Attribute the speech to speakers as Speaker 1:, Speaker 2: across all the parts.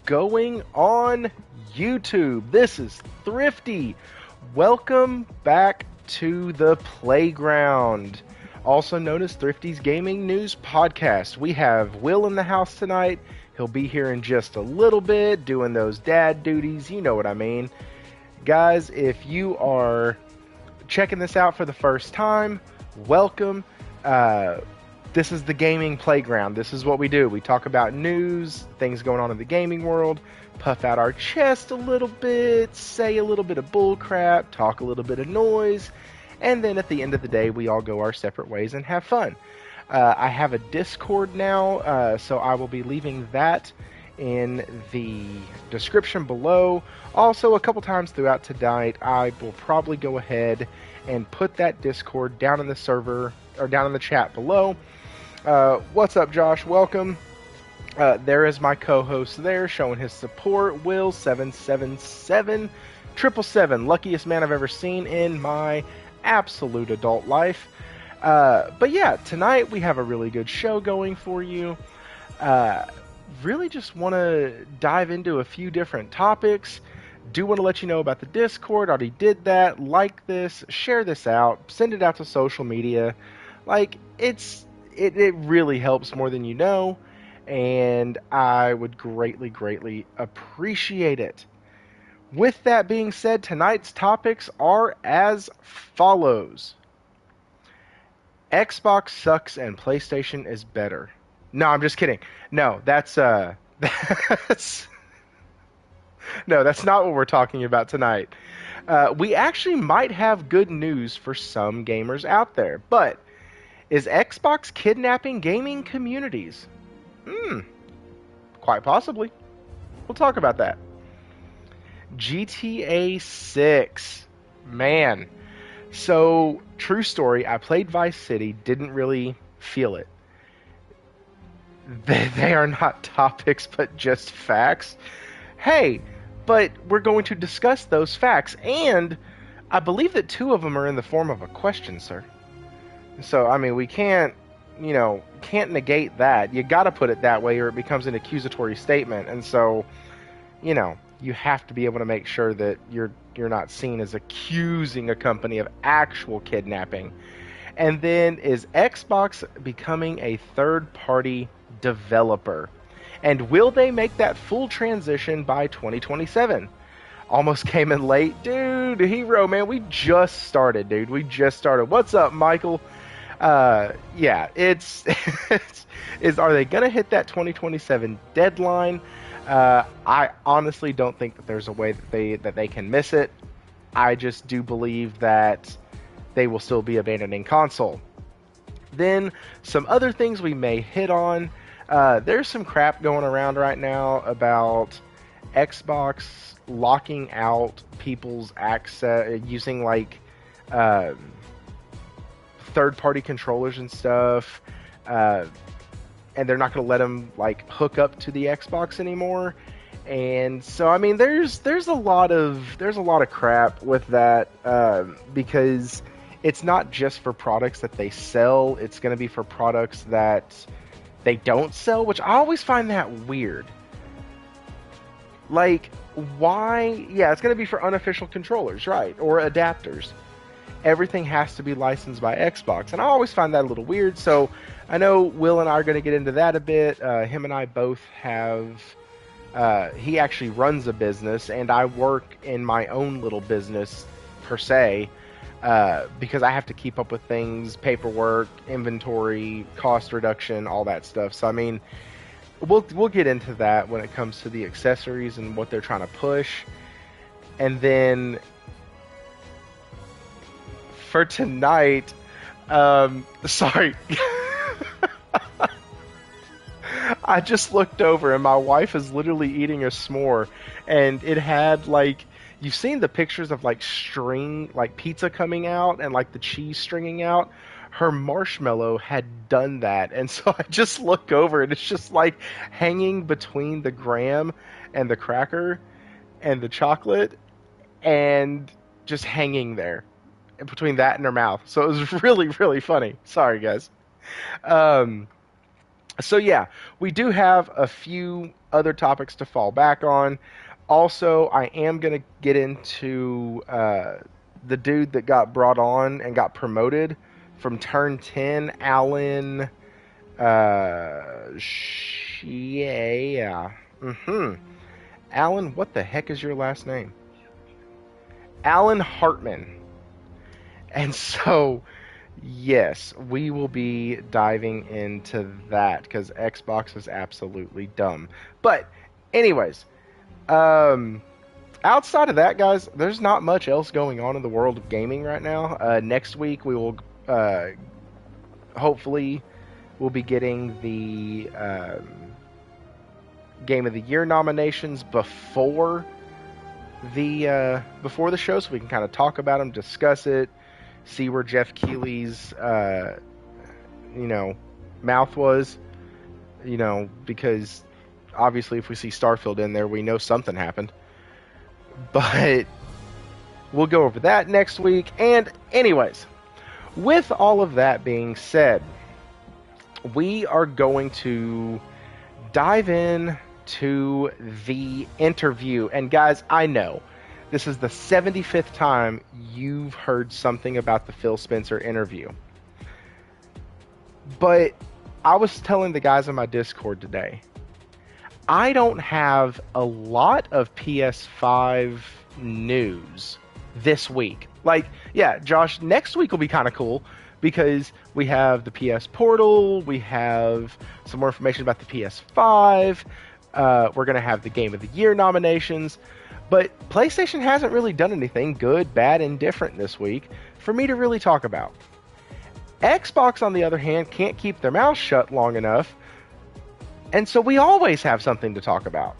Speaker 1: going on YouTube? This is Thrifty. Welcome back to the playground, also known as Thrifty's Gaming News Podcast. We have Will in the house tonight. He'll be here in just a little bit doing those dad duties. You know what I mean. Guys, if you are checking this out for the first time, welcome. This is the gaming playground. This is what we do. We talk about news, things going on in the gaming world, puff out our chest a little bit, say a little bit of bull crap, talk a little bit of noise, and then at the end of the day, we all go our separate ways and have fun. I have a Discord now, so I will be leaving that in the description below. Also, a couple times throughout tonight, I will probably go ahead and put that Discord down in the server, or down in the chat below. What's up, Josh? Welcome. There is my co-host there showing his support, Will777, luckiest man I've ever seen in my absolute adult life. But yeah, tonight we have a really good show going for you. Really just want to dive into a few different topics. Do want to let you know about the Discord. Already did that. Like this, share this out, send it out to social media. Like, it really helps more than you know, and I would greatly appreciate it. With that being said, tonight's topics are as follows. Xbox sucks and PlayStation is better. No, I'm just kidding. No, that's no, that's not what we're talking about tonight. We actually might have good news for some gamers out there, but is Xbox kidnapping gaming communities? Quite possibly. We'll talk about that. GTA 6. Man. So, true story, I played Vice City, didn't really feel it. They are not topics, but just facts. Hey, but we're going to discuss those facts, and I believe that two of them are in the form of a question, sir. So, I mean, we can't negate that. You gotta put it that way or it becomes an accusatory statement. And so, you have to be able to make sure that you're not seen as accusing a company of actual kidnapping. And then, is Xbox becoming a third-party developer? And will they make that full transition by 2027? Almost came in late. Dude, hero, man, we just started, dude. We just started. What's up, Michael? Yeah, it's are they gonna hit that 2027 deadline? I honestly don't think that there's a way that they can miss it. I just do believe that they will still be abandoning console. Then some other things we may hit on. There's some crap going around right now about Xbox locking out people's access using like third-party controllers and stuff, and they're not going to let them like hook up to the Xbox anymore. And so, I mean, there's a lot of crap with that, because it's not just for products that they sell; it's going to be for products that they don't sell, which I always find that weird. Like, why? Yeah, it's going to be for unofficial controllers, right, or adapters. Everything has to be licensed by Xbox, and I always find that a little weird. So I know Will and I are going to get into that a bit. Him and I both have, he actually runs a business, and I work in my own little business, per se, because I have to keep up with things, paperwork, inventory, cost reduction, all that stuff. So, I mean, we'll get into that when it comes to the accessories and what they're trying to push. And then for tonight, sorry, I just looked over and my wife is literally eating a s'more, and it had like, you've seen the pictures of like string, like pizza coming out and like the cheese stringing out. Her marshmallow had done that, and so I just look over and it's just like hanging between the graham and the cracker and the chocolate, and just hanging there between that and her mouth. So it was really funny. Sorry, guys. So yeah, we do have a few other topics to fall back on. Also, I am gonna get into the dude that got brought on and got promoted from Turn 10, Alan. Yeah. Alan, what the heck is your last name? Alan Hartman. And so, yes, we will be diving into that because Xbox is absolutely dumb. But, anyways, um, outside of that, guys, there's not much else going on in the world of gaming right now. Next week, we will hopefully we'll be getting the Game of the Year nominations before the show, so we can kind of talk about them, discuss it, see where Jeff Keighley's mouth was, because obviously if we see Starfield in there, we know something happened. But we'll go over that next week. And anyways, with all of that being said, we are going to dive in to the interview. And guys, I know this is the 75th time you've heard something about the Phil Spencer interview. But I was telling the guys on my Discord today, I don't have a lot of PS5 news this week. Like, yeah, Josh, next week will be kind of cool because we have the PS Portal, we have some more information about the PS5, we're going to have the Game of the Year nominations, but PlayStation hasn't really done anything good, bad, and different this week for me to really talk about. Xbox, on the other hand, can't keep their mouth shut long enough, and so we always have something to talk about.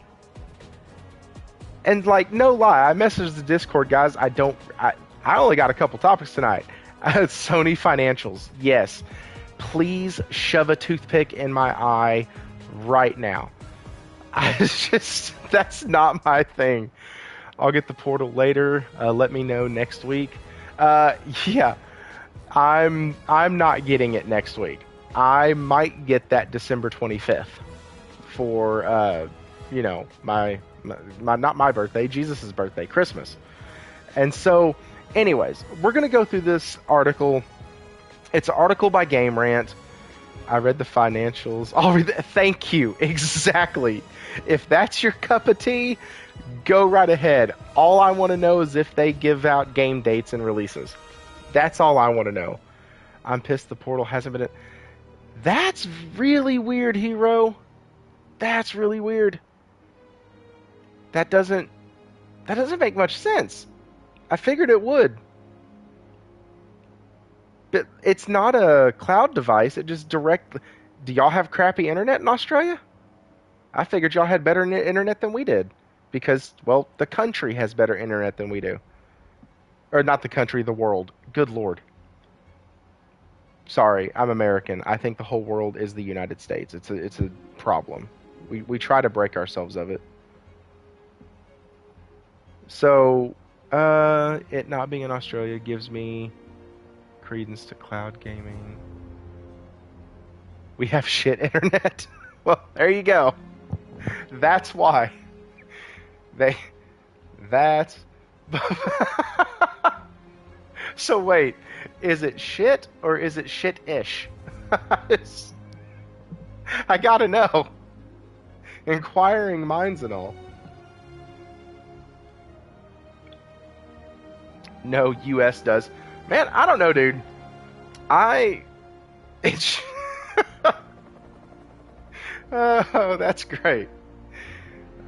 Speaker 1: And like, no lie, I messaged the Discord guys. I only got a couple topics tonight. Sony financials, yes. Please shove a toothpick in my eye right now. That's not my thing. I'll get the Portal later. Let me know next week. Yeah, I'm not getting it next week. I might get that December 25th for my not my birthday, Jesus' birthday, Christmas. And so, anyways, we're gonna go through this article. It's an article by Game Rant. I read the financials. I'll read the, thank you. Exactly. If that's your cup of tea, go right ahead. All I want to know is if they give out game dates and releases. That's all I want to know. I'm pissed the Portal hasn't been. That's really weird, Hero. That's really weird. That doesn't make much sense. I figured it would. But it's not a cloud device. It just direct. Do y'all have crappy internet in Australia? I figured y'all had better internet than we did. Because, well, the country has better internet than we do. Or not the country, the world. Good Lord. Sorry, I'm American. I think the whole world is the United States. It's a problem. We try to break ourselves of it. So, it not being in Australia gives me credence to cloud gaming. We have shit internet. Well, there you go. That's why. That's... So wait, is it shit or is it shit-ish? I gotta know. Inquiring minds and all. No, US does. Man, I don't know, dude. It's... Oh, that's great.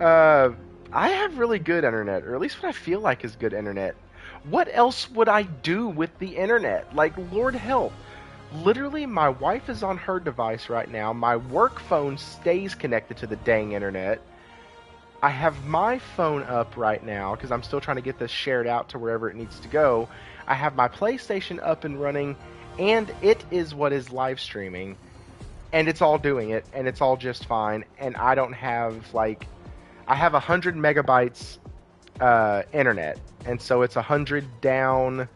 Speaker 1: I have really good internet, or at least what I feel like is good internet. What else would I do with the internet? Like, Lord help. Literally, my wife is on her device right now. My work phone stays connected to the dang internet. I have my phone up right now because I'm still trying to get this shared out to wherever it needs to go. I have my PlayStation up and running, and it is what is live streaming. And it's all doing it, and it's all just fine. And I don't have, like... I have 100 megabytes internet, and so it's 100 down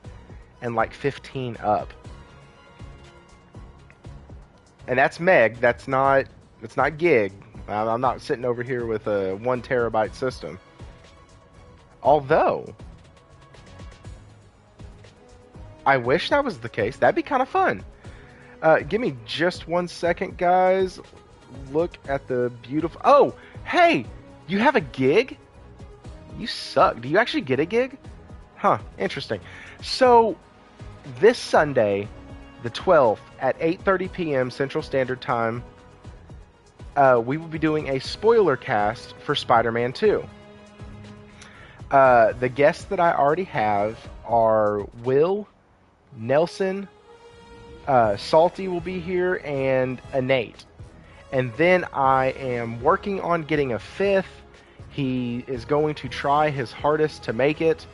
Speaker 1: and like 15 up. And that's meg, that's not It's not gig. I'm not sitting over here with a 1 terabyte system. Although, I wish that was the case. That'd be kind of fun. Give me just 1 second, guys. Look at the beautiful... Oh, hey! You have a gig? You suck. Do you actually get a gig? Huh, interesting. So, this Sunday, the 12th, at 8:30 p.m. Central Standard Time, we will be doing a spoiler cast for Spider-Man 2. The guests that I already have are Will, Nelson, Salty will be here, and Innate. And then I am working on getting a 5th. He is going to try his hardest to make it,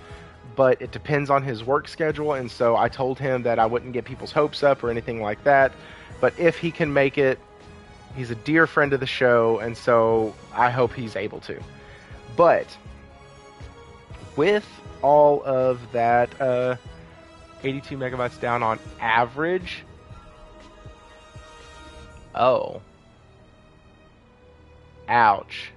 Speaker 1: but it depends on his work schedule, and so I told him that I wouldn't get people's hopes up or anything like that. But if he can make it, he's a dear friend of the show, and so I hope he's able to. But with all of that, 82 megabytes down on average. Oh. Ouch.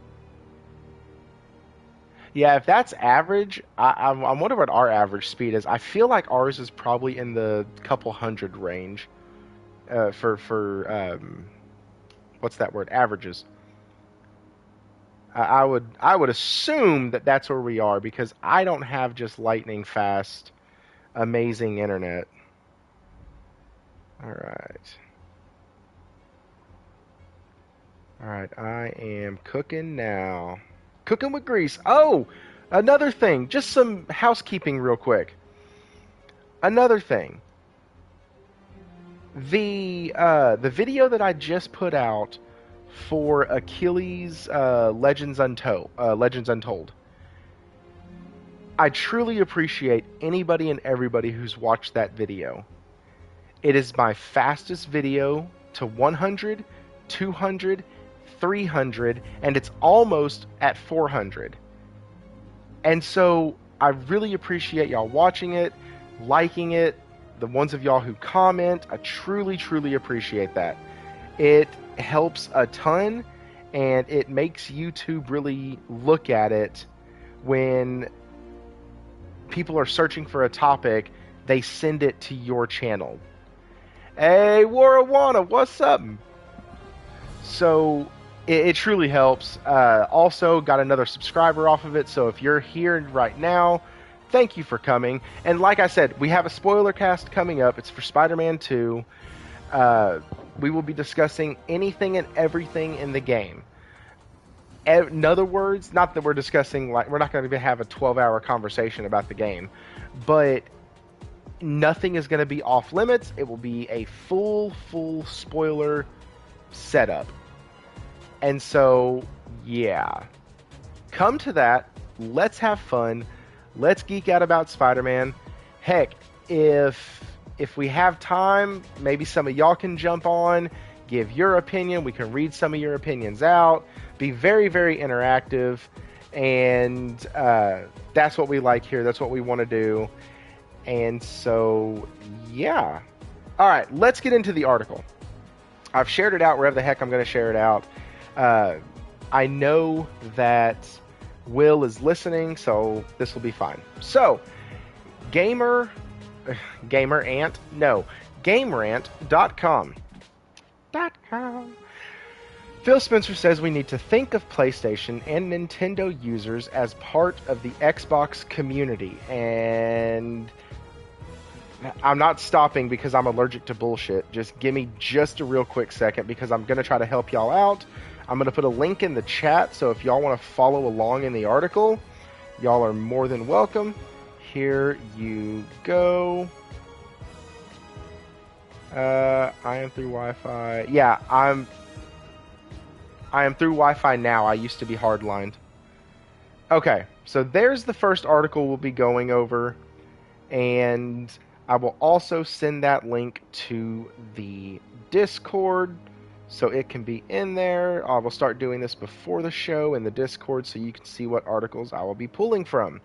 Speaker 1: Yeah, if that's average, I wonder what our average speed is. I feel like ours is probably in the couple hundred range. For what's that word? Averages. I would assume that that's where we are, because I don't have just lightning fast, amazing internet. All right. All right, I am cooking now. Cooking with grease. Oh, another thing. Just some housekeeping real quick. Another thing. The video that I just put out for Achilles Legends Untold. I truly appreciate anybody and everybody who's watched that video. It is my fastest video to 100, 200, 300, and it's almost at 400. And so I really appreciate y'all watching it, liking it, the ones of y'all who comment. I truly, truly appreciate that. It helps a ton, and it makes YouTube really look at it when people are searching for a topic. They send it to your channel. Hey, Warawana, what's up? So it truly helps. Also got another subscriber off of it, so if you're here right now, thank you for coming. And like I said, we have a spoiler cast coming up. It's for Spider-Man 2. We will be discussing anything and everything in the game. In other words, not that we're discussing, like, we're not going to have a 12-hour conversation about the game, but nothing is going to be off limits. It will be a full spoiler setup. And so, yeah. Come to that. Let's have fun. Let's geek out about Spider-Man. Heck, if we have time, maybe some of y'all can jump on, give your opinion. We can read some of your opinions out. Be very, very interactive. And that's what we like here. That's what we want to do. And so, yeah. All right, let's get into the article. I've shared it out wherever the heck I'm going to share it out. I know that Will is listening, so this will be fine. So, GameRant.com. Phil Spencer says we need to think of PlayStation and Nintendo users as part of the Xbox community. And I'm not stopping because I'm allergic to bullshit. Just give me just a real quick second, because I'm going to try to help y'all out. I'm going to put a link in the chat, so if y'all want to follow along in the article, y'all are more than welcome. Here you go. I am through Wi-Fi. Yeah, I am through Wi-Fi now. I used to be hardlined. Okay, so there's the first article we'll be going over, and I will also send that link to the Discord, so it can be in there. I will start doing this before the show in the Discord, so you can see what articles I will be pulling from.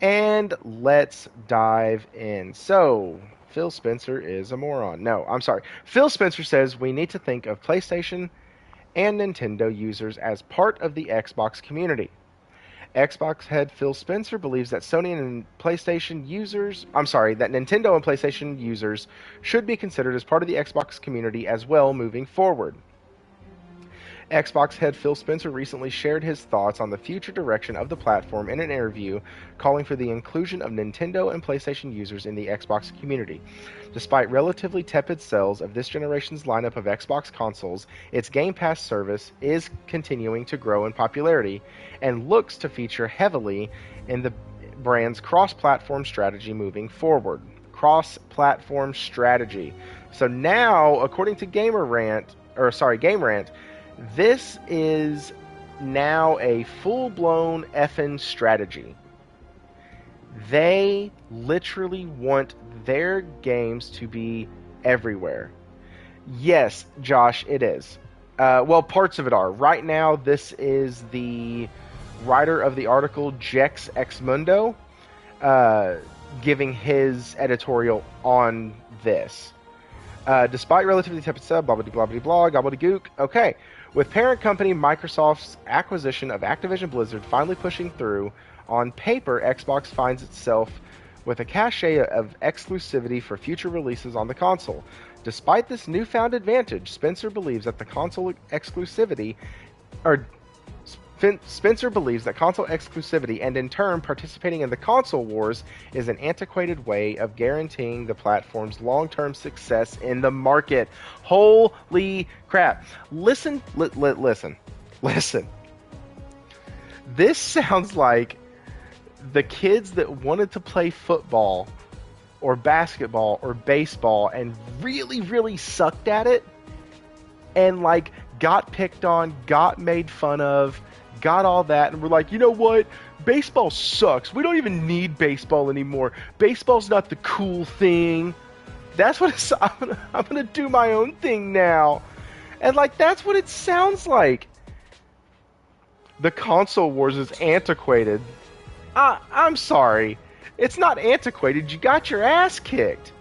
Speaker 1: And let's dive in. So, Phil Spencer is a moron. No, I'm sorry. Phil Spencer says we need to think of PlayStation and Nintendo users as part of the Xbox community. Xbox head Phil Spencer believes that that Nintendo and PlayStation users should be considered as part of the Xbox community as well moving forward. Xbox head Phil Spencer recently shared his thoughts on the future direction of the platform in an interview, calling for the inclusion of Nintendo and PlayStation users in the Xbox community. Despite relatively tepid sales of this generation's lineup of Xbox consoles, its Game Pass service is continuing to grow in popularity and looks to feature heavily in the brand's cross-platform strategy moving forward. Cross-platform strategy. So now, according to Game Rant, this is now a full-blown effing strategy. They literally want their games to be everywhere. Yes, Josh, it is. Well, parts of it are. Right now, this is the writer of the article, Jex Exmundo, giving his editorial on this. Despite relatively tepid sub, blah, blah, blah, blah, blah, gobbledygook. Okay. With parent company Microsoft's acquisition of Activision Blizzard finally pushing through, on paper, Xbox finds itself with a cachet of exclusivity for future releases on the console. Despite this newfound advantage, Spencer believes that console exclusivity and in turn participating in the console wars is an antiquated way of guaranteeing the platform's long-term success in the market. Holy crap. Listen. This sounds like the kids that wanted to play football or basketball or baseball and really, really sucked at it and like got picked on, got made fun of, got all that, and we're like, you know what? Baseball sucks. We don't even need baseball anymore. Baseball's not the cool thing. That's what it's. I'm gonna do my own thing now, and like that's what it sounds like. The console wars is antiquated. I'm sorry, it's not antiquated. You got your ass kicked.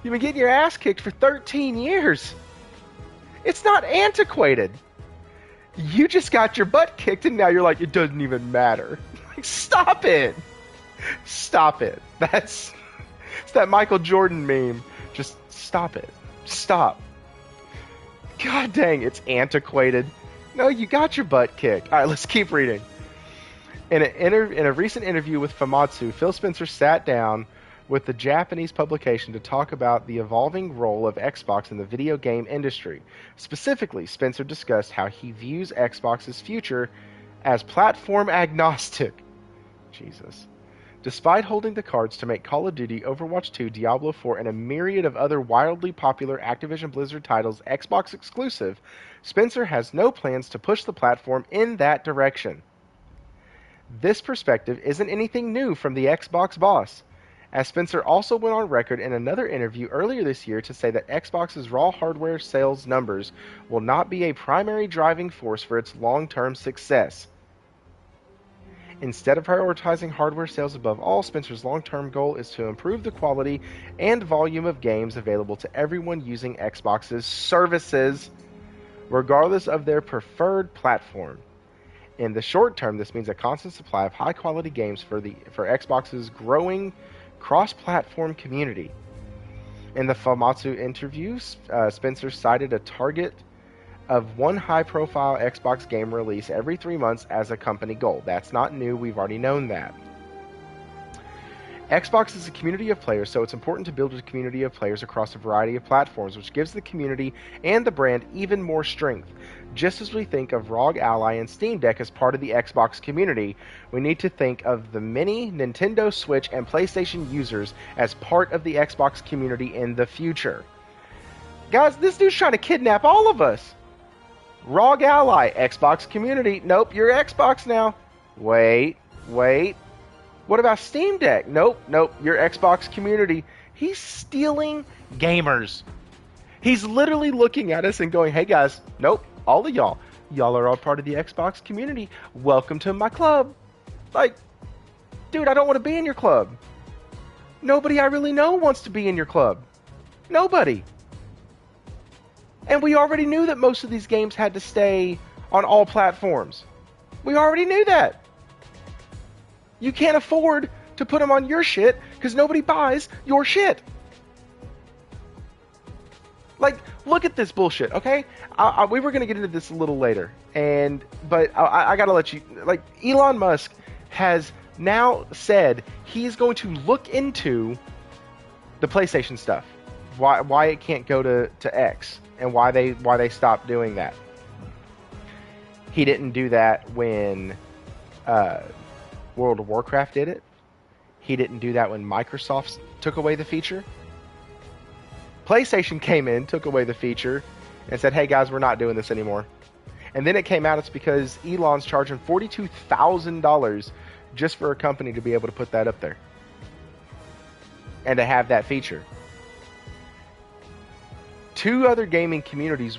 Speaker 1: You've been getting your ass kicked for 13 years. It's not antiquated. You just got your butt kicked and now you're like, it doesn't even matter. Like, stop it. Stop it. It's that Michael Jordan meme. Just stop it. Stop. God dang, it's antiquated. No, you got your butt kicked. All right, let's keep reading. In a recent interview with Famitsu, Phil Spencer sat down with the Japanese publication to talk about the evolving role of Xbox in the video game industry. Specifically, Spencer discussed how he views Xbox's future as platform agnostic. Jesus. Despite holding the cards to make Call of Duty, Overwatch 2, Diablo 4, and a myriad of other wildly popular Activision Blizzard titles Xbox exclusive, Spencer has no plans to push the platform in that direction. This perspective isn't anything new from the Xbox boss, as Spencer also went on record in another interview earlier this year to say that Xbox's raw hardware sales numbers will not be a primary driving force for its long-term success. Instead of prioritizing hardware sales above all, Spencer's long-term goal is to improve the quality and volume of games available to everyone using Xbox's services, regardless of their preferred platform. In the short term, this means a constant supply of high-quality games for Xbox's growing cross-platform community. In the Famitsu interview, Spencer cited a target of one high-profile Xbox game release every 3 months as a company goal. That's not new. We've already known that. Xbox is a community of players, so it's important to build a community of players across a variety of platforms, which gives the community and the brand even more strength. Just as we think of ROG Ally and Steam Deck as part of the Xbox community, we need to think of the many Nintendo Switch and PlayStation users as part of the Xbox community in the future. Guys, this dude's trying to kidnap all of us. ROG Ally, Xbox community. Nope, you're Xbox now. Wait. What about Steam Deck? Nope, you're Xbox community. He's stealing gamers. He's literally looking at us and going, hey guys, nope, all of y'all are all part of the Xbox community. Welcome to my club. Like, dude, I don't want to be in your club. Nobody I really know wants to be in your club. Nobody. And we already knew that most of these games had to stay on all platforms. We already knew that. You can't afford to put them on your shit because nobody buys your shit. Like, look at this bullshit, okay? We were going to get into this a little later, but I got to let you... Like, Elon Musk has now said he's going to look into the PlayStation stuff. Why it can't go to X, and why they stopped doing that. He didn't do that when World of Warcraft did it. He didn't do that when Microsoft took away the feature. PlayStation came in, took away the feature, and said, hey guys, we're not doing this anymore. And then it came out it's because Elon's charging $42,000 just for a company to be able to put that up there. And to have that feature. 2 other gaming communities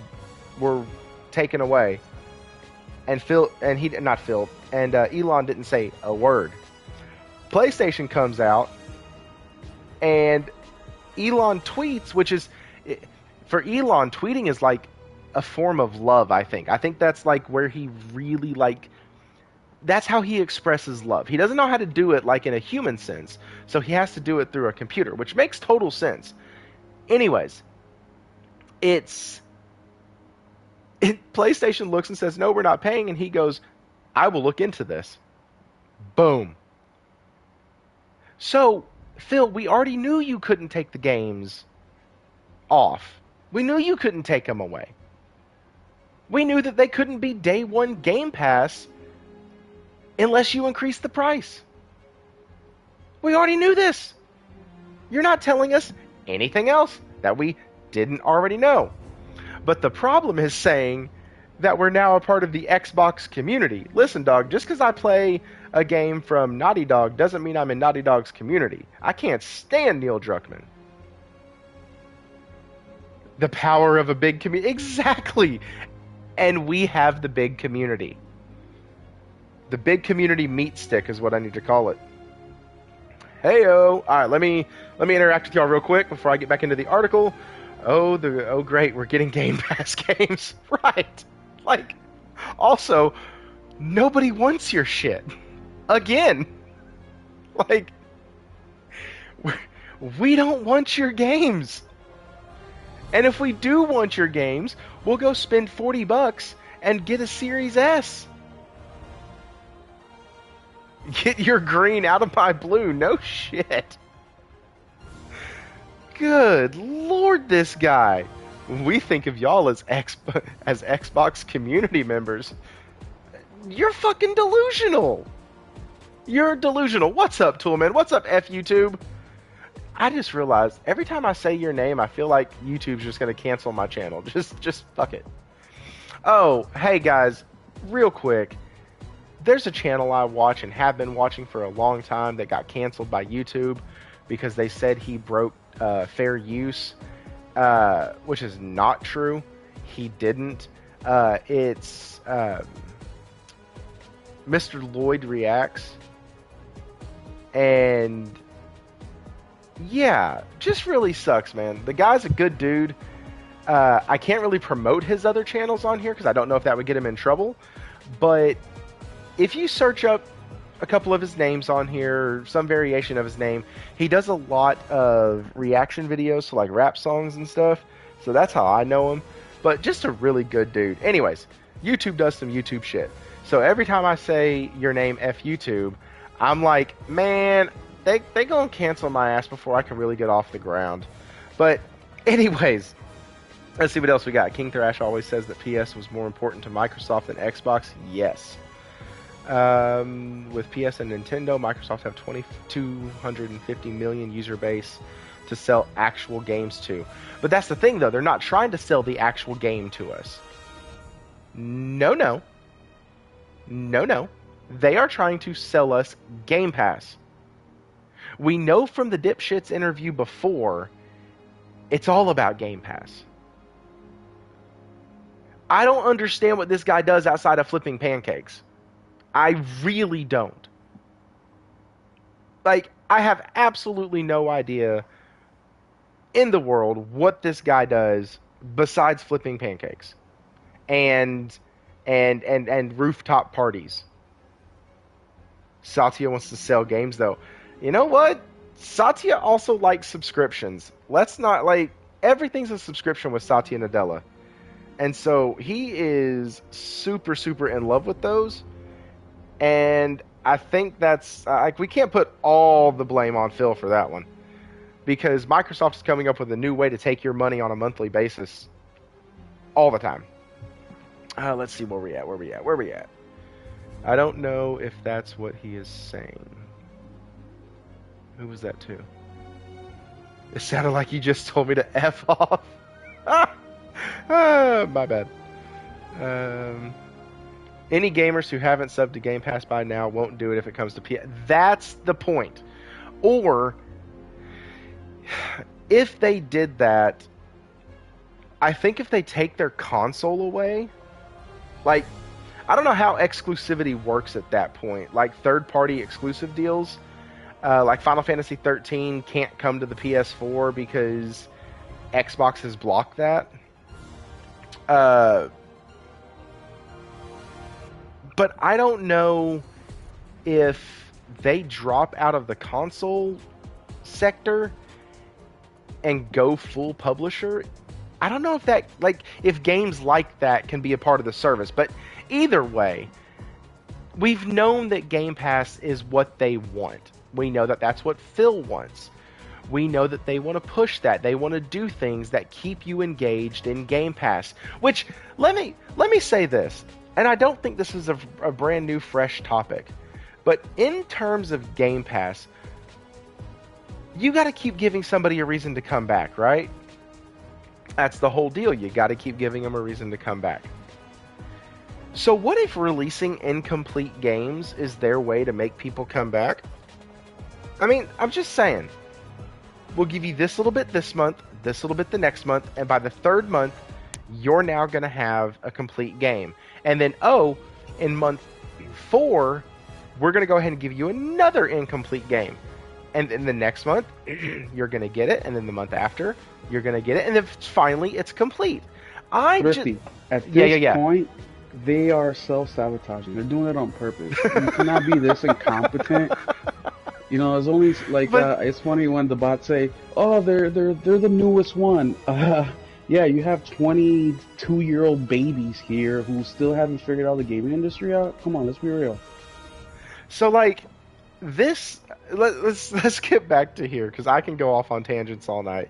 Speaker 1: were taken away. And Elon didn't say a word. PlayStation comes out, and Elon tweets, which is, for Elon, tweeting is like a form of love, I think. I think that's like where he really that's how he expresses love. He doesn't know how to do it like in a human sense, so he has to do it through a computer, which makes total sense. Anyways, PlayStation looks and says, no, we're not paying, and he goes, I will look into this. Boom. So, Phil, we already knew you couldn't take the games off. We knew you couldn't take them away. We knew that they couldn't be day one Game Pass unless you increase the price. We already knew this. You're not telling us anything else that we didn't already know. But the problem is saying that we're now a part of the Xbox community. Listen, dog, just because I play a game from Naughty Dog doesn't mean I'm in Naughty Dog's community. I can't stand Neil Druckmann. The power of a big community. Exactly. And we have the big community. The big community meat stick is what I need to call it. Heyo. All right, let me interact with y'all real quick before I get back into the article. Oh great, we're getting Game Pass games. Right. Like, also, nobody wants your shit. Again. Like, we don't want your games. And if we do want your games, we'll go spend $40 and get a Series S. Get your green out of my blue. No shit. Good Lord, this guy. We think of y'all as Xbox community members. You're fucking delusional. You're delusional. What's up, Toolman? What's up, F YouTube? I just realized every time I say your name, I feel like YouTube's just going to cancel my channel. Just fuck it. Oh, hey guys, real quick. There's a channel I watch and have been watching for a long time that got canceled by YouTube because they said he broke fair use, which is not true. He didn't. It's Mr. Lloyd Reacts. And yeah, just really sucks, man. The guy's a good dude. I can't really promote his other channels on here because I don't know if that would get him in trouble. But if you search up a couple of his names on here, some variation of his name, he does a lot of reaction videos, so like rap songs and stuff. So that's how I know him. But just a really good dude. Anyways, YouTube does some YouTube shit. So every time I say your name, F YouTube, I'm like, man, they gonna cancel my ass before I can really get off the ground. But anyways, let's see what else we got. King Thrash always says that PS was more important to Microsoft than Xbox. Yes. With PS and Nintendo, Microsoft have 250 million user base to sell actual games to. But that's the thing, though. They're not trying to sell the actual game to us. No. They are trying to sell us Game Pass. We know from the Dipshits interview before, it's all about Game Pass. I don't understand what this guy does outside of flipping pancakes. I really don't. Like, I have absolutely no idea in the world what this guy does besides flipping pancakes and and rooftop parties. Satya wants to sell games though. You know what? Satya also likes subscriptions. Let's not like everything's a subscription with Satya Nadella. And so he is super super in love with those, and I think that's like we can't put all the blame on Phil for that one because Microsoft is coming up with a new way to take your money on a monthly basis all the time. Let's see where we at. Where we at? I don't know if that's what he is saying. Who was that to? It sounded like you just told me to F off. My bad. Any gamers who haven't subbed to Game Pass by now won't do it if it comes to PS. That's the point. Or, if they did that, I think if they take their console away, like, I don't know how exclusivity works at that point. Like, third-party exclusive deals, like Final Fantasy 13 can't come to the PS4 because Xbox has blocked that. But I don't know if they drop out of the console sector and go full publisher. I don't know if that, like, if games like that can be a part of the service. But either way, we've known that Game Pass is what they want. We know that that's what Phil wants. We know that they want to push that. They want to do things that keep you engaged in Game Pass. Which, let me say this, and I don't think this is a brand new, fresh topic, but in terms of Game Pass, you got to keep giving somebody a reason to come back, right? That's the whole deal. You got to keep giving them a reason to come back. So what if releasing incomplete games is their way to make people come back? I mean, I'm just saying. We'll give you this little bit this month, this little bit the next month, and by the third month, you're now going to have a complete game. And then, in month 4, we're going to go ahead and give you another incomplete game. And then the next month, you're going to get it, and then the month after, you're going to get it, and then finally, it's complete.
Speaker 2: At this point, they are self-sabotaging. They're doing it on purpose. You cannot be this incompetent. You know, it's only like it's funny when the bots say, "Oh, they're the newest one." Yeah, you have 22-year-old babies here who still haven't figured out the gaming industry out. Come on, let's be real.
Speaker 1: So, like, this, let's get back to here because I can go off on tangents all night.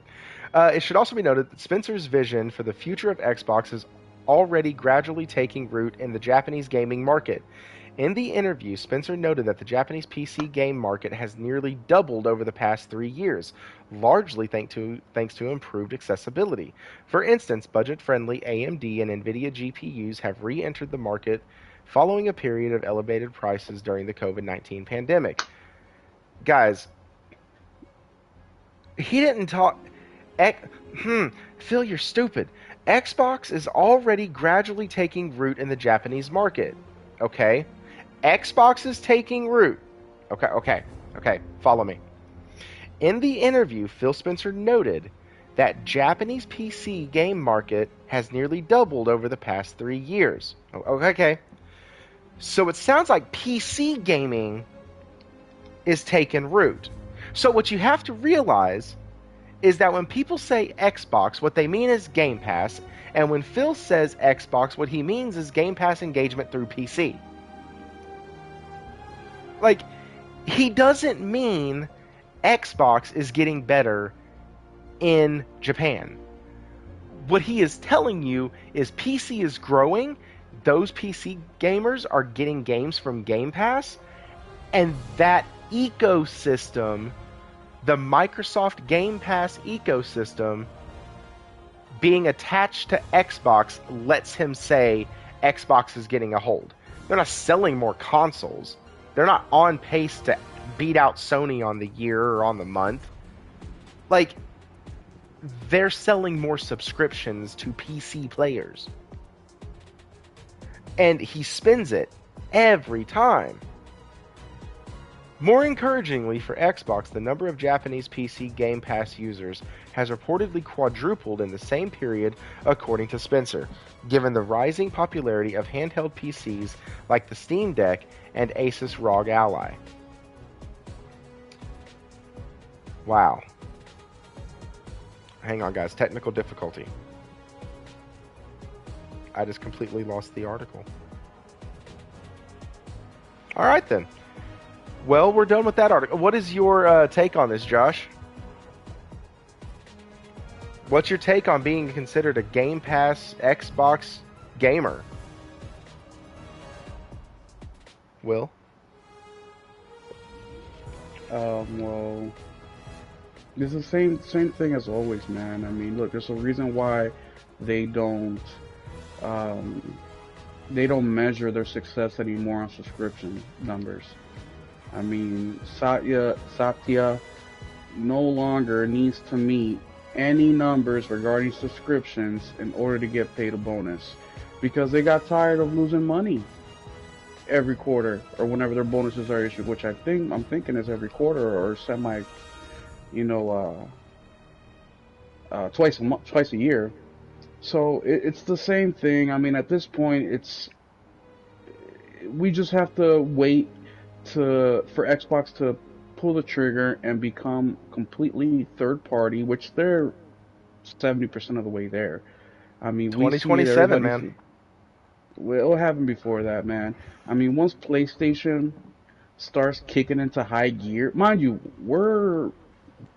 Speaker 1: It should also be noted that Spencer's vision for the future of Xbox is already gradually taking root in the Japanese gaming market. In the interview, Spencer noted that the Japanese PC game market has nearly doubled over the past 3 years, largely thanks to improved accessibility. For instance, budget-friendly AMD and NVIDIA GPUs have re-entered the market following a period of elevated prices during the COVID-19 pandemic. Guys, he didn't talk... Phil, you're stupid. Xbox is already gradually taking root in the Japanese market. Okay? Xbox is taking root. Okay, follow me. In the interview, Phil Spencer noted that Japanese PC game market has nearly doubled over the past 3 years. Okay. So it sounds like PC gaming is taking root. So what you have to realize is that when people say Xbox, what they mean is Game Pass, and when Phil says Xbox, what he means is Game Pass engagement through PC. Like, he doesn't mean Xbox is getting better in Japan. What he is telling you is PC is growing, those PC gamers are getting games from Game Pass, and that ecosystem, the Microsoft Game Pass ecosystem, being attached to Xbox lets him say Xbox is getting a hold. They're not selling more consoles. They're not on pace to beat out Sony on the year or on the month. Like, they're selling more subscriptions to PC players. And he spins it every time. More encouragingly for Xbox, the number of Japanese PC Game Pass users has reportedly quadrupled in the same period, according to Spencer, given the rising popularity of handheld PCs like the Steam Deck and Asus ROG Ally. Wow. Hang on, guys. Technical difficulty. I just completely lost the article. All right, then. Well, we're done with that article. What is your take on this, Josh? What's your take on being considered a Game Pass Xbox gamer? Will?
Speaker 2: Well, it's the same thing as always, man. I mean, look, there's a reason why they don't measure their success anymore on subscription numbers. I mean, Satya no longer needs to meet any numbers regarding subscriptions in order to get paid a bonus, because they got tired of losing money every quarter or whenever their bonuses are issued, which I'm thinking is every quarter or semi, twice a year. So it's the same thing. I mean, at this point, we just have to wait for Xbox to pull the trigger and become completely third party, which they're 70% of the way there. I mean,
Speaker 1: 2027, man.
Speaker 2: It'll happen before that, man. I mean, once PlayStation starts kicking into high gear, mind you, we're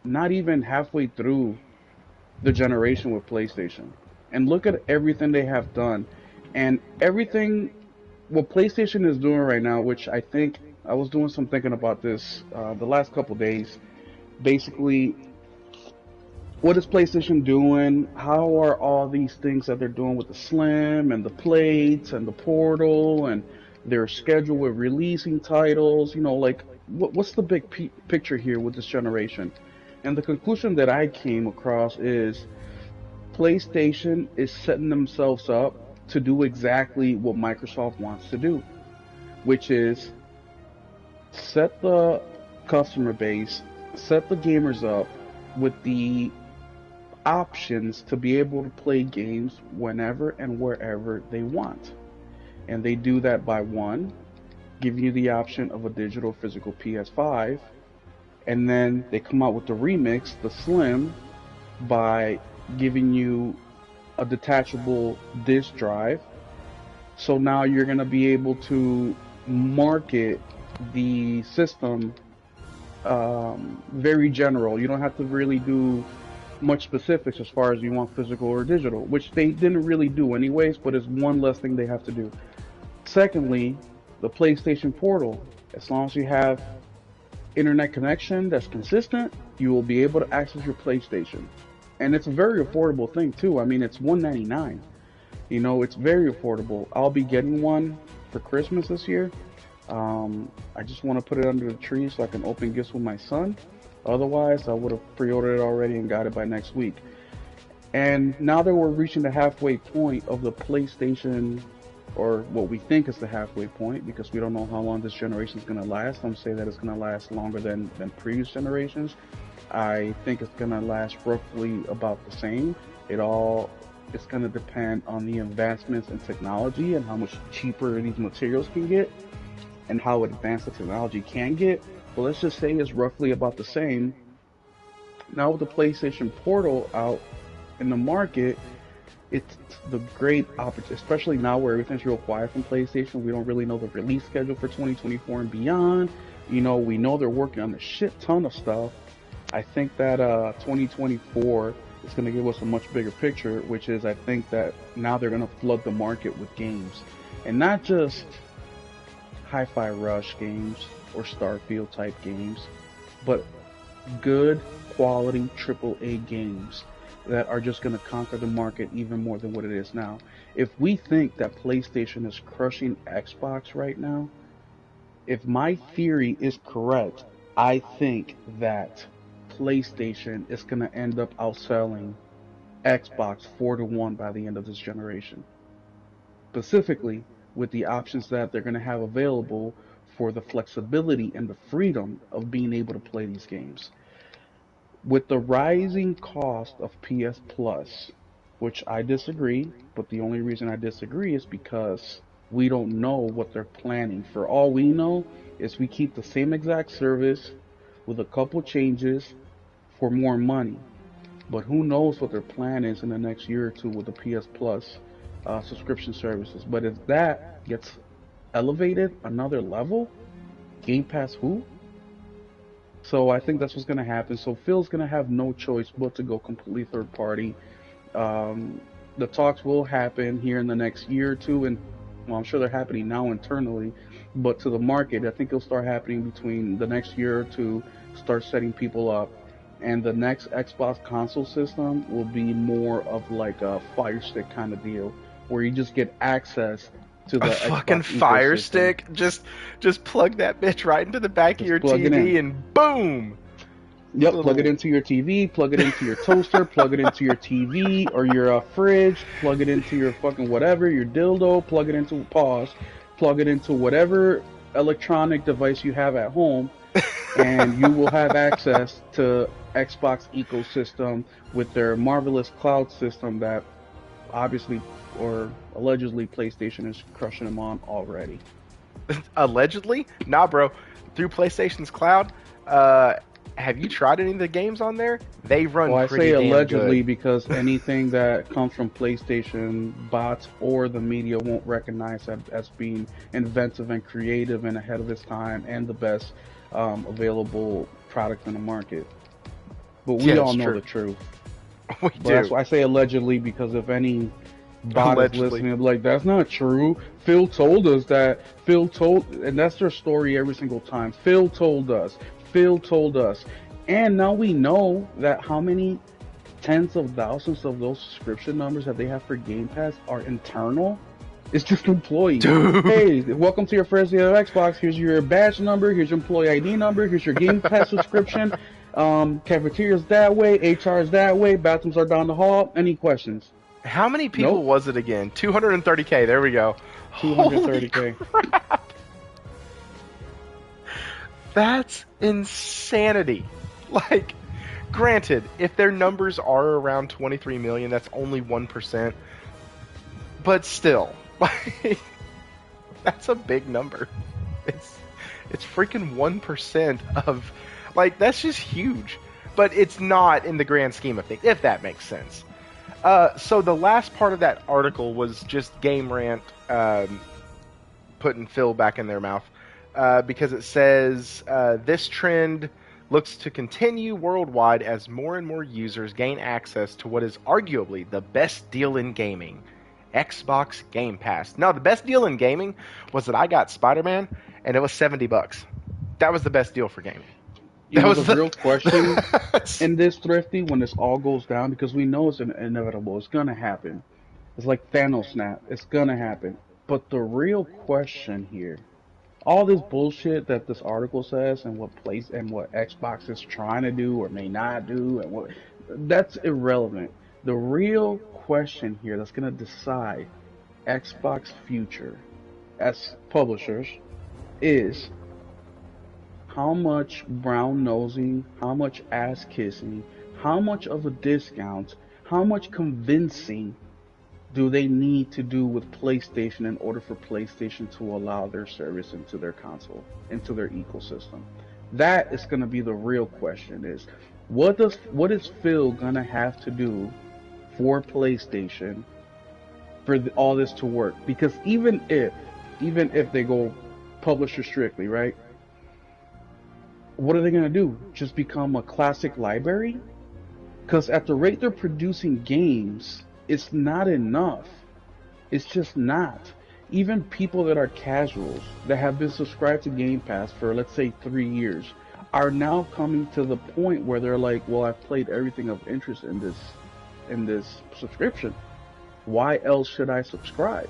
Speaker 2: not even halfway through the generation with PlayStation. And look at everything they have done. And everything what PlayStation is doing right now, which I think I was doing some thinking about this the last couple days. Basically, what is PlayStation doing? How are all these things that they're doing with the Slim and the plates and the Portal and their schedule with releasing titles? Like what's the big picture here with this generation? And the conclusion that I came across is PlayStation is setting themselves up to do exactly what Microsoft wants to do, which is set the customer base, set the gamers up with the options to be able to play games whenever and wherever they want. And they do that by, one, giving you the option of a digital physical PS5, and then they come out with the remix, the Slim, by giving you a detachable disk drive. So now you're going to be able to market the system very general. You don't have to really do much specifics as far as you want physical or digital, which they didn't really do anyways, but it's one less thing they have to do. Secondly, the PlayStation Portal. As long as you have internet connection that's consistent, you will be able to access your PlayStation. And it's a very affordable thing too. I mean, it's $199. It's very affordable. I'll be getting one for Christmas this year. I just want to put it under the tree so I can open gifts with my son. Otherwise, I would have pre-ordered it already and got it by next week. And now that we're reaching the halfway point of the PlayStation, or what we think is the halfway point, because we don't know how long this generation is going to last. Some say that it's going to last longer than previous generations. I think it's going to last roughly about the same. It's going to depend on the advancements in technology and how much cheaper these materials can get and how advanced the technology can get. But let's just say it's roughly about the same. Now with the PlayStation Portal out in the market, it's the great opportunity, especially now where everything's real quiet from PlayStation. We don't really know the release schedule for 2024 and beyond. We know they're working on a shit ton of stuff. I think that 2024 is going to give us a much bigger picture, which is I think that now they're going to flood the market with games. And not just Hi-Fi Rush games or Starfield type games, but good quality AAA games that are just going to conquer the market even more than what it is now. If we think that PlayStation is crushing Xbox right now, if my theory is correct, I think that PlayStation is going to end up outselling Xbox 4-1 by the end of this generation. Specifically with the options that they're going to have available for the flexibility and the freedom of being able to play these games. With the rising cost of PS Plus, which I disagree, but the only reason I disagree is because we don't know what they're planning. For all we know is we keep the same exact service with a couple changes for more money. But who knows what their plan is in the next year or two with the PS Plus subscription services. But if that gets elevated another level, Game Pass who? So I think that's what's going to happen. So Phil's going to have no choice but to go completely third party. The talks will happen here in the next year or two, and well, I'm sure they're happening now internally, but to the market, I think it'll start happening between the next year or two, start setting people up, and the next Xbox console system will be more of like a Fire Stick kind of deal, where you just get access to the
Speaker 1: fucking Fire Stick. Just plug that bitch right into the back of your TV and boom.
Speaker 2: Yep, plug it into your TV, plug it into your toaster, plug it into your TV or your fridge, plug it into your fucking whatever, your dildo, plug it into plug it into whatever electronic device you have at home, and you will have access to Xbox ecosystem with their marvelous cloud system that obviously or allegedly PlayStation is crushing them on already.
Speaker 1: Allegedly? Nah, bro. Through PlayStation's cloud, have you tried any of the games on there? They run pretty damn good.
Speaker 2: Well, I say allegedly because anything that comes from PlayStation bots or the media won't recognize as being inventive and creative and ahead of its time and the best available product in the market. But we all know the truth.
Speaker 1: We do.
Speaker 2: That's why I say allegedly, because if any bot is listening, I'm like, that's not true. Phil told us that. And that's their story every single time. Phil told us. And now we know that how many tens of thousands of those subscription numbers that they have for Game Pass are internal. It's just employees.
Speaker 1: Dude.
Speaker 2: Hey, welcome to your first day of Xbox. Here's your badge number. Here's your employee ID number. Here's your Game Pass subscription. Cafeteria's that way. HR is that way. Bathrooms are down the hall. Any questions?
Speaker 1: How many people was it again? 230K. There we go.
Speaker 2: 230K.
Speaker 1: Crap. That's insanity. Like, granted, if their numbers are around 23 million, that's only 1%. But still, like, that's a big number. It's freaking 1% of, like, that's just huge. But it's not in the grand scheme of things, if that makes sense. So the last part of that article was just Game Rant putting Phil back in their mouth. Because it says, this trend looks to continue worldwide as more and more users gain access to what is arguably the best deal in gaming, Xbox Game Pass. Now, the best deal in gaming was that I got Spider-Man, and it was $70. That was the best deal for gaming.
Speaker 2: That was the real question in this, Thrifty, when this all goes down, because we know it's inevitable. It's going to happen. It's like Thanos snap. It's going to happen. But the real question here, all this bullshit that this article says and what Xbox is trying to do or may not do, and that's irrelevant. The real question here that's going to decide Xbox future as publishers is how much brown nosing, how much ass kissing, how much of a discount, how much convincing do they need to do with PlayStation in order for PlayStation to allow their service into their console, into their ecosystem? That is going to be the real question, is what is Phil going to have to do for PlayStation for all this to work? Because even if they go publisher strictly, right? What are they going to do? Just become a classic library? Because at the rate they're producing games, it's not enough. It's just not. Even people that are casuals, that have been subscribed to Game Pass for, let's say, 3 years, are now coming to the point where they're like, well, I've played everything of interest in this subscription. Why else should I subscribe?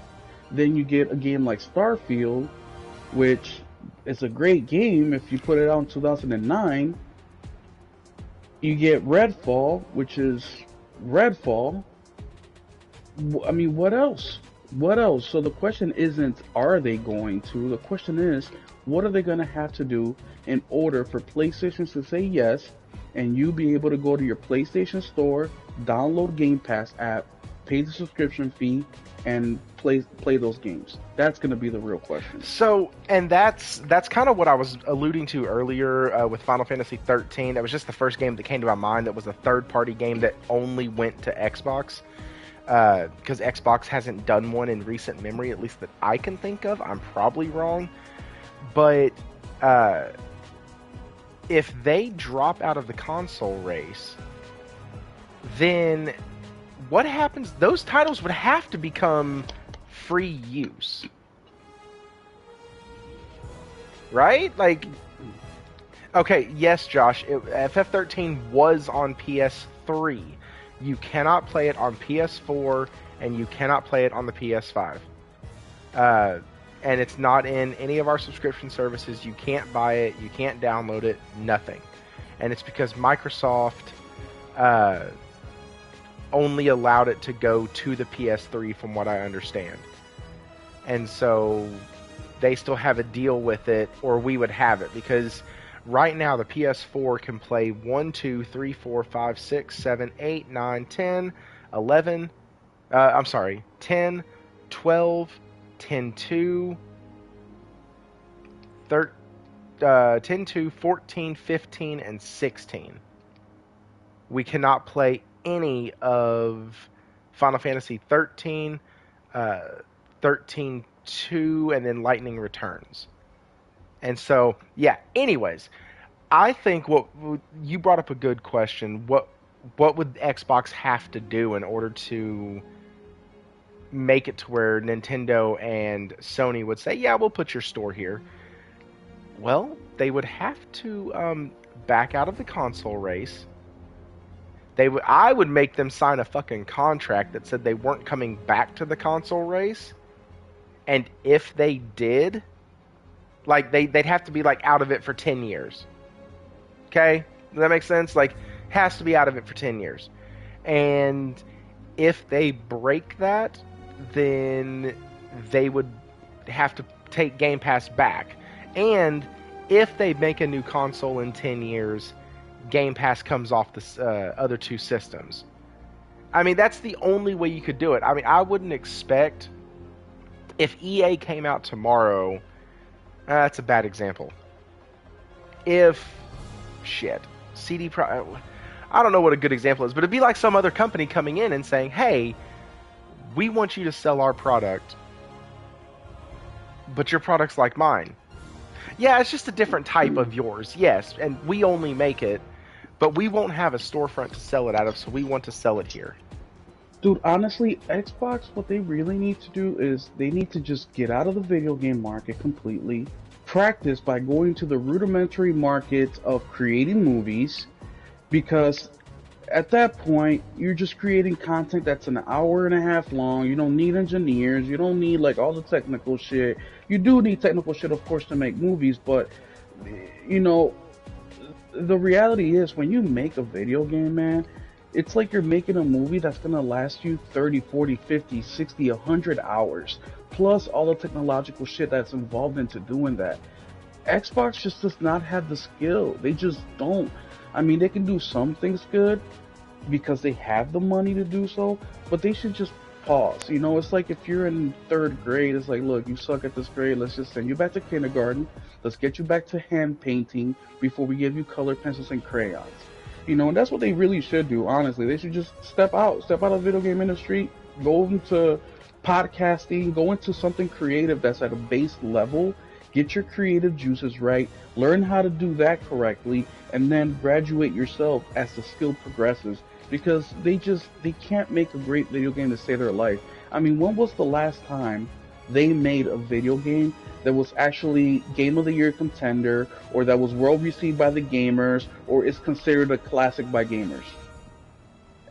Speaker 2: Then you get a game like Starfield, which is a great game if you put it out in 2009. You get Redfall, which is Redfall. I mean, what else? What else? So the question isn't, are they going to? The question is, what are they going to have to do in order for PlayStation to say yes, and you be able to go to your PlayStation Store, download Game Pass app, pay the subscription fee, and play those games? That's going to be the real question.
Speaker 1: So, and that's kind of what I was alluding to earlier with Final Fantasy 13. That was just the first game that came to my mind that was a third-party game that only went to Xbox. Because Xbox hasn't done one in recent memory, at least that I can think of. I'm probably wrong. But if they drop out of the console race, then what happens? Those titles would have to become free use. Right? Like, okay, yes, Josh, FF13 was on PS3. You cannot play it on PS4, and you cannot play it on the PS5. And it's not in any of our subscription services. You can't buy it. You can't download it. Nothing. And it's because Microsoft only allowed it to go to the PS3, from what I understand. And so they still have a deal with it, or we would have it, because right now the PS4 can play 1, 2, 3, 4, 5, 6, 7, 8, 9, 10, 11, 10, 12, 10, 2, 10, 2, 14, 15, and 16. We cannot play any of Final Fantasy 13, 13, 2, and then Lightning Returns. And so, yeah, anyways, I think you brought up a good question. What would Xbox have to do in order to make it to where Nintendo and Sony would say, yeah, we'll put your store here? Well, they would have to back out of the console race. I would make them sign a fucking contract that said they weren't coming back to the console race. And if they did, like, they'd have to be, like, out of it for 10 years. Okay? Does that make sense? Like, has to be out of it for 10 years. And if they break that, then they would have to take Game Pass back. And if they make a new console in 10 years, Game Pass comes off the other two systems. I mean, that's the only way you could do it. I mean, I wouldn't expect... If EA came out tomorrow... that's a bad example. If... Shit. I don't know what a good example is, but it'd be like some other company coming in and saying, hey, we want you to sell our product, but your product's like mine. Yeah, it's just a different type of yours, yes, and we only make it, but we won't have a storefront to sell it out of, so we want to sell it here.
Speaker 2: Dude, honestly, Xbox, what they really need to do is they need to just get out of the video game market completely, practice by going to the rudimentary market of creating movies, because at that point, you're just creating content that's an hour and a half long. You don't need engineers. You don't need, like, all the technical shit. You do need technical shit, of course, to make movies, but, you know, the reality is, when you make a video game, man, it's like you're making a movie that's going to last you 30, 40, 50, 60, 100 hours, plus all the technological shit that's involved into doing that. Xbox just does not have the skill. They just don't. I mean, they can do some things good because they have the money to do so, but they should just pause. You know, it's like if you're in third grade, it's like, look, you suck at this grade, let's just send you back to kindergarten. Let's get you back to hand painting before we give you color pencils and crayons. You know, and that's what they really should do, honestly. They should just step out of the video game industry, go into podcasting, go into something creative that's at a base level, get your creative juices right, learn how to do that correctly, and then graduate yourself as the skill progresses, because they can't make a great video game to save their life. I mean, when was the last time they made a video game that was actually Game of the Year contender, or that was well received by the gamers, or is considered a classic by gamers?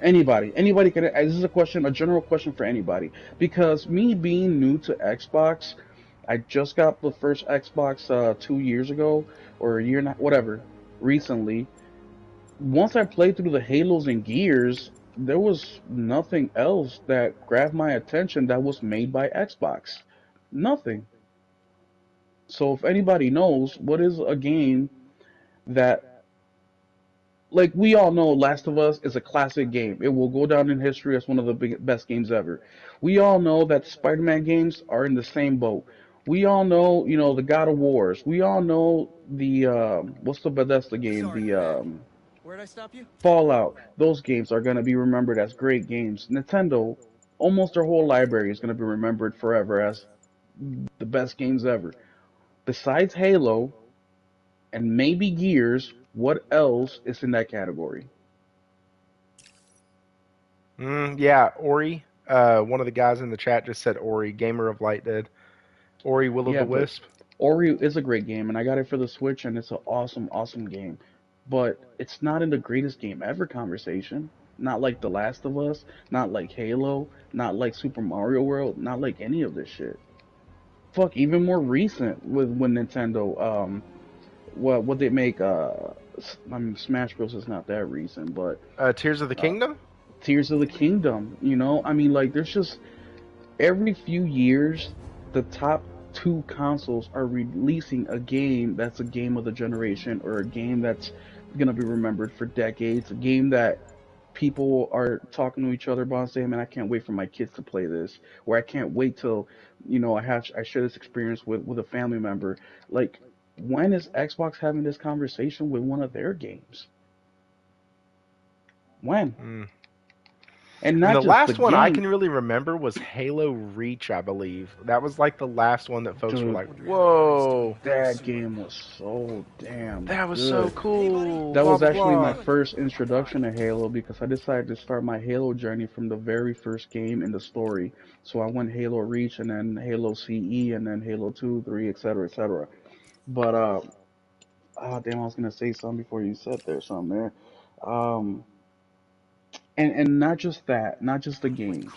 Speaker 2: Anybody can. This is a general question for anybody. Because me being new to Xbox, I just got the first Xbox 2 years ago, or a year and a half, whatever, recently. Once I played through the Halos and Gears, there was nothing else that grabbed my attention that was made by Xbox. Nothing. So if anybody knows what is a game that, like, we all know Last of Us is a classic game. It will go down in history as one of the best games ever. We all know that Spider-Man games are in the same boat. We all know, the God of Wars. We all know the what's the Bethesda game?
Speaker 3: Sorry,
Speaker 2: The
Speaker 3: where'd I stop you?
Speaker 2: Fallout. Those games are going to be remembered as great games. Nintendo, almost their whole library is going to be remembered forever as the best games ever. Besides Halo and maybe Gears, what else is in that category?
Speaker 1: Yeah, Ori. One of the guys in the chat just said Ori. Gamer of Light did. Ori, Will o' the
Speaker 2: Yeah, but
Speaker 1: Wisp.
Speaker 2: Ori is a great game, and I got it for the Switch, and it's an awesome, awesome game. But it's not in the greatest game ever conversation. Not like The Last of Us, not like Halo, not like Super Mario World, not like any of this shit. Fuck, even more recent with when Nintendo, what they make, I mean, Smash Bros is not that recent, but
Speaker 1: Tears of the
Speaker 2: uh,
Speaker 1: Kingdom?
Speaker 2: Tears of the Kingdom, I mean, like, there's just every few years, the top two consoles are releasing a game that's a game of the generation, or a game that's gonna be remembered for decades, a game that people are talking to each other about and saying, "Man, I can't wait for my kids to play this," or "I can't wait till, I share this experience with a family member." Like, when is Xbox having this conversation with one of their games? When?
Speaker 1: Mm.
Speaker 2: And
Speaker 1: I mean,
Speaker 2: not
Speaker 1: the
Speaker 2: just the
Speaker 1: last one I
Speaker 2: game,
Speaker 1: can really remember was Halo Reach, I believe. That was like the last one that folks were
Speaker 2: dude.
Speaker 1: like, "Whoa,
Speaker 2: That game was so damn
Speaker 1: that was so
Speaker 2: good.
Speaker 1: cool."
Speaker 2: That
Speaker 1: Blah
Speaker 2: was
Speaker 1: blah
Speaker 2: actually my
Speaker 1: blah.
Speaker 2: first introduction to Halo because I decided to start my Halo journey from the very first game in the story. So I went Halo Reach and then Halo CE and then Halo 2, 3, etc., etc. But damn, I was gonna say something before you said there something there. Um, and not just that, not just the games,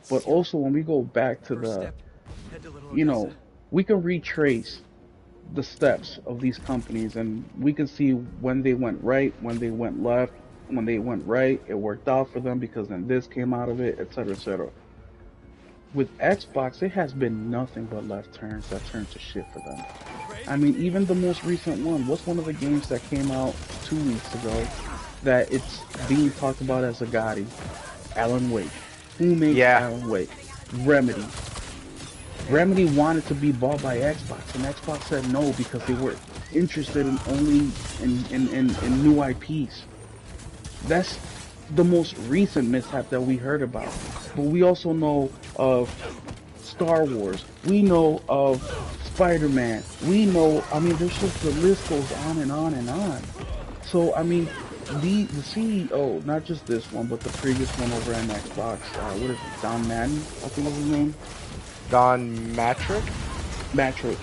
Speaker 2: but also when we go back to you know, we can retrace the steps of these companies and we can see when they went right, when they went left. When they went right, it worked out for them because then this came out of it, etc., etc. With Xbox, it has been nothing but left turns that turned to shit for them. I mean, even the most recent one, what's one of the games that came out 2 weeks ago that it's being talked about as a Gotti? Alan Wake. Who makes
Speaker 1: Yeah,
Speaker 2: Alan Wake? Remedy. Remedy wanted to be bought by Xbox, and Xbox said no because they were interested in only in new IPs. That's the most recent mishap that we heard about. But we also know of Star Wars. We know of Spider-Man. We know, I mean, there's just, the list goes on and on and on. So, I mean, the CEO, not just this one, but the previous one over at Xbox, what is it, Don Madden, I think is his name?
Speaker 1: Don Matrick.
Speaker 2: Matrick.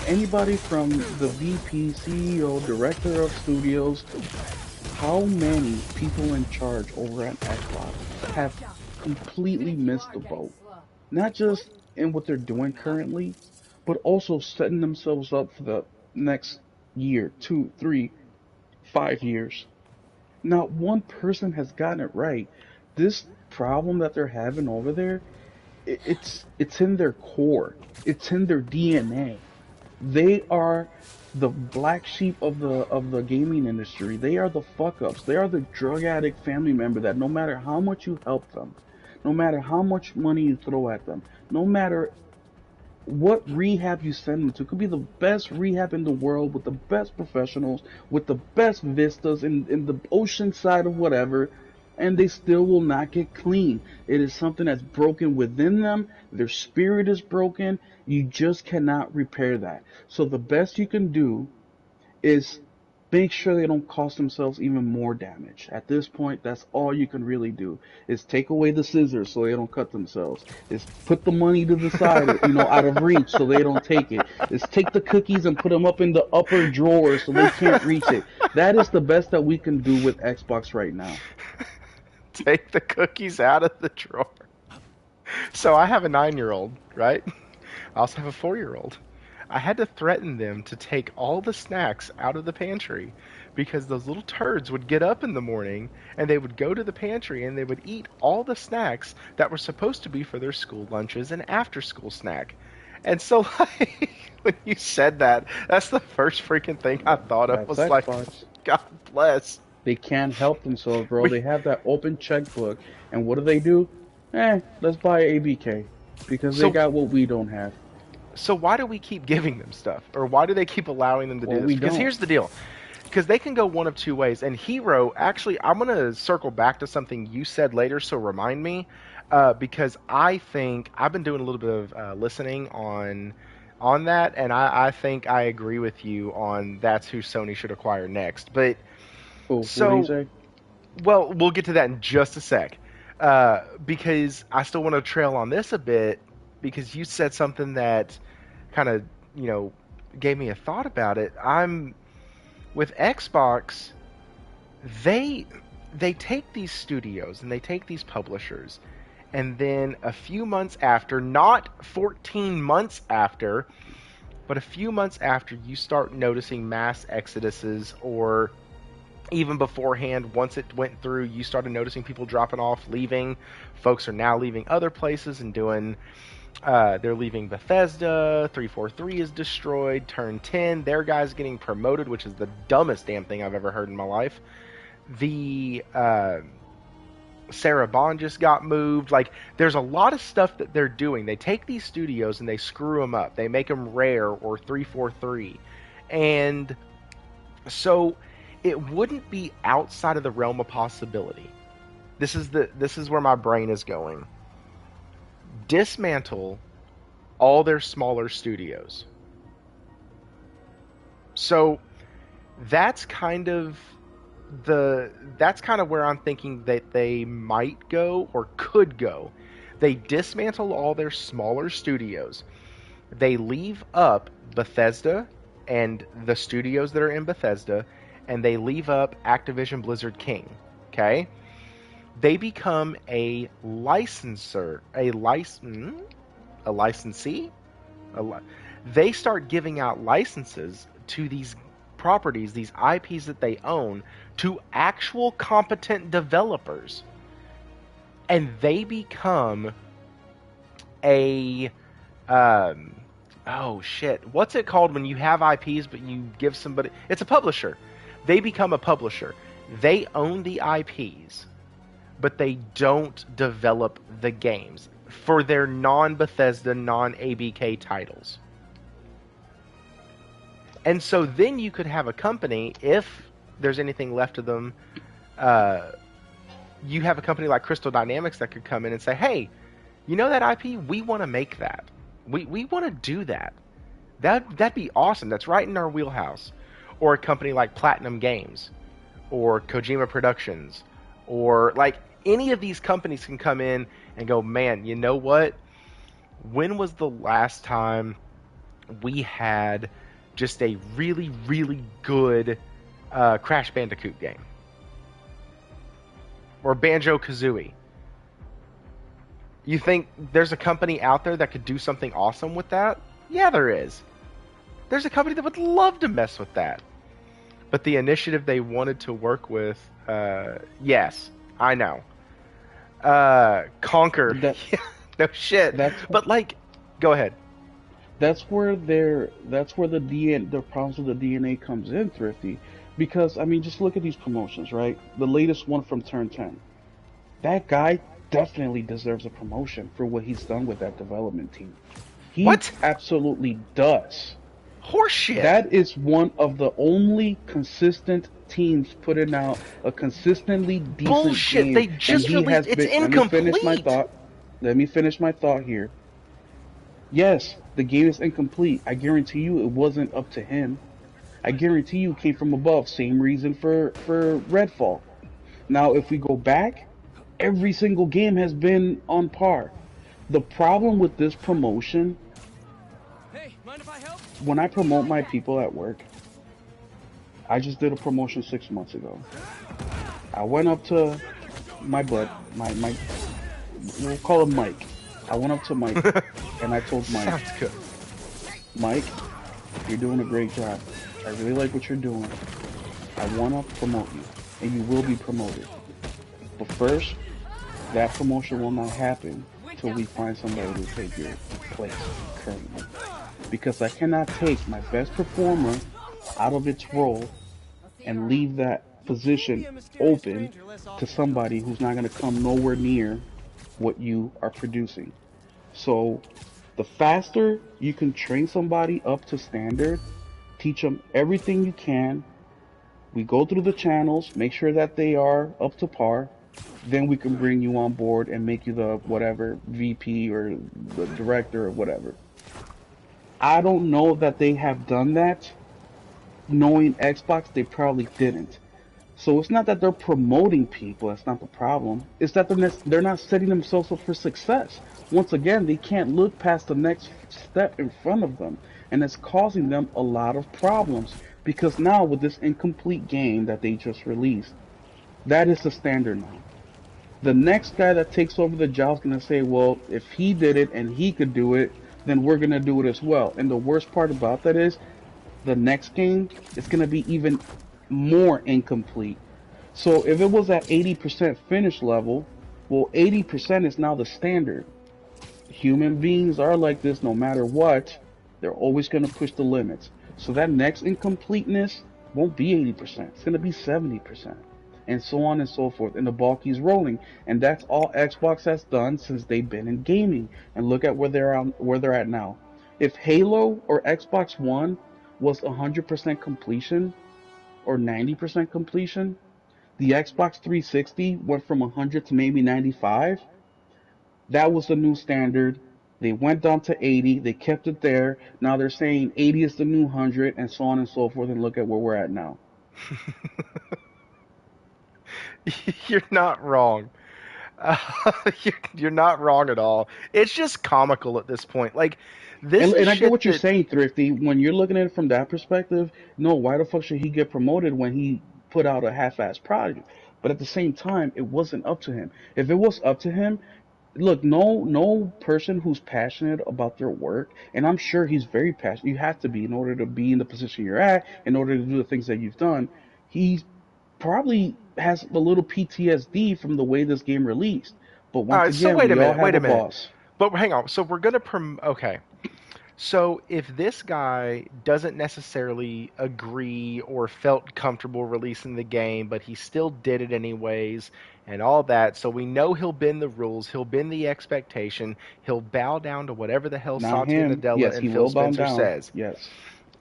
Speaker 2: Anybody from the VP, CEO, Director of Studios, how many people in charge over at Xbox have completely missed the boat? Not just in what they're doing currently, but also setting themselves up for the next year, 2, 3, 5 years. Not one person has gotten it right. This problem that they're having over there, it's in their core. It's in their DNA. They are the black sheep of the gaming industry. They are the fuck ups. They are the drug addict family member that no matter how much you help them, no matter how much money you throw at them, no matter what rehab you send them to, could be the best rehab in the world with the best professionals, with the best vistas in the ocean side of whatever, and they still will not get clean. It is something that's broken within them. Their spirit is broken. You just cannot repair that. So the best you can do is make sure they don't cost themselves even more damage. At this point, that's all you can really do, is take away the scissors so they don't cut themselves. Is put the money to the side, out of reach so they don't take it. Is take the cookies and put them up in the upper drawer so they can't reach it. That is the best that we can do with Xbox right now.
Speaker 1: Take the cookies out of the drawer. So I have a 9-year-old, right? I also have a 4-year-old. I had to threaten them to take all the snacks out of the pantry because those little turds would get up in the morning and they would go to the pantry and they would eat all the snacks that were supposed to be for their school lunches and after school snack. And so, like, when you said that, that's the first freaking thing I thought of was like, God bless.
Speaker 2: They can't help themselves, bro. They have that open checkbook, and what do? Let's buy ABK because they got what we don't have.
Speaker 1: So why do we keep giving them stuff, or why do they keep allowing them to do this? Because here's the deal. Because they can go one of two ways. And Hero, actually, I'm going to circle back to something you said later, so remind me. Because I think I've been doing a little bit of listening on that, and I think I agree with you on that's who Sony should acquire next. But
Speaker 2: what do you say?
Speaker 1: Well, we'll get to that in just a sec. Because I still want to trail on this a bit, because you said something that kind of, gave me a thought about it. With Xbox, they take these studios and they take these publishers, and then a few months after, not 14 months after, but a few months after, you start noticing mass exoduses, or even beforehand, once it went through, you started noticing people dropping off, leaving. Folks are now leaving other places and doing... they're leaving Bethesda, 343 is destroyed, Turn 10, their guy's getting promoted, which is the dumbest damn thing I've ever heard in my life. The Sarah Bond just got moved. Like, there's a lot of stuff that they're doing. They take these studios and they screw them up. They make them Rare or 343. And so it wouldn't be outside of the realm of possibility. This is where my brain is going. Dismantle all their smaller studios. So that's kind of where I'm thinking that they might go or could go. They dismantle all their smaller studios. They leave up Bethesda and the studios that are in Bethesda, and they leave up Activision Blizzard King. Okay? They become a licensor, a licensee. They start giving out licenses to these properties, these IPs that they own, to actual competent developers, and they become a what's it called when you have IPs but you give somebody? It's a publisher. They become a publisher. They own the IPs, but they don't develop the games for their non-Bethesda, non-ABK titles. And so then you could have a company, if there's anything left of them, you have a company like Crystal Dynamics that could come in and say, hey, you know that IP? We want to make that. We want to do that. That'd be awesome. That's right in our wheelhouse. Or a company like Platinum Games or Kojima Productions, or like any of these companies can come in and go, man, you know what? When was the last time we had just a really, really good Crash Bandicoot game? Or Banjo-Kazooie? You think there's a company out there that could do something awesome with that? Yeah, there is. There's a company that would love to mess with that. But the initiative they wanted to work with, yes, I know. Conquer. No shit. But like, go ahead.
Speaker 2: That's where the problems with the DNA comes in, Thrifty. Because, I mean, just look at these promotions, right? The latest one from Turn 10. That guy definitely deserves a promotion for what he's done with that development team. He absolutely does.
Speaker 1: Horseshit.
Speaker 2: That is one of the only consistent teams putting out a consistently decent
Speaker 1: Bullshit.
Speaker 2: game.
Speaker 1: They just released. It's incomplete.
Speaker 2: Let me finish my thought here. Yes, the game is incomplete. I guarantee you it wasn't up to him. I guarantee you it came from above. Same reason for Redfall. Now, if we go back, every single game has been on par. The problem with this promotion...
Speaker 3: Hey, mind if I help?
Speaker 2: When I promote my people at work, I just did a promotion 6 months ago. I went up to my bud, my we'll call him Mike. I went up to Mike and I told Mike,
Speaker 1: Sounds good.
Speaker 2: Mike, You're doing a great job. I really like what you're doing. I want to promote you, and you will be promoted. But first, that promotion will not happen till we find somebody to take your place currently. Because I cannot take my best performer out of its role and leave that position open to somebody who's not going to come nowhere near what you are producing. So the faster you can train somebody up to standard, teach them everything you can. We go through the channels, make sure that they are up to par. Then we can bring you on board and make you the whatever VP or the director or whatever. I don't know that they have done that. Knowing Xbox, they probably didn't. So it's not that they're promoting people. That's not the problem. It's that they're not setting themselves up for success. Once again, they can't look past the next step in front of them, and it's causing them a lot of problems. Because now with this incomplete game that they just released, that is the standard now. The next guy that takes over the job is gonna say, "Well, if he did it and he could do it, then we're gonna do it as well." And the worst part about that is the next game is gonna be even more incomplete. So if it was at 80% finish level, well, 80% is now the standard. Human beings are like this no matter what. They're always going to push the limits. So that next incompleteness won't be 80%. It's going to be 70%. And so on and so forth. And the ball keeps rolling. And that's all Xbox has done since they've been in gaming. And look at where they're at now. If Halo or Xbox One was 100% completion or 90% completion, the Xbox 360 went from 100 to maybe 95. That was the new standard. They went down to 80. They kept it there. Now they're saying 80 is the new 100, and so on and so forth. And look at where we're at now.
Speaker 1: You're not wrong. Uh, you're not wrong at all. It's just comical at this point. Like, this is
Speaker 2: And I get
Speaker 1: shit
Speaker 2: what you're
Speaker 1: that.
Speaker 2: saying, Thrifty. When you're looking at it from that perspective, no, why the fuck should he get promoted when he put out a half-ass project? But at the same time, it wasn't up to him. If it was up to him, look, no person who's passionate about their work, and I'm sure he's very passionate. You have to be in order to be in the position you're at, in order to do the things that you've done. He probably has a little PTSD from the way this game released. But
Speaker 1: All
Speaker 2: once
Speaker 1: right, so
Speaker 2: again,
Speaker 1: wait a
Speaker 2: we all
Speaker 1: minute.
Speaker 2: have
Speaker 1: Wait
Speaker 2: a
Speaker 1: a minute.
Speaker 2: boss.
Speaker 1: But hang on. So we're gonna okay. So if this guy doesn't necessarily agree or felt comfortable releasing the game, but he still did it anyways and all that, so we know he'll bend the rules, he'll bend the expectation, he'll bow down to whatever the hell
Speaker 2: Not
Speaker 1: Satya
Speaker 2: him.
Speaker 1: Nadella
Speaker 2: Yes,
Speaker 1: and
Speaker 2: he
Speaker 1: Phil
Speaker 2: will bow
Speaker 1: Spencer
Speaker 2: down.
Speaker 1: says.
Speaker 2: Yes.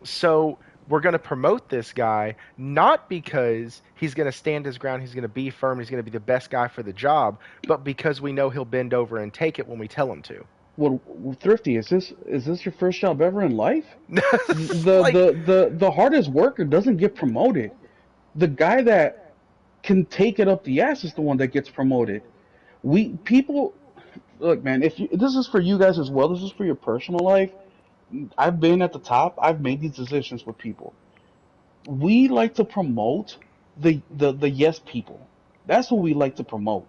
Speaker 1: So we're going to promote this guy not because he's going to stand his ground, he's going to be firm, he's going to be the best guy for the job, but because we know he'll bend over and take it when we tell him to.
Speaker 2: Well, Thrifty, is this your first job ever in life? The
Speaker 1: Like,
Speaker 2: the the the hardest worker doesn't get promoted. The guy that can take it up the ass is the one that gets promoted. We people look, man. If this is for you guys as well, this is for your personal life. I've been at the top. I've made these decisions with people. We like to promote the yes people. That's what we like to promote.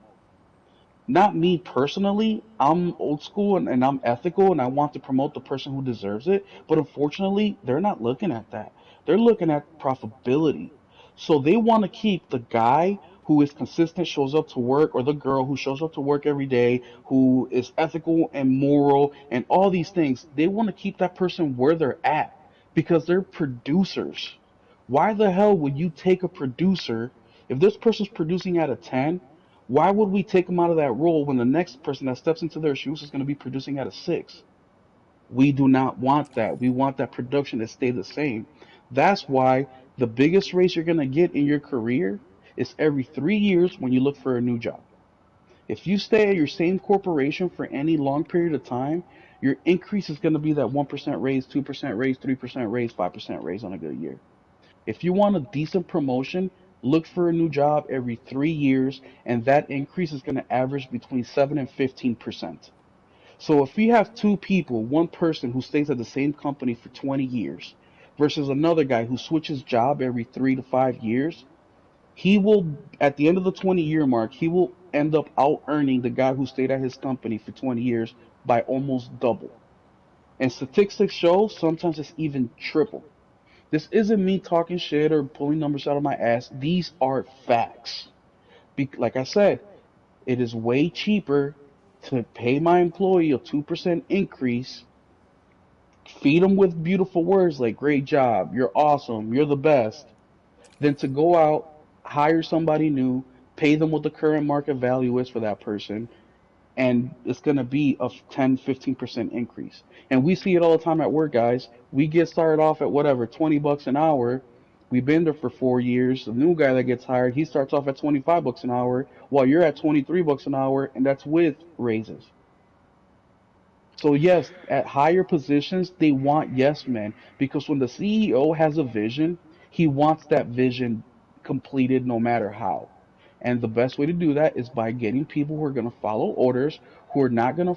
Speaker 2: Not me personally. I'm old school and I'm ethical and I want to promote the person who deserves it. But unfortunately, they're not looking at that. They're looking at profitability. So they want to keep the guy who is consistent, shows up to work, or the girl who shows up to work every day, who is ethical and moral and all these things. They want to keep that person where they're at because they're producers. Why the hell would you take a producer if this person's producing at a 10? Why would we take them out of that role when the next person that steps into their shoes is going to be producing at a 6? We do not want that. We want that production to stay the same. That's why the biggest raise you're going to get in your career is every 3 years when you look for a new job. If you stay at your same corporation for any long period of time, your increase is going to be that 1% raise, 2% raise, 3% raise, 5% raise on a good year. If you want a decent promotion, look for a new job every 3 years, and that increase is going to average between 7 and 15%. So if we have two people, one person who stays at the same company for 20 years versus another guy who switches job every 3 to 5 years, he will, at the end of the 20-year mark, he will end up out earning the guy who stayed at his company for 20 years by almost double. And statistics show sometimes it's even triple. This isn't me talking shit or pulling numbers out of my ass. These are facts. Like I said, it is way cheaper to pay my employee a 2% increase, feed them with beautiful words like great job, you're awesome, you're the best, than to go out, hire somebody new, pay them what the current market value is for that person, and it's going to be a 10-15% increase. And we see it all the time at work, guys. We get started off at whatever, $20 an hour. We've been there for 4 years. The new guy that gets hired, he starts off at $25 an hour while you're at $23 an hour, and that's with raises. So yes, at higher positions, they want yes men because when the CEO has a vision, he wants that vision completed no matter how. And the best way to do that is by getting people who are gonna follow orders, who are not gonna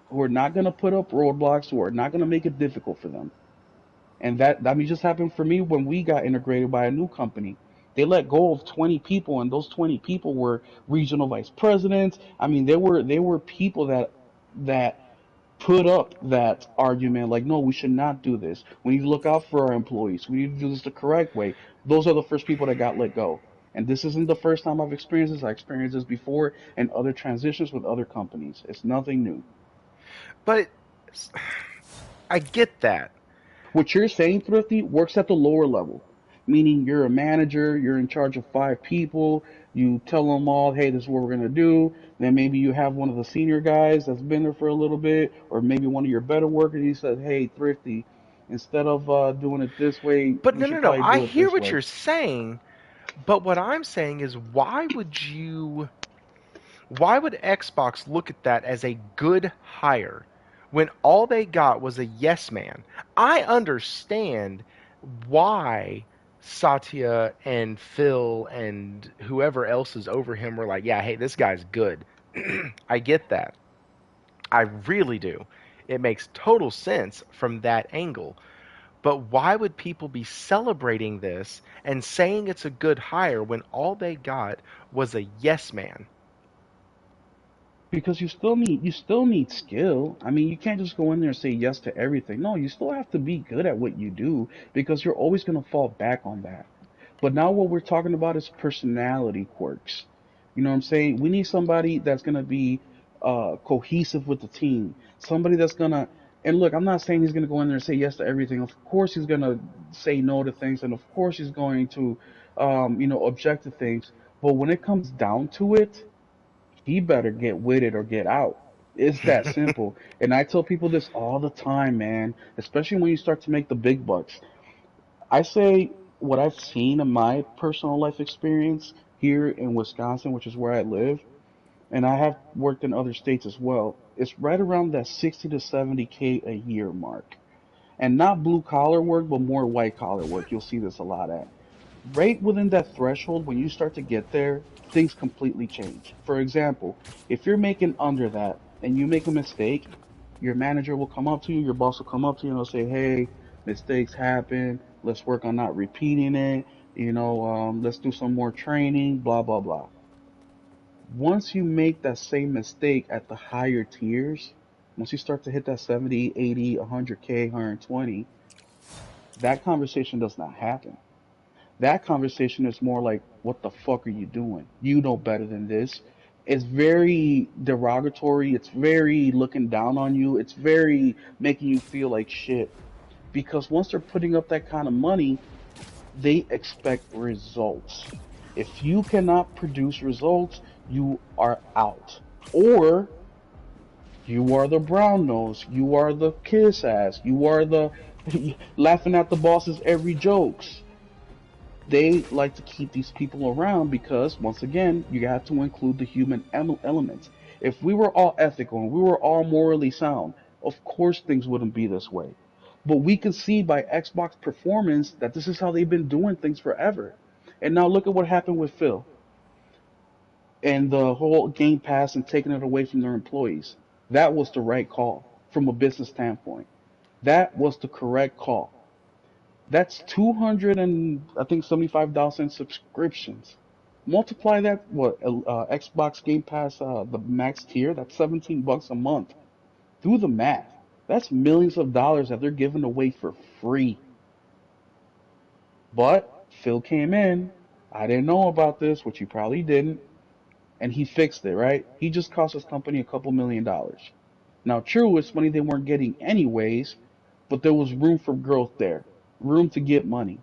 Speaker 2: who are not gonna put up roadblocks, who are not gonna make it difficult for them. And that just happened for me when we got integrated by a new company. They let go of 20 people, and those 20 people were regional vice presidents. I mean, they were people that put up that argument like, no, we should not do this. We need to look out for our employees. We need to do this the correct way. Those are the first people that got let go. And this isn't the first time I've experienced this. I experienced this before in other transitions with other companies. It's nothing new.
Speaker 1: But I get that.
Speaker 2: What you're saying, Thrifty, works at the lower level, meaning you're a manager, you're in charge of 5 people, you tell them all, hey, this is what we're going to do. Then maybe you have one of the senior guys that's been there for a little bit, or maybe one of your better workers, he says, hey, Thrifty, instead of doing it this way,
Speaker 1: But
Speaker 2: we
Speaker 1: no, no,
Speaker 2: should
Speaker 1: no.
Speaker 2: probably
Speaker 1: I
Speaker 2: do it
Speaker 1: hear
Speaker 2: this
Speaker 1: what
Speaker 2: way.
Speaker 1: you're saying, but what I'm saying is why would Xbox look at that as a good hire when all they got was a yes man? I understand why Satya and Phil and whoever else is over him were like, yeah, hey, this guy's good. I get that. I really do. It makes total sense from that angle. But why would people be celebrating this and saying it's a good hire when all they got was a yes man?
Speaker 2: Because you still need skill. I mean, you can't just go in there and say yes to everything. No, you still have to be good at what you do because you're always going to fall back on that. But now what we're talking about is personality quirks. You know what I'm saying? We need somebody that's going to be cohesive with the team. Somebody that's going to, and look, I'm not saying he's going to go in there and say yes to everything. Of course he's going to say no to things, and of course he's going to, object to things. But when it comes down to it, he better get with it or get out. It's that simple. And I tell people this all the time, man, especially when you start to make the big bucks. I say what I've seen in my personal life experience here in Wisconsin, which is where I live, and I have worked in other states as well. It's right around that 60 to 70K a year mark. And not blue collar work, but more white collar work. You'll see this a lot at right within that threshold, when you start to get there, things completely change. For example, if you're making under that and you make a mistake, your manager will come up to you, your boss will come up to you and they'll say, hey, mistakes happen. Let's work on not repeating it. Let's do some more training, blah, blah, blah. Once you make that same mistake at the higher tiers, once you start to hit that 70, 80, 100K, 120, that conversation does not happen. That conversation is more like, what the fuck are you doing? You know better than this. It's very derogatory. It's very looking down on you. It's very making you feel like shit. Because once they're putting up that kind of money, they expect results. If you cannot produce results, you are out. Or you are the brown nose. You are the kiss ass. You are the laughing at the boss's every jokes. They like to keep these people around because, once again, you have to include the human element. If we were all ethical and we were all morally sound, of course things wouldn't be this way. But we can see by Xbox performance that this is how they've been doing things forever. And now look at what happened with Phil and the whole Game Pass and taking it away from their employees. That was the right call from a business standpoint. That was the correct call. That's 200 and I think 75,000 subscriptions. Multiply that what Xbox Game Pass the max tier. That's $17 a month. Do the math. That's millions of dollars that they're giving away for free. But Phil came in. I didn't know about this, which you probably didn't, and he fixed it, right? He just cost his company a couple $1,000,000. Now, true, it's money they weren't getting anyways, but there was room for growth there, room to get money.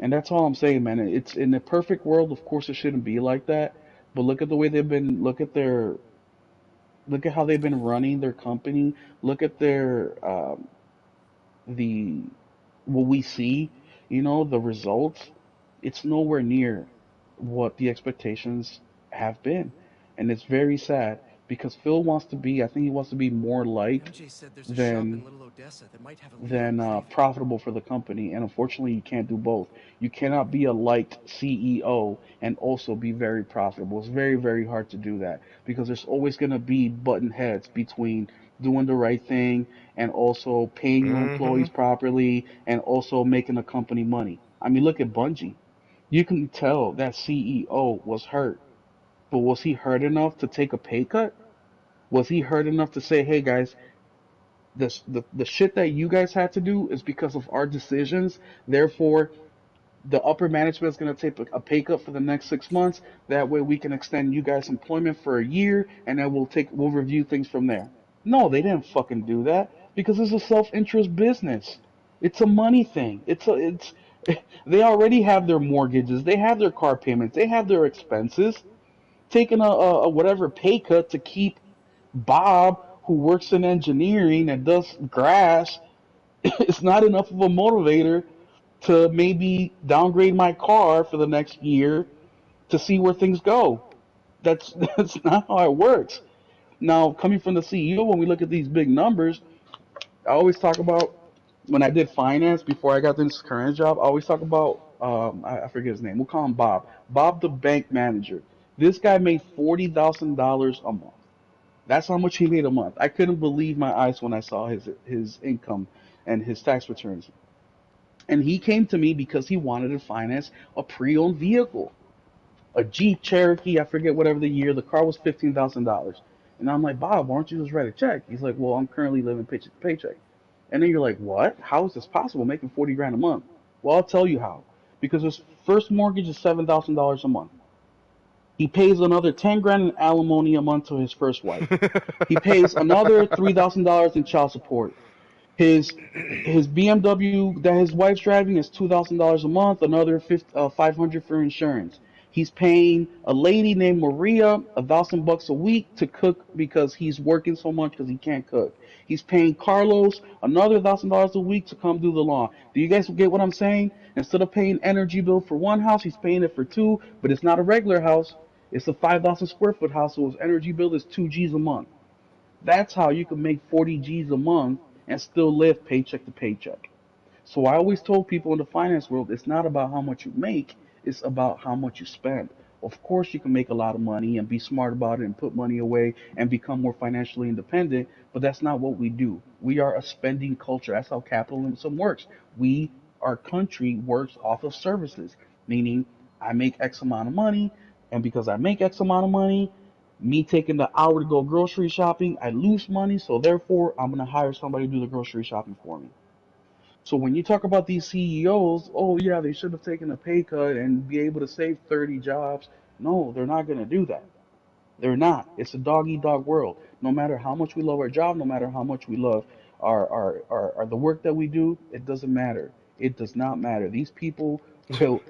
Speaker 2: And that's all I'm saying, man. It's in the perfect world, of course, it shouldn't be like that. But look at the way they've been. Look at how they've been running their company. Look at the what we see. The results. It's nowhere near what the expectations have been, and it's very sad because Phil wants to be. I think he wants to be more liked
Speaker 3: MJ said there's a shop in
Speaker 2: than
Speaker 3: Little Odessa that might have a lead
Speaker 2: than
Speaker 3: on Cleveland.
Speaker 2: profitable for the company. And unfortunately, you can't do both. You cannot be a liked CEO and also be very profitable. It's very, very hard to do that because there's always going to be button heads between doing the right thing and also paying your
Speaker 1: Mm-hmm.
Speaker 2: employees properly and also making the company money. I mean, look at Bungie. You can tell that CEO was hurt, but was he hurt enough to take a pay cut? Was he hurt enough to say, "Hey guys, the shit that you guys had to do is because of our decisions. Therefore, the upper management is going to take a pay cut for the next 6 months. That way, we can extend you guys employment for a year, and then we'll review things from there." No, they didn't fucking do that because it's a self-interest business. It's a money thing. It's they already have their mortgages, they have their car payments, they have their expenses. Taking a whatever pay cut to keep Bob, who works in engineering and does grass, is not enough of a motivator to maybe downgrade my car for the next year to see where things go. That's not how it works. Now, coming from the CEO, when we look at these big numbers, I always talk about when I did finance before I got this current job. I always talk about I forget his name. We'll call him Bob. Bob, the bank manager. This guy made $40,000 a month. That's how much he made a month. I couldn't believe my eyes when I saw his income and his tax returns. And he came to me because he wanted to finance a pre-owned vehicle, a Jeep Cherokee. I forget whatever the year. The car was $15,000. And I'm like, Bob, why don't you just write a check? He's like, well, I'm currently living paycheck to paycheck. And then you're like, what? How is this possible? Making 40 grand a month? Well, I'll tell you how. Because his first mortgage is $7,000 a month. He pays another 10 grand in alimony a month to his first wife. He pays another $3,000 in child support. His his BMW that his wife's driving is $2,000 a month. Another 500 for insurance. He's paying a lady named Maria $1,000 a week to cook because he's working so much because he can't cook. He's paying Carlos another $1,000 a week to come do the lawn. Do you guys get what I'm saying? Instead of paying energy bill for one house, he's paying it for two, but it's not a regular house. It's a 5,000 square foot house, so his energy bill is 2 G's a month. That's how you can make 40 G's a month and still live paycheck to paycheck. So I always told people in the finance world, it's not about how much you make, it's about how much you spend. Of course, you can make a lot of money and be smart about it and put money away and become more financially independent, but that's not what we do. We are a spending culture. That's how capitalism works. Our country works off of services, meaning I make X amount of money, and because I make X amount of money, me taking the hour to go grocery shopping, I lose money, so therefore I'm gonna hire somebody to do the grocery shopping for me. So when you talk about these CEOs, oh yeah, they should have taken a pay cut and be able to save 30 jobs. No, they're not gonna do that. They're not. It's a dog eat dog world. No matter how much we love our job, no matter how much we love the work that we do, it doesn't matter. It does not matter. These people will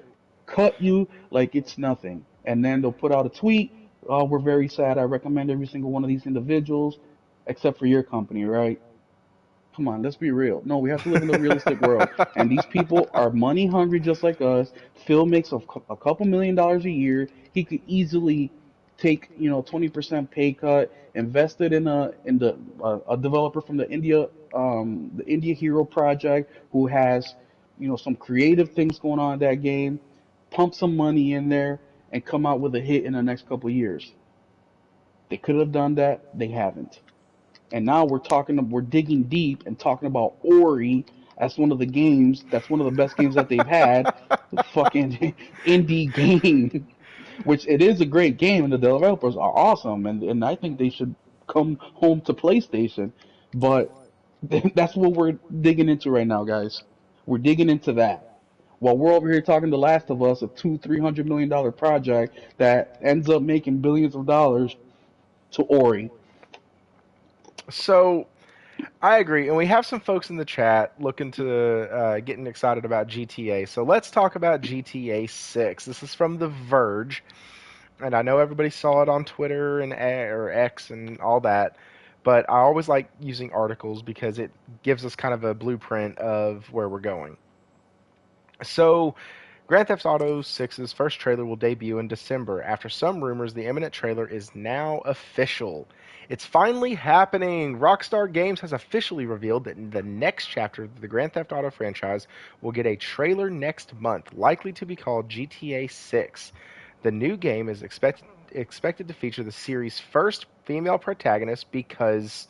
Speaker 2: cut you like it's nothing. And then they'll put out a tweet, oh, we're very sad. I recommend every single one of these individuals, except for your company, right? Come on, let's be real. No, we have to live in a realistic world. And these people are money hungry just like us. Phil makes a couple $1,000,000 a year. He could easily take, 20% pay cut, invest it a developer from the India Hero project who has, some creative things going on in that game, pump some money in there and come out with a hit in the next couple of years. They could have done that. They haven't. And now we're digging deep and talking about Ori as one of the games that's one of the best games that they've had. Fucking indie game, which it is a great game, and the developers are awesome, and I think they should come home to PlayStation. But That's what we're digging into right now, guys. We're digging into that. While we're over here talking The Last of Us, a $200-300 million project that ends up making billions of dollars to Ori.
Speaker 1: So I agree, and we have some folks in the chat looking to getting excited about GTA. So let's talk about GTA 6. This is from The Verge, and I know everybody saw it on Twitter and or X and all that, but I always like using articles because it gives us kind of a blueprint of where we're going. So, Grand Theft Auto 6's first trailer will debut in December. After some rumors, the imminent trailer is now official. It's finally happening! Rockstar Games has officially revealed that the next chapter of the Grand Theft Auto franchise will get a trailer next month, likely to be called GTA 6. The new game is expected to feature the series' first female protagonist because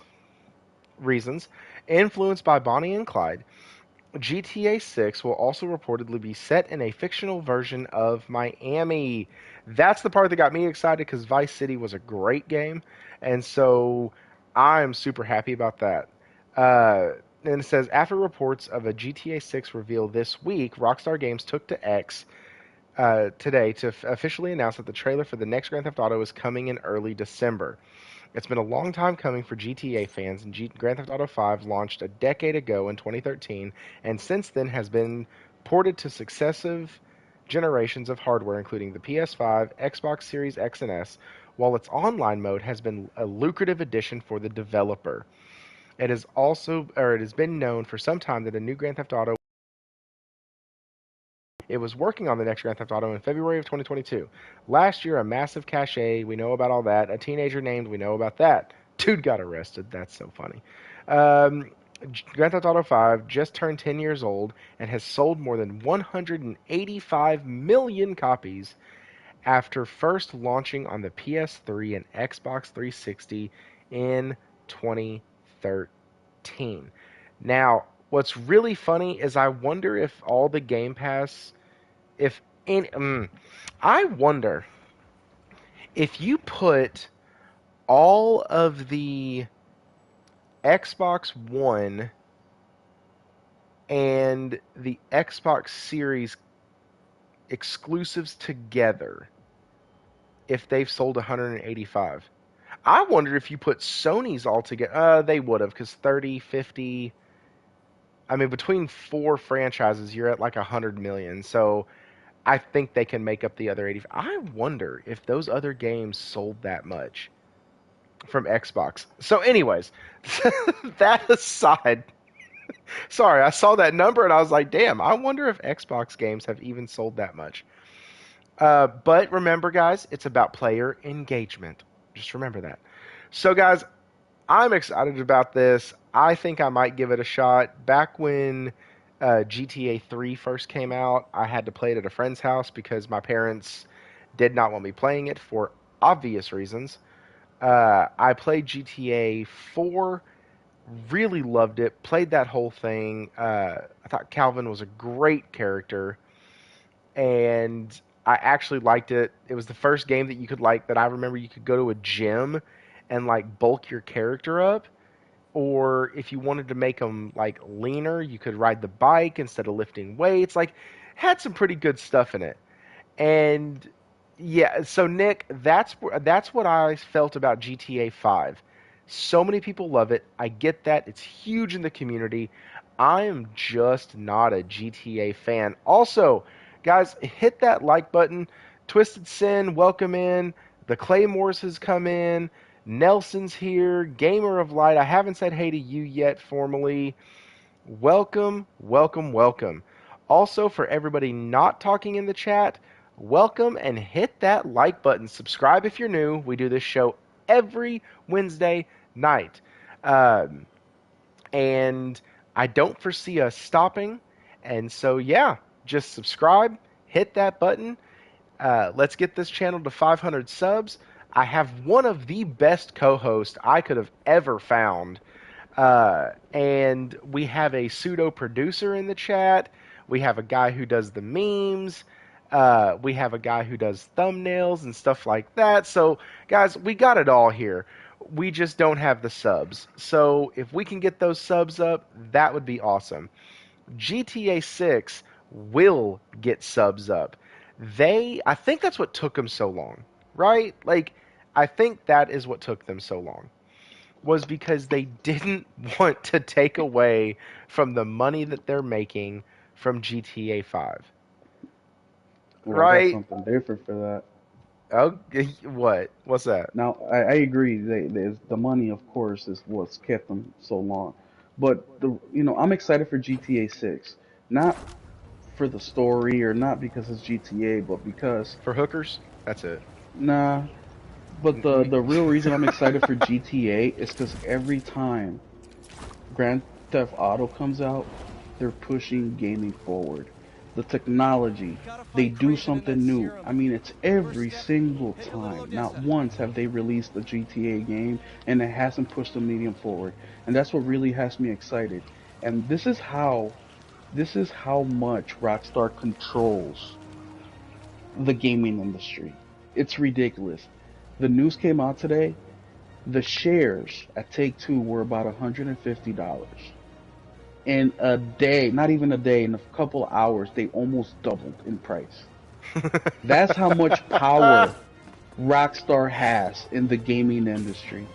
Speaker 1: reasons, influenced by Bonnie and Clyde. GTA 6 will also reportedly be set in a fictional version of Miami. That's the part that got me excited because Vice City was a great game, and so I'm super happy about that. And it says, after reports of a GTA 6 reveal this week, Rockstar Games took to X today to officially announce that the trailer for the next Grand Theft Auto is coming in early December. It's been a long time coming for GTA fans, and Grand Theft Auto 5 launched a decade ago in 2013, and since then has been ported to successive generations of hardware, including the PS5, Xbox Series X and S, while its online mode has been a lucrative addition for the developer. It has been known for some time that a new Grand Theft Auto. It was working on the next Grand Theft Auto in February of 2022. Last year, a massive cache, we know about all that. A teenager named, we know about that. Dude got arrested. That's so funny. Um, Grand Theft Auto 5 just turned 10 years old and has sold more than 185 million copies after first launching on the PS3 and Xbox 360 in 2013. Now, what's really funny is I wonder if all the Game Pass if any, I wonder if you put all of the Xbox One and the Xbox Series exclusives together, if they've sold 185. I wonder if you put Sony's all together. They would have, because 30, 50. I mean, between four franchises, you're at like 100 million. So I think they can make up the other 80. I wonder if those other games sold that much from Xbox. So, anyways, that aside, sorry, I saw that number and I was like, damn, I wonder if Xbox games have even sold that much. But remember, guys, it's about player engagement. Just remember that. So, guys, I'm excited about this. I think I might give it a shot. Back when GTA 3 first came out, I had to play it at a friend's house because my parents did not want me playing it for obvious reasons. I played GTA 4, really loved it, played that whole thing. I thought Calvin was a great character, and I actually liked it. It was the first game that you could that I remember you could go to a gym and like bulk your character up, or if you wanted to make them like leaner, you could ride the bike instead of lifting weights. Like, had some pretty good stuff in it. And yeah, so Nick, that's what I felt about GTA 5. So many people love it. I get that. It's huge in the community. I am just not a GTA fan. Also, guys, hit that like button. Twisted Sin, welcome in. The Claymores has come in. Nelson's here. Gamer of Light. I haven't said hey to you yet formally. Welcome, welcome, welcome. Also, for everybody not talking in the chat, welcome and hit that like button. Subscribe if you're new. We do this show every Wednesday night. And I don't foresee us stopping. And so, yeah, just subscribe, hit that button. Let's get this channel to 500 subs. I have one of the best co-hosts I could have ever found. And we have a pseudo producer in the chat. We have a guy who does the memes. We have a guy who does thumbnails and stuff like that. So, guys, we got it all here. We just don't have the subs. So if we can get those subs up, that would be awesome. GTA 6 will get subs up. I think that's what took them so long, right? Like, I think that is what took them so long, was because they didn't want to take away from the money that they're making from GTA 5.
Speaker 2: Well, I got
Speaker 1: Right?
Speaker 2: something different for that.
Speaker 1: Oh, what? What's that?
Speaker 2: Now, I agree. The money, of course, is what's kept them so long. But I'm excited for GTA 6, not for the story or not because it's GTA, but because
Speaker 1: For hookers? That's it.
Speaker 2: nah. But the real reason I'm excited for GTA is because every time Grand Theft Auto comes out, they're pushing gaming forward. The technology, they do something new. I mean, it's every single time. Not once have they released a GTA game and it hasn't pushed the medium forward. And that's what really has me excited. And this is how much Rockstar controls the gaming industry. It's ridiculous. The news came out today. The shares at Take-Two were about $150. In a day, not even a day, in a couple of hours, they almost doubled in price. That's how much power Rockstar has in the gaming industry.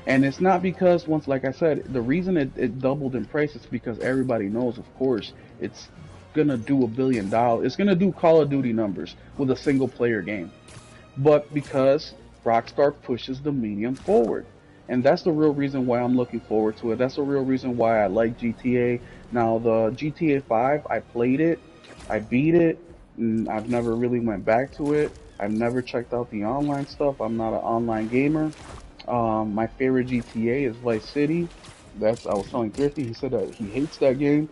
Speaker 2: And it's not because, once, like I said, the reason it doubled in price is because everybody knows, of course, it's gonna do $1 billion. It's gonna do Call of Duty numbers with a single player game. But because Rockstar pushes the medium forward. And that's the real reason why I'm looking forward to it. That's the real reason why I like GTA. Now, the GTA 5, I played it, I beat it, and I've never really went back to it. I've never checked out the online stuff. I'm not an online gamer. My favorite GTA is Vice City. I was telling Thrifty, he said that he hates that game,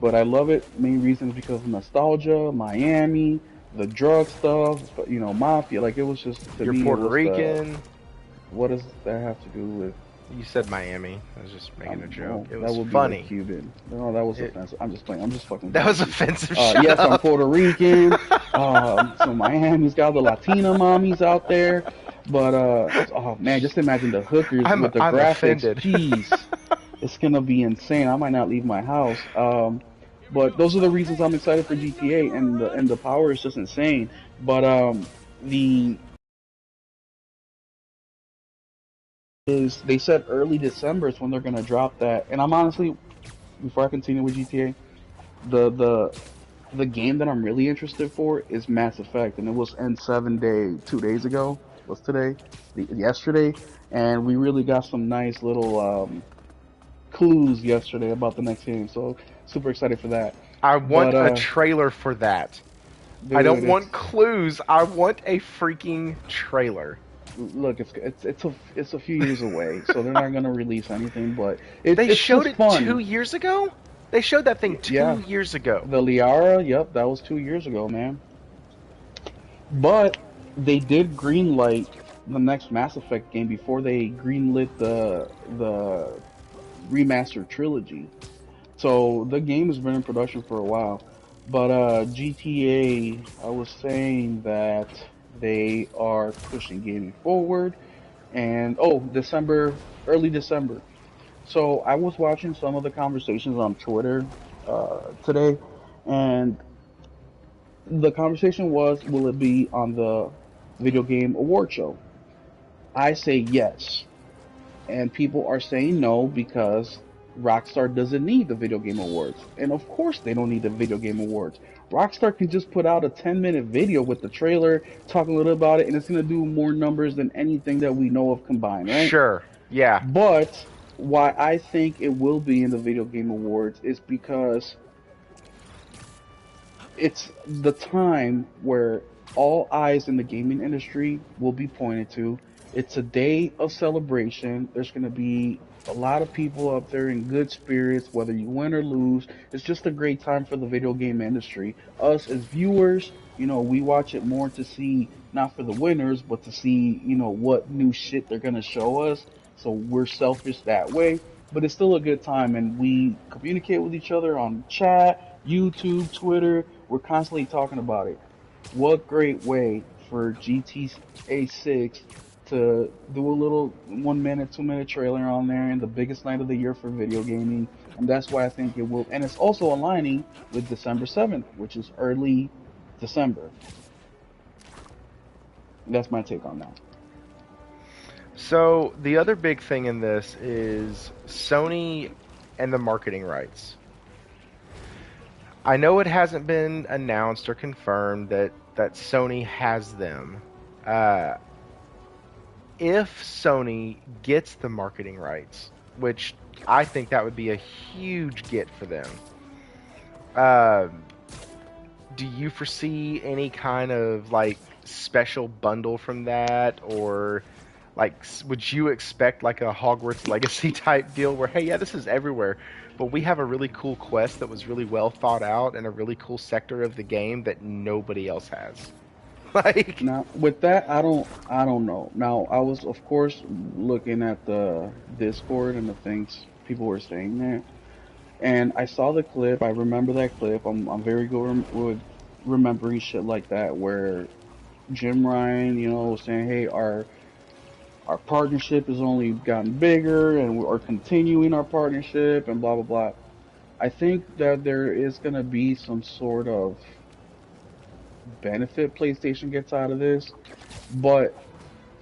Speaker 2: but I love it. Main reason is because of nostalgia, Miami, the drug stuff, mafia. Like, it was just, to
Speaker 1: You're
Speaker 2: me, it
Speaker 1: Puerto
Speaker 2: was
Speaker 1: Rican.
Speaker 2: what does that have to do with?
Speaker 1: You said Miami. I was just making a joke.
Speaker 2: No,
Speaker 1: It
Speaker 2: that
Speaker 1: was
Speaker 2: would be like
Speaker 1: funny.
Speaker 2: Cuban. No, that was offensive. I'm just playing. I'm just fucking.
Speaker 1: That was
Speaker 2: with you.
Speaker 1: offensive. Shut
Speaker 2: Yes, I'm
Speaker 1: up.
Speaker 2: Puerto Rican. So Miami's got the Latina mommies out there. But oh man, just imagine the hookers with the
Speaker 1: I'm
Speaker 2: graphics.
Speaker 1: offended.
Speaker 2: Jeez, it's gonna be insane. I might not leave my house. But those are the reasons I'm excited for GTA, and the power is just insane. But the is they said early December is when they're gonna drop that. And I'm honestly, before I continue with GTA, the game that I'm really interested for is Mass Effect, and it was N7 day 2 days ago. Was today, yesterday, and we really got some nice little clues yesterday about the next game. So super excited for that.
Speaker 1: I
Speaker 2: But
Speaker 1: want a trailer for that. I
Speaker 2: dude,
Speaker 1: don't want clues. I want a freaking trailer.
Speaker 2: look, it's a few years away, so they're not gonna release anything. But
Speaker 1: They
Speaker 2: it's
Speaker 1: showed
Speaker 2: just
Speaker 1: it
Speaker 2: fun.
Speaker 1: 2 years ago? They showed that thing
Speaker 2: Yeah,
Speaker 1: 2 years ago.
Speaker 2: the Liara, yep, that was 2 years ago, man. But they did greenlight the next Mass Effect game before they greenlit the remastered trilogy. So the game has been in production for a while. But GTA, I was saying that they are pushing gaming forward, and early December. So I was watching some of the conversations on Twitter today, and the conversation was, will it be on the video game award show? I say yes, and people are saying no because Rockstar doesn't need the video game awards. And of course they don't need the video game awards. Rockstar can just put out a 10-minute video with the trailer, talk a little about it, and it's going to do more numbers than anything that we know of combined, right?
Speaker 1: Sure. Yeah.
Speaker 2: But why I think it will be in the video game awards is because it's the time where all eyes in the gaming industry will be pointed to. It's a day of celebration. There's going to be a lot of people up there in good spirits, whether you win or lose. It's just a great time for the video game industry. Us as viewers, we watch it more to see, not for the winners, but to see, what new shit they're going to show us. So we're selfish that way. But it's still a good time, and we communicate with each other on chat, YouTube, Twitter. We're constantly talking about it. What great way for GTA 6 to do a little 1 minute, 2 minute trailer on there in the biggest night of the year for video gaming, and that's why I think it will. And it's also aligning with December 7th, which is early December. That's my take on that.
Speaker 1: So the other big thing in this is Sony and the marketing rights. I know it hasn't been announced or confirmed that Sony has them. If Sony gets the marketing rights, which I think that would be a huge get for them, do you foresee any kind of like special bundle from that, or like would you expect like a Hogwarts Legacy type deal where, hey, yeah, this is everywhere, but we have a really cool quest that was really well thought out and a really cool sector of the game that nobody else has? Like,
Speaker 2: now with that, I don't know. Now I was of course looking at the Discord and the things people were saying there, and I saw the clip. I remember that clip. I'm very good with remembering shit like that, where Jim Ryan, was saying, hey, our partnership has only gotten bigger, and we are continuing our partnership, and blah blah blah. I think that there is gonna be some sort of benefit PlayStation gets out of this, but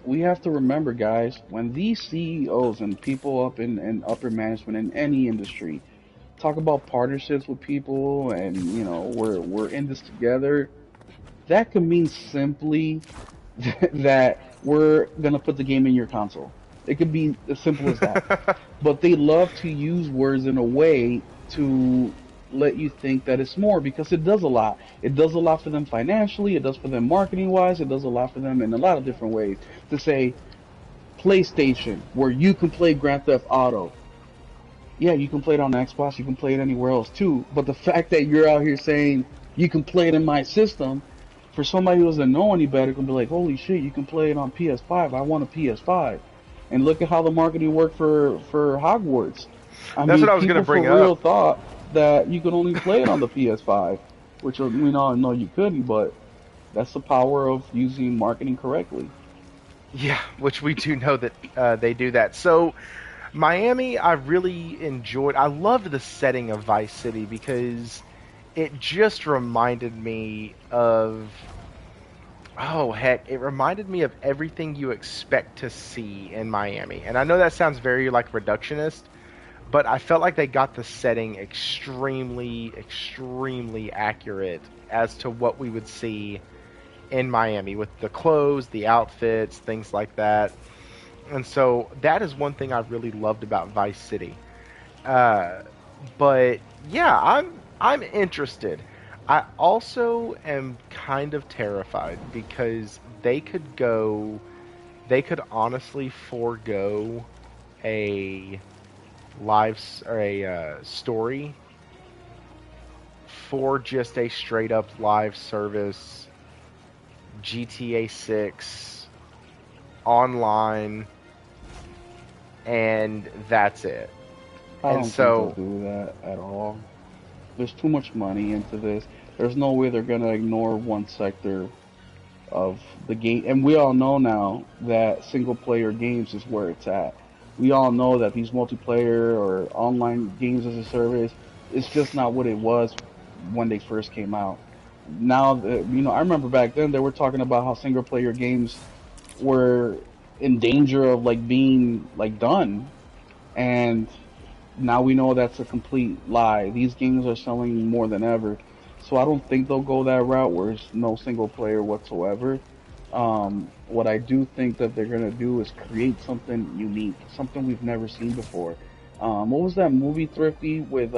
Speaker 2: we have to remember, guys, when these CEOs and people up in upper management in any industry talk about partnerships with people and we're in this together, that could mean simply that we're gonna put the game in your console. It could be as simple as that. But they love to use words in a way to let you think that it's more, because it does a lot. It does a lot for them financially, it does for them marketing wise, it does a lot for them in a lot of different ways. To say PlayStation, where you can play Grand Theft Auto. Yeah, you can play it on Xbox, you can play it anywhere else too, but the fact that you're out here saying you can play it in my system, for somebody who doesn't know any better, can be like, holy shit, you can play it on PS5, I want a PS5. And look at how the marketing worked for Hogwarts.
Speaker 1: That's what I was going to bring up.
Speaker 2: Real thought that you could only play it on the PS5, which we all know you couldn't, but that's the power of using marketing correctly.
Speaker 1: Yeah, which we do know that they do that. So, Miami, I really enjoyed. I loved the setting of Vice City because it just reminded me of... Oh, heck, it reminded me of everything you expect to see in Miami. And I know that sounds very, like, reductionist, but I felt like they got the setting extremely, extremely accurate as to what we would see in Miami with the clothes, the outfits, things like that. And so that is one thing I really loved about Vice City. But yeah, I'm interested. I also am kind of terrified because they could honestly forego a story for just a straight up live service GTA 6 online, and that's it.
Speaker 2: I don't think they'll do that at all. There's too much money into this. There's no way they're gonna ignore one sector of the game, and we all know now that single player games is where it's at. We all know that these multiplayer or online games as a service, it's just not what it was when they first came out. Now, I remember back then they were talking about how single player games were in danger of like being like done, and now we know that's a complete lie. These games are selling more than ever, so I don't think they'll go that route where there's no single player whatsoever. What I do think that they're gonna do is create something unique, something we've never seen before. What was that movie, Thrifty, with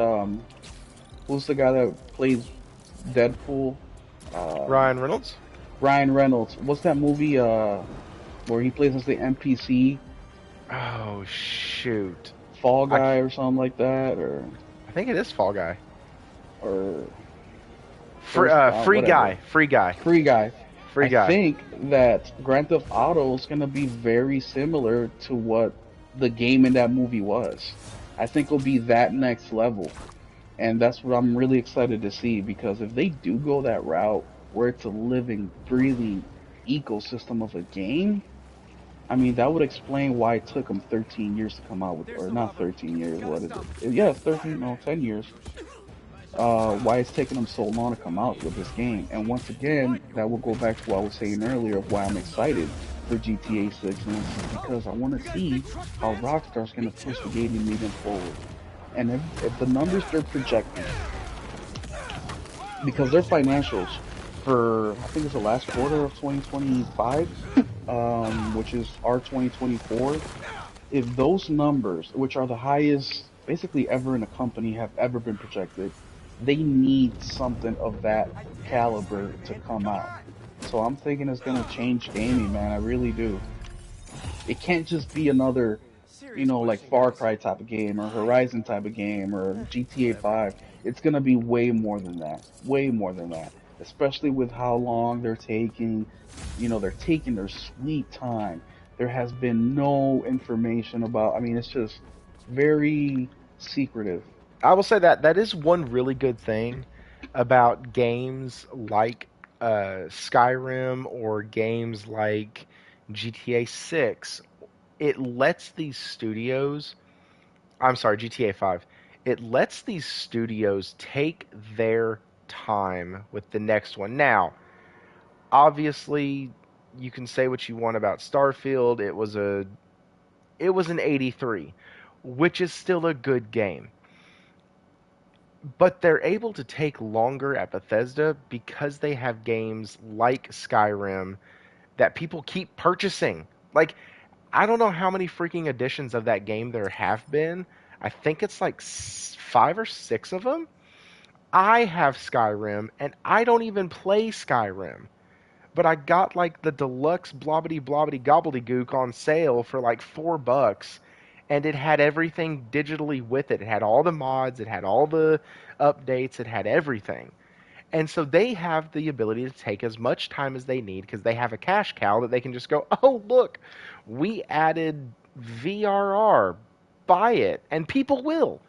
Speaker 2: who's the guy that plays Deadpool?
Speaker 1: Ryan Reynolds?
Speaker 2: Ryan Reynolds. What's that movie where he plays as the NPC?
Speaker 1: Oh, shoot.
Speaker 2: Fall Guy or something like that, or
Speaker 1: I think it is Fall Guy.
Speaker 2: Or
Speaker 1: Free Guy.
Speaker 2: I think that Grand Theft Auto is going to be very similar to what the game in that movie was. I think it'll be that next level. And that's what I'm really excited to see, because if they do go that route, where it's a living, breathing ecosystem of a game, I mean, that would explain why it took them 13 years to come out with, or not 13 years, what is it? Yeah, it's 13, no, 10 years. Why it's taking them so long to come out with this game. And once again, that will go back to what I was saying earlier of why I'm excited for GTA 6, and it's because I want to see how Rockstar's going to push the gaming medium forward. And if the numbers they're projecting, because their financials for, I think it's the last quarter of 2025, which is our 2024, if those numbers, which are the highest basically ever in a company, have ever been projected, they need something of that caliber to come out. So I'm thinking it's gonna change gaming, man. I really do. It can't just be another, like Far Cry type of game or Horizon type of game or GTA 5. It's gonna be way more than that. Way more than that. Especially with how long they're taking. They're taking their sweet time. There has been no information about. I mean, it's just very secretive.
Speaker 1: I will say that is one really good thing about games like Skyrim or games like GTA 6. It lets these studios, I'm sorry, GTA 5, it lets these studios take their time with the next one. Now, obviously, you can say what you want about Starfield. It was an 83, which is still a good game. But they're able to take longer at Bethesda because they have games like Skyrim that people keep purchasing. Like, I don't know how many freaking editions of that game there have been. I think it's like 5 or 6 of them. I have Skyrim, and I don't even play Skyrim. But I got like the deluxe blobbity blobbity gobbledygook on sale for like $4, and it had everything digitally with it. It had all the mods, it had all the updates, it had everything. And so they have the ability to take as much time as they need because they have a cash cow that they can just go, oh, look, we added VRR, buy it, and people will.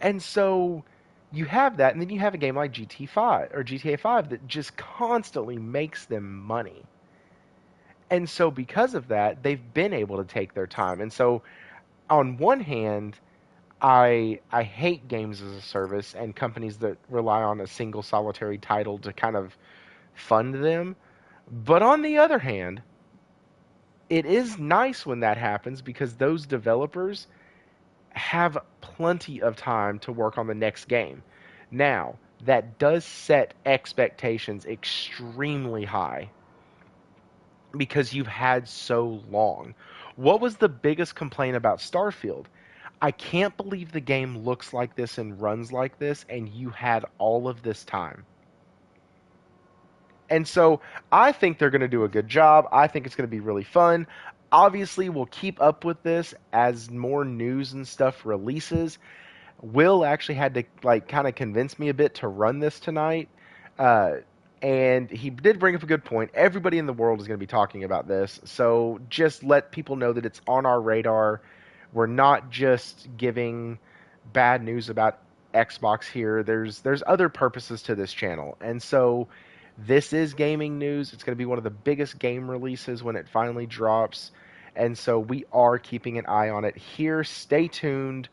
Speaker 1: And so you have that, and then you have a game like GTA 5 that just constantly makes them money. And so because of that, they've been able to take their time. And so on one hand, I hate games as a service and companies that rely on a single solitary title to kind of fund them. But on the other hand, it is nice when that happens because those developers have plenty of time to work on the next game. Now, that does set expectations extremely high because you've had so long. What was the biggest complaint about Starfield? I can't believe the game looks like this and runs like this, and you had all of this time. And so I think they're going to do a good job. I think it's going to be really fun. Obviously, we'll keep up with this as more news and stuff releases. Will actually had to like kind of convince me a bit to run this tonight. Uh, and he did bring up a good point. Everybody in the world is going to be talking about this. So just let people know that it's on our radar. We're not just giving bad news about Xbox here. There's other purposes to this channel. And so this is gaming news. It's going to be one of the biggest game releases when it finally drops. And so we are keeping an eye on it here. Stay tuned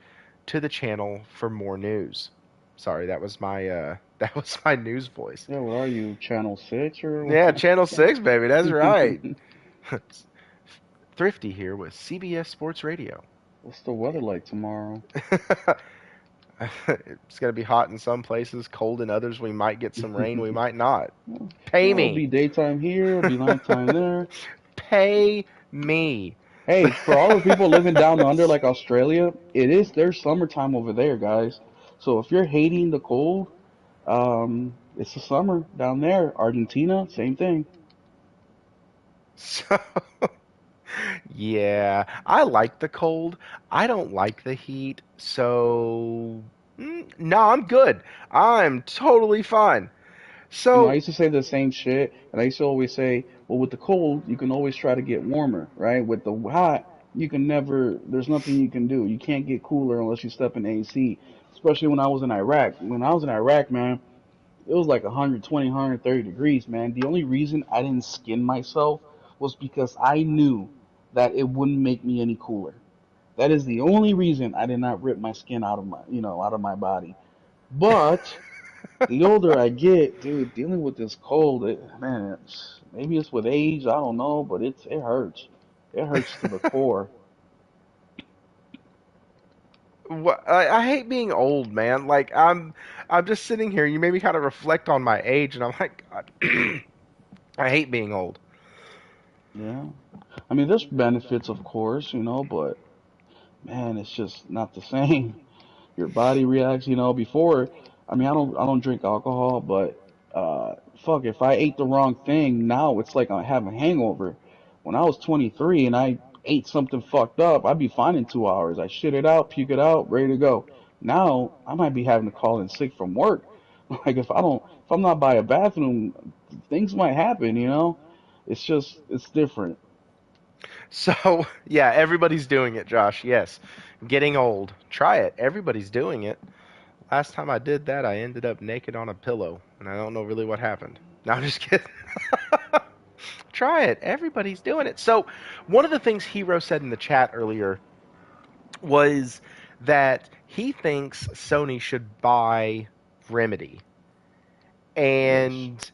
Speaker 1: to the channel for more news. Sorry, that was my that was my news voice.
Speaker 2: Yeah, what are you, Channel 6 or
Speaker 1: Yeah,
Speaker 2: what?
Speaker 1: Channel 6, baby. That's right. Thrifty here with CBS Sports Radio.
Speaker 2: What's the weather like tomorrow?
Speaker 1: It's going to be hot in some places, cold in others. We might get some rain, we might not.
Speaker 2: Well,
Speaker 1: Pay
Speaker 2: it'll
Speaker 1: me.
Speaker 2: be daytime here, it'll be nighttime there.
Speaker 1: Pay me.
Speaker 2: Hey, for all the people living down under like Australia, it is their summertime over there, guys. So if you're hating the cold, it's the summer down there. Argentina, same thing.
Speaker 1: So, yeah, I like the cold. I don't like the heat. So, no, I'm good. I'm totally fine.
Speaker 2: I
Speaker 1: So,
Speaker 2: used to say the same shit, and I used to always say, well, with the cold, you can always try to get warmer, right? With the hot, you can never, there's nothing you can do. You can't get cooler unless you step in AC. Especially when I was in Iraq. When I was in Iraq, man, it was like 120, 130 degrees, man. The only reason I didn't skin myself was because I knew that it wouldn't make me any cooler. That is the only reason I did not rip my skin out of my body. But the older I get, dude, dealing with this cold, man, maybe it's with age, I don't know, but it hurts. It hurts to the core.
Speaker 1: I hate being old, man. Like I'm just sitting here. You made me kind of reflect on my age, and I'm like, God, I hate being old.
Speaker 2: Yeah. I mean, there's benefits, of course, but man, it's just not the same. Your body reacts, before, I mean, I don't drink alcohol, but fuck, if I ate the wrong thing, now it's like I have a hangover. When I was 23 and I ate something fucked up, I'd be fine in 2 hours. I shit it out, puke it out, ready to go. Now I might be having to call in sick from work. Like if I'm not by a bathroom, things might happen. It's different.
Speaker 1: So yeah, everybody's doing it, Josh. Yes, getting old. Try it. Everybody's doing it. Last time I did that, I ended up naked on a pillow, and I don't know really what happened. No, I'm just kidding. Try it. Everybody's doing it. So, one of the things Hero said in the chat earlier was that he thinks Sony should buy Remedy.
Speaker 2: Yes.
Speaker 1: And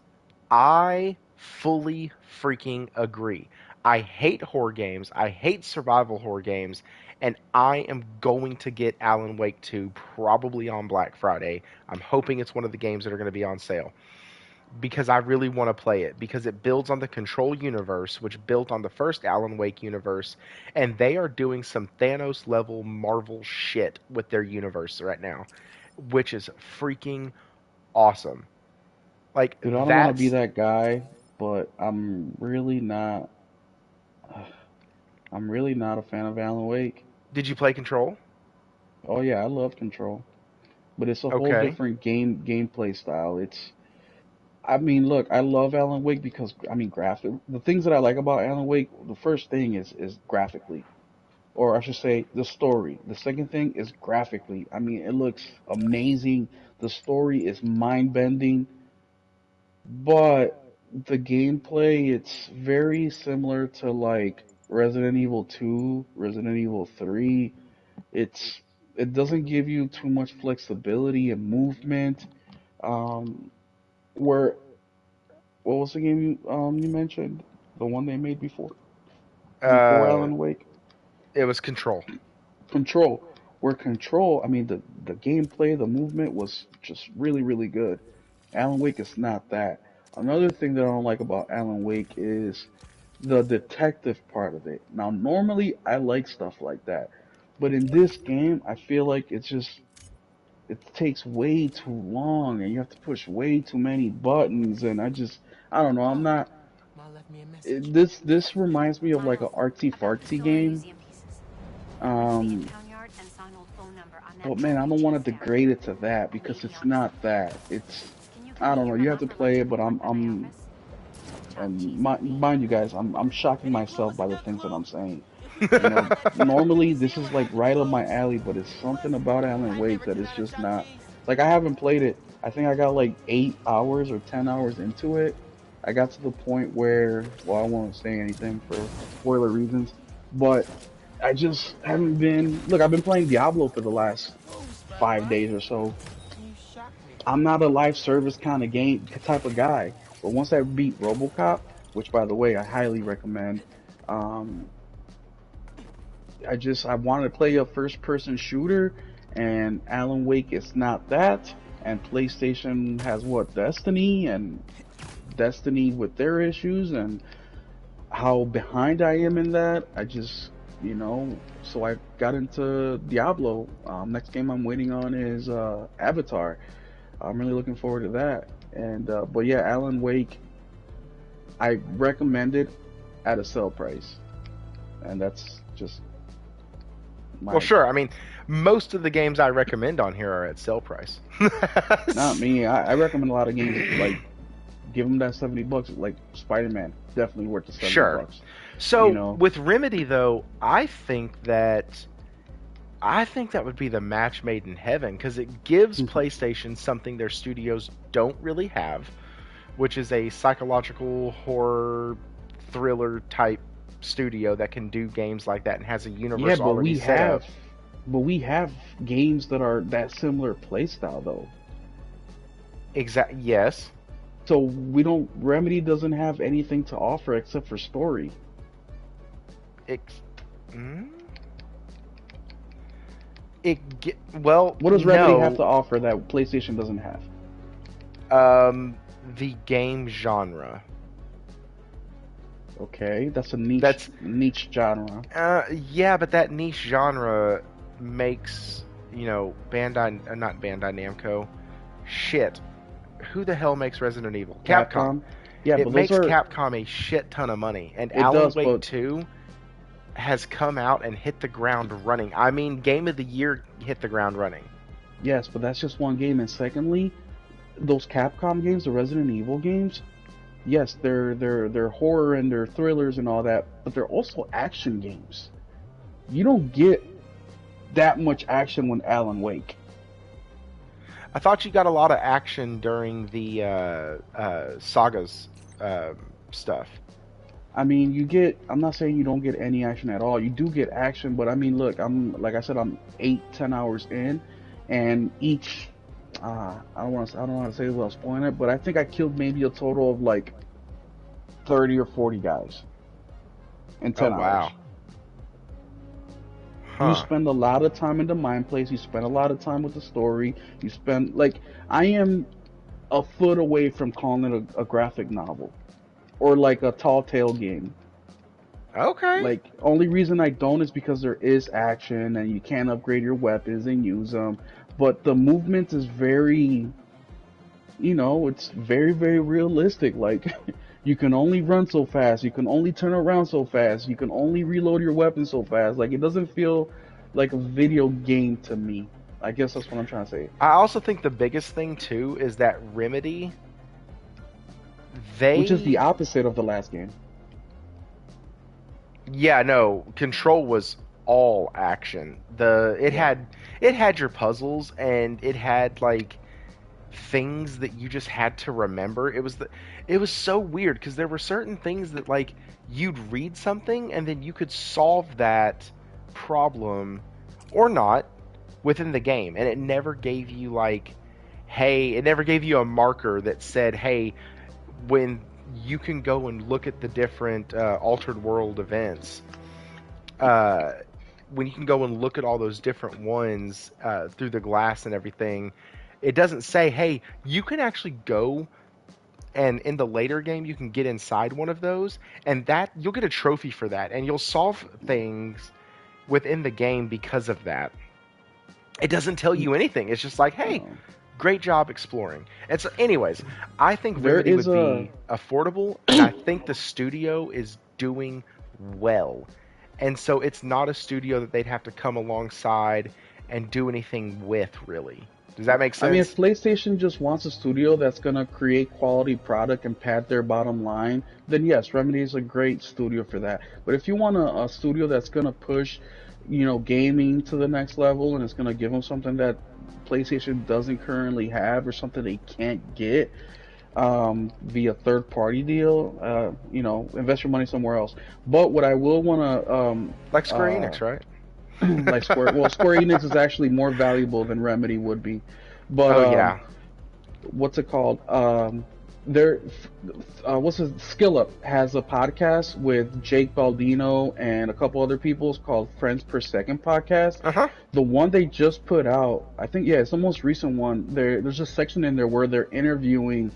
Speaker 1: I fully freaking agree. I hate horror games. I hate survival horror games. And I am going to get Alan Wake 2 probably on Black Friday. I'm hoping it's one of the games that are going to be on sale because I really want to play it because it builds on the Control universe, which built on the first Alan Wake universe, and they are doing some Thanos level Marvel shit with their universe right now, which is freaking awesome. Like
Speaker 2: Dude, I don't want to be
Speaker 1: that's
Speaker 2: that guy, but I'm really not a fan of Alan Wake.
Speaker 1: Did you play Control?
Speaker 2: Oh yeah, I love Control, but it's a whole
Speaker 1: Okay.
Speaker 2: different gameplay style. I mean, look, I love Alan Wake because I mean, the things that I like about Alan Wake, the first thing is graphically, or I should say, the story. The second thing is graphically. I mean, it looks amazing. The story is mind-bending, but the gameplay, it's very similar to like Resident Evil 2, Resident Evil 3. It's it doesn't give you too much flexibility and movement. Um, where what was the game you mentioned? The one they made before
Speaker 1: Uh,
Speaker 2: Alan Wake?
Speaker 1: it was Control.
Speaker 2: Control. Where Control, I mean the gameplay, the movement was just really really good. Alan Wake is not that. Another thing that I don't like about Alan Wake is the detective part of it. Now normally I like stuff like that, but in this game I feel like it takes way too long and you have to push way too many buttons and I don't know, I'm
Speaker 3: Ma,
Speaker 2: not
Speaker 3: Ma left me a message.
Speaker 2: this reminds me of like a
Speaker 4: Miles,
Speaker 2: artsy
Speaker 4: I found the
Speaker 2: fartsy
Speaker 4: stolen
Speaker 2: game.
Speaker 4: museum pieces. Went to the
Speaker 2: Um
Speaker 4: impound yard and saw an old phone number on that
Speaker 2: but man, I don't
Speaker 4: LPG
Speaker 2: want to
Speaker 4: ferry.
Speaker 2: degrade it to that
Speaker 4: I'll meet
Speaker 2: because
Speaker 4: in the
Speaker 2: it's
Speaker 4: office
Speaker 2: not
Speaker 4: after.
Speaker 2: that. It's
Speaker 4: Can you come
Speaker 2: I
Speaker 4: meet
Speaker 2: don't know.
Speaker 4: your
Speaker 2: You
Speaker 4: grandma
Speaker 2: have to
Speaker 4: for lunch
Speaker 2: play
Speaker 4: at
Speaker 2: it,
Speaker 4: the
Speaker 2: but
Speaker 4: park by my office? Chopped
Speaker 2: and
Speaker 4: cheese and beef.
Speaker 2: mind you guys, I'm shocking
Speaker 3: Any
Speaker 2: myself
Speaker 3: clothes?
Speaker 2: by
Speaker 3: I
Speaker 2: the
Speaker 3: got
Speaker 2: things that I'm
Speaker 3: clothes.
Speaker 2: saying.
Speaker 3: If you ever let me look in
Speaker 2: Normally
Speaker 3: the
Speaker 2: this is
Speaker 3: ceiling
Speaker 2: like
Speaker 3: like
Speaker 2: right up my
Speaker 3: clothes,
Speaker 2: alley, but it's
Speaker 3: what?
Speaker 2: something about Alan
Speaker 3: I
Speaker 2: Wake
Speaker 3: never
Speaker 2: that
Speaker 3: knew
Speaker 2: is
Speaker 3: how to
Speaker 2: just
Speaker 3: chop
Speaker 2: not
Speaker 3: cheese.
Speaker 2: like I haven't played it. I think I got like 8 hours or 10 hours into it. I got to the point where, well, I won't say anything for spoiler reasons, but I just haven't been. Look, I've been playing Diablo for the last
Speaker 3: Who's back,
Speaker 2: 5 days
Speaker 3: Ronnie?
Speaker 2: or so.
Speaker 3: You shocked me.
Speaker 2: I'm not a live service kind of game type of guy, but once I beat RoboCop, which by the way I highly recommend, um, I wanted to play a first person shooter, and Alan Wake is not that. And PlayStation has what Destiny with their issues and how behind I am in that. So I got into Diablo. Next game I'm waiting on is Avatar. I'm really looking forward to that. And but yeah, Alan Wake, I recommend it at a sale price, and that's just
Speaker 1: Well,
Speaker 2: my
Speaker 1: sure. I mean, most of the games I recommend on here are at sale price.
Speaker 2: not me. I recommend a lot of games like give them that $70. Like Spider-Man, definitely worth the 70
Speaker 1: Sure.
Speaker 2: bucks. You
Speaker 1: So
Speaker 2: know,
Speaker 1: with Remedy, though, I think that would be the match made in heaven because it gives PlayStation something their studios don't really have, which is a psychological horror thriller type studio that can do games like that and has a universe
Speaker 2: Yeah, but
Speaker 1: already set up.
Speaker 2: we have games that are that similar playstyle though.
Speaker 1: Yes.
Speaker 2: So we don't. Remedy doesn't have anything to offer except for story.
Speaker 1: Hmm? Well,
Speaker 2: What does Remedy have to offer that PlayStation doesn't have?
Speaker 1: The game genre.
Speaker 2: Okay, that's a niche genre.
Speaker 1: Yeah, but that niche genre makes, Bandai, not Bandai Namco. Shit. Who the hell makes Resident Evil? Capcom.
Speaker 2: Yeah,
Speaker 1: it
Speaker 2: but
Speaker 1: makes Capcom a shit ton of money. And Alan Wake 2 has come out and hit the ground running. I mean, Game of the Year hit the ground running.
Speaker 2: Yes, but that's just one game. And secondly, those Capcom games, the Resident Evil games, yes, they're horror and they're thrillers and all that, but they're also action games. You don't get that much action with Alan Wake.
Speaker 1: I thought you got a lot of action during the Sagas stuff.
Speaker 2: I mean, you get. I'm not saying you don't get any action at all. You do get action, but I mean, look, like I said, I'm 8-10 hours in, and each. I don't want to say without spoiling it, but I think I killed maybe a total of like 30 or 40 guys in 10 hours.
Speaker 1: Wow. Huh.
Speaker 2: You spend a lot of time in the mind place. You spend a lot of time with the story. You spend I am a foot away from calling it a graphic novel or like a tall tale game.
Speaker 1: Okay.
Speaker 2: Only reason I don't is because there is action and you can upgrade your weapons and use them. But the movement is very, it's very, very realistic. You can only run so fast. You can only turn around so fast. You can only reload your weapon so fast. It doesn't feel like a video game to me. I guess that's what I'm trying to say.
Speaker 1: I also think the biggest thing, too, is that Remedy,
Speaker 2: which is the opposite of the last game.
Speaker 1: Yeah, no. Control was all action. It had your puzzles, and it had, things that you just had to remember. It was so weird because there were certain things that you'd read something and then you could solve that problem or not within the game, and it never gave you it never gave you a marker that said, hey, when you can go and look at the different altered world events, when you can go and look at all those different ones through the glass and everything. It doesn't say, hey, you can actually go and in the later game you can get inside one of those, and that you'll get a trophy for that, and you'll solve things within the game because of that. It doesn't tell you anything. It's just hey, great job exploring. And so, anyways, I think Remedy would be affordable, and I think the studio is doing well. And so it's not a studio that they'd have to come alongside and do anything with, really. Does that make sense?
Speaker 2: I mean, if PlayStation just wants a studio that's going to create quality product and pad their bottom line, then yes, Remedy is a great studio for that. But if you want a studio that's going to push, gaming to the next level, and it's going to give them something that PlayStation doesn't currently have or something they can't get via third-party deal, invest your money somewhere else. But what I will want to...
Speaker 1: like Square Enix, right?
Speaker 2: Square Enix is actually more valuable than Remedy would be, but
Speaker 1: yeah.
Speaker 2: What's it called? Skill Up has a podcast with Jake Baldino and a couple other people. It's called Friends Per Second podcast.
Speaker 1: Uh-huh.
Speaker 2: The one they just put out, I think, it's the most recent one. There's a section in there where they're interviewing.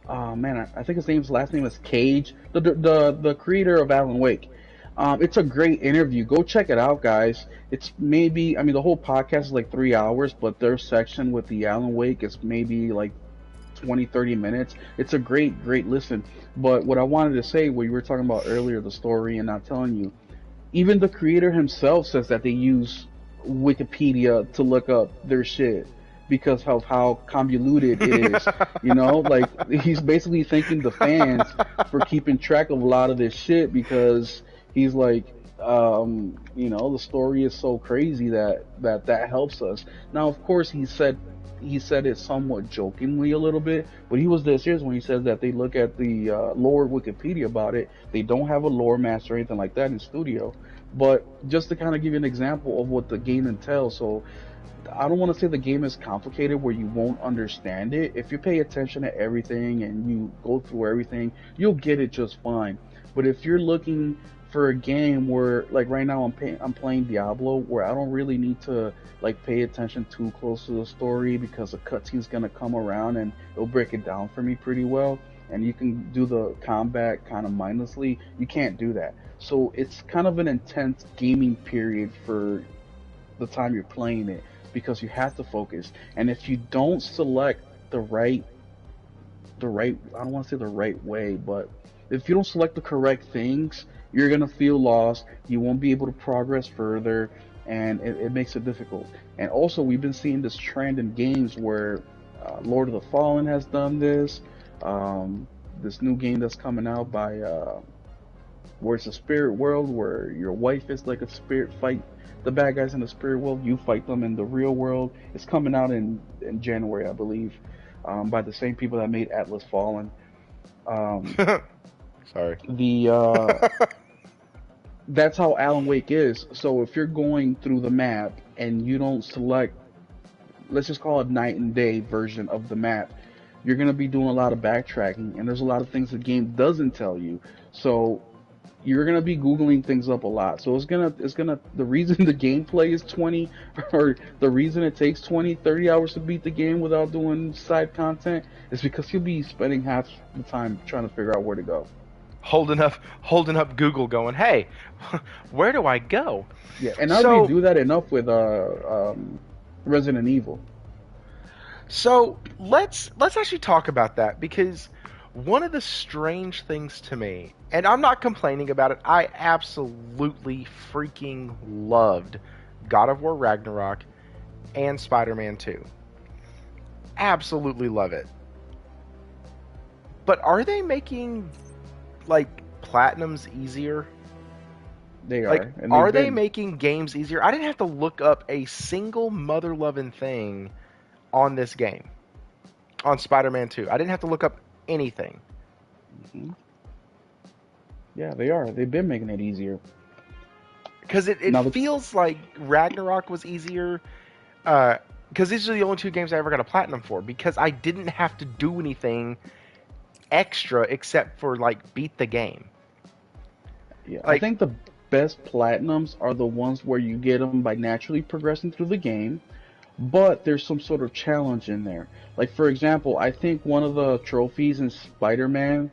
Speaker 2: I think his last name is Cage, the creator of Alan Wake. It's a great interview. Go check it out, guys. It's maybe, the whole podcast is 3 hours, but their section with the Alan Wake is maybe 20-30 minutes. It's a great listen. But what I wanted to say, what you were talking about earlier, the story and not telling you, even the creator himself says that they use Wikipedia to look up their shit because of how convoluted it is. He's basically thanking the fans for keeping track of a lot of this shit because he's the story is so crazy that helps us. Now, of course, he said he said it somewhat jokingly a little bit, but he was dead serious when he says that they look at the lore Wikipedia about it. They don't have a lore master or anything like that in studio. But just to kind of give you an example of what the game entails, so I don't want to say the game is complicated where you won't understand it. If you pay attention to everything and you go through everything, you'll get it just fine. But if you're looking for a game where, like right now I'm playing Diablo, where I don't really need to like pay attention too close to the story because a cutscene's gonna come around and it'll break it down for me pretty well, and you can do the combat kind of mindlessly, you can't do that. So it's kind of an intense gaming period for the time you're playing it, because you have to focus. And if you don't select the right I don't want to say the right way, but if you don't select the correct things, you're gonna feel lost. You won't be able to progress further, and it makes it difficult. And also, we've been seeing this trend in games where Lord of the Fallen has done this. This new game that's coming out by where it's a spirit world where your wife is like a spirit, fight the bad guys in the spirit world, you fight them in the real world. It's coming out in January, I believe, by the same people that made Atlas Fallen.
Speaker 1: Sorry.
Speaker 2: That's how Alan Wake is. So if you're going through the map and you don't select, let's just call it night and day version of the map, you're gonna be doing a lot of backtracking, and there's a lot of things the game doesn't tell you. So you're gonna be googling things up a lot. So it's gonna the reason the gameplay is 20, or the reason it takes 20-30 hours to beat the game without doing side content, is because you'll be spending half the time trying to figure out where to go.
Speaker 1: Holding up Google, going, "Hey, where do I go?"
Speaker 2: Yeah, and I already do that enough with Resident Evil.
Speaker 1: So let's actually talk about that, because one of the strange things to me, and I'm not complaining about it, I absolutely freaking loved God of War Ragnarok and Spider-Man 2. Absolutely love it. But are they making like platinums easier?
Speaker 2: They are.
Speaker 1: Like, are they making games easier? I didn't have to look up a single mother-loving thing on this game, on Spider-Man 2. I didn't have to look up anything.
Speaker 2: Mm-hmm. Yeah, they are. They've been making it easier.
Speaker 1: Because it feels like Ragnarok was easier. Because these are the only two games I ever got a platinum for. Because I didn't have to do anything extra except for like beat the game.
Speaker 2: Yeah, like, I think the best platinums are the ones where you get them by naturally progressing through the game, but there's some sort of challenge in there. Like, for example, I think one of the trophies in Spider-Man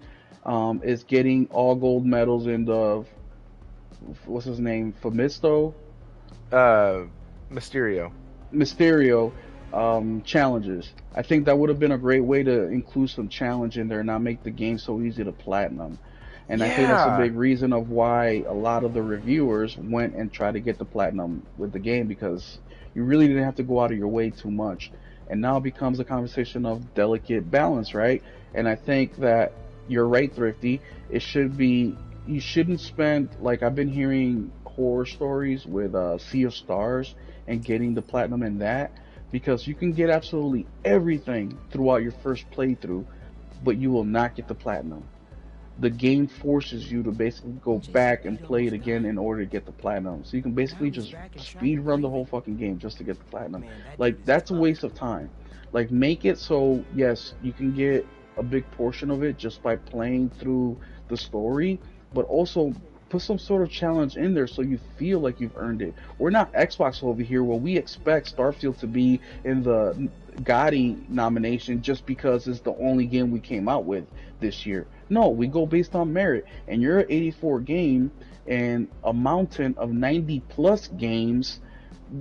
Speaker 2: is getting all gold medals in the, what's his name, Mysterio challenges. I think that would have been a great way to include some challenge in there and not make the game so easy to platinum. And I think that's a big reason of why a lot of the reviewers went and tried to get the platinum with the game, because you really didn't have to go out of your way too much. And now it becomes a conversation of delicate balance, right? And I think that you're right, Thrifty. It should be, you shouldn't spend, like I've been hearing horror stories with Sea of Stars and getting the platinum in that, because you can get absolutely everything throughout your first playthrough, but you will not get the platinum. The game forces you to basically go back and play it again in order to get the platinum. So you can basically just speed run the whole fucking game just to get the platinum. Like, that's a waste of time. Like, make it so, yes, you can get a big portion of it just by playing through the story, but also put some sort of challenge in there so you feel like you've earned it. We're not Xbox over here where we expect Starfield to be in the GTAVI nomination just because it's the only game we came out with this year. No, we go based on merit. And you're an 84 game and a mountain of 90 plus games,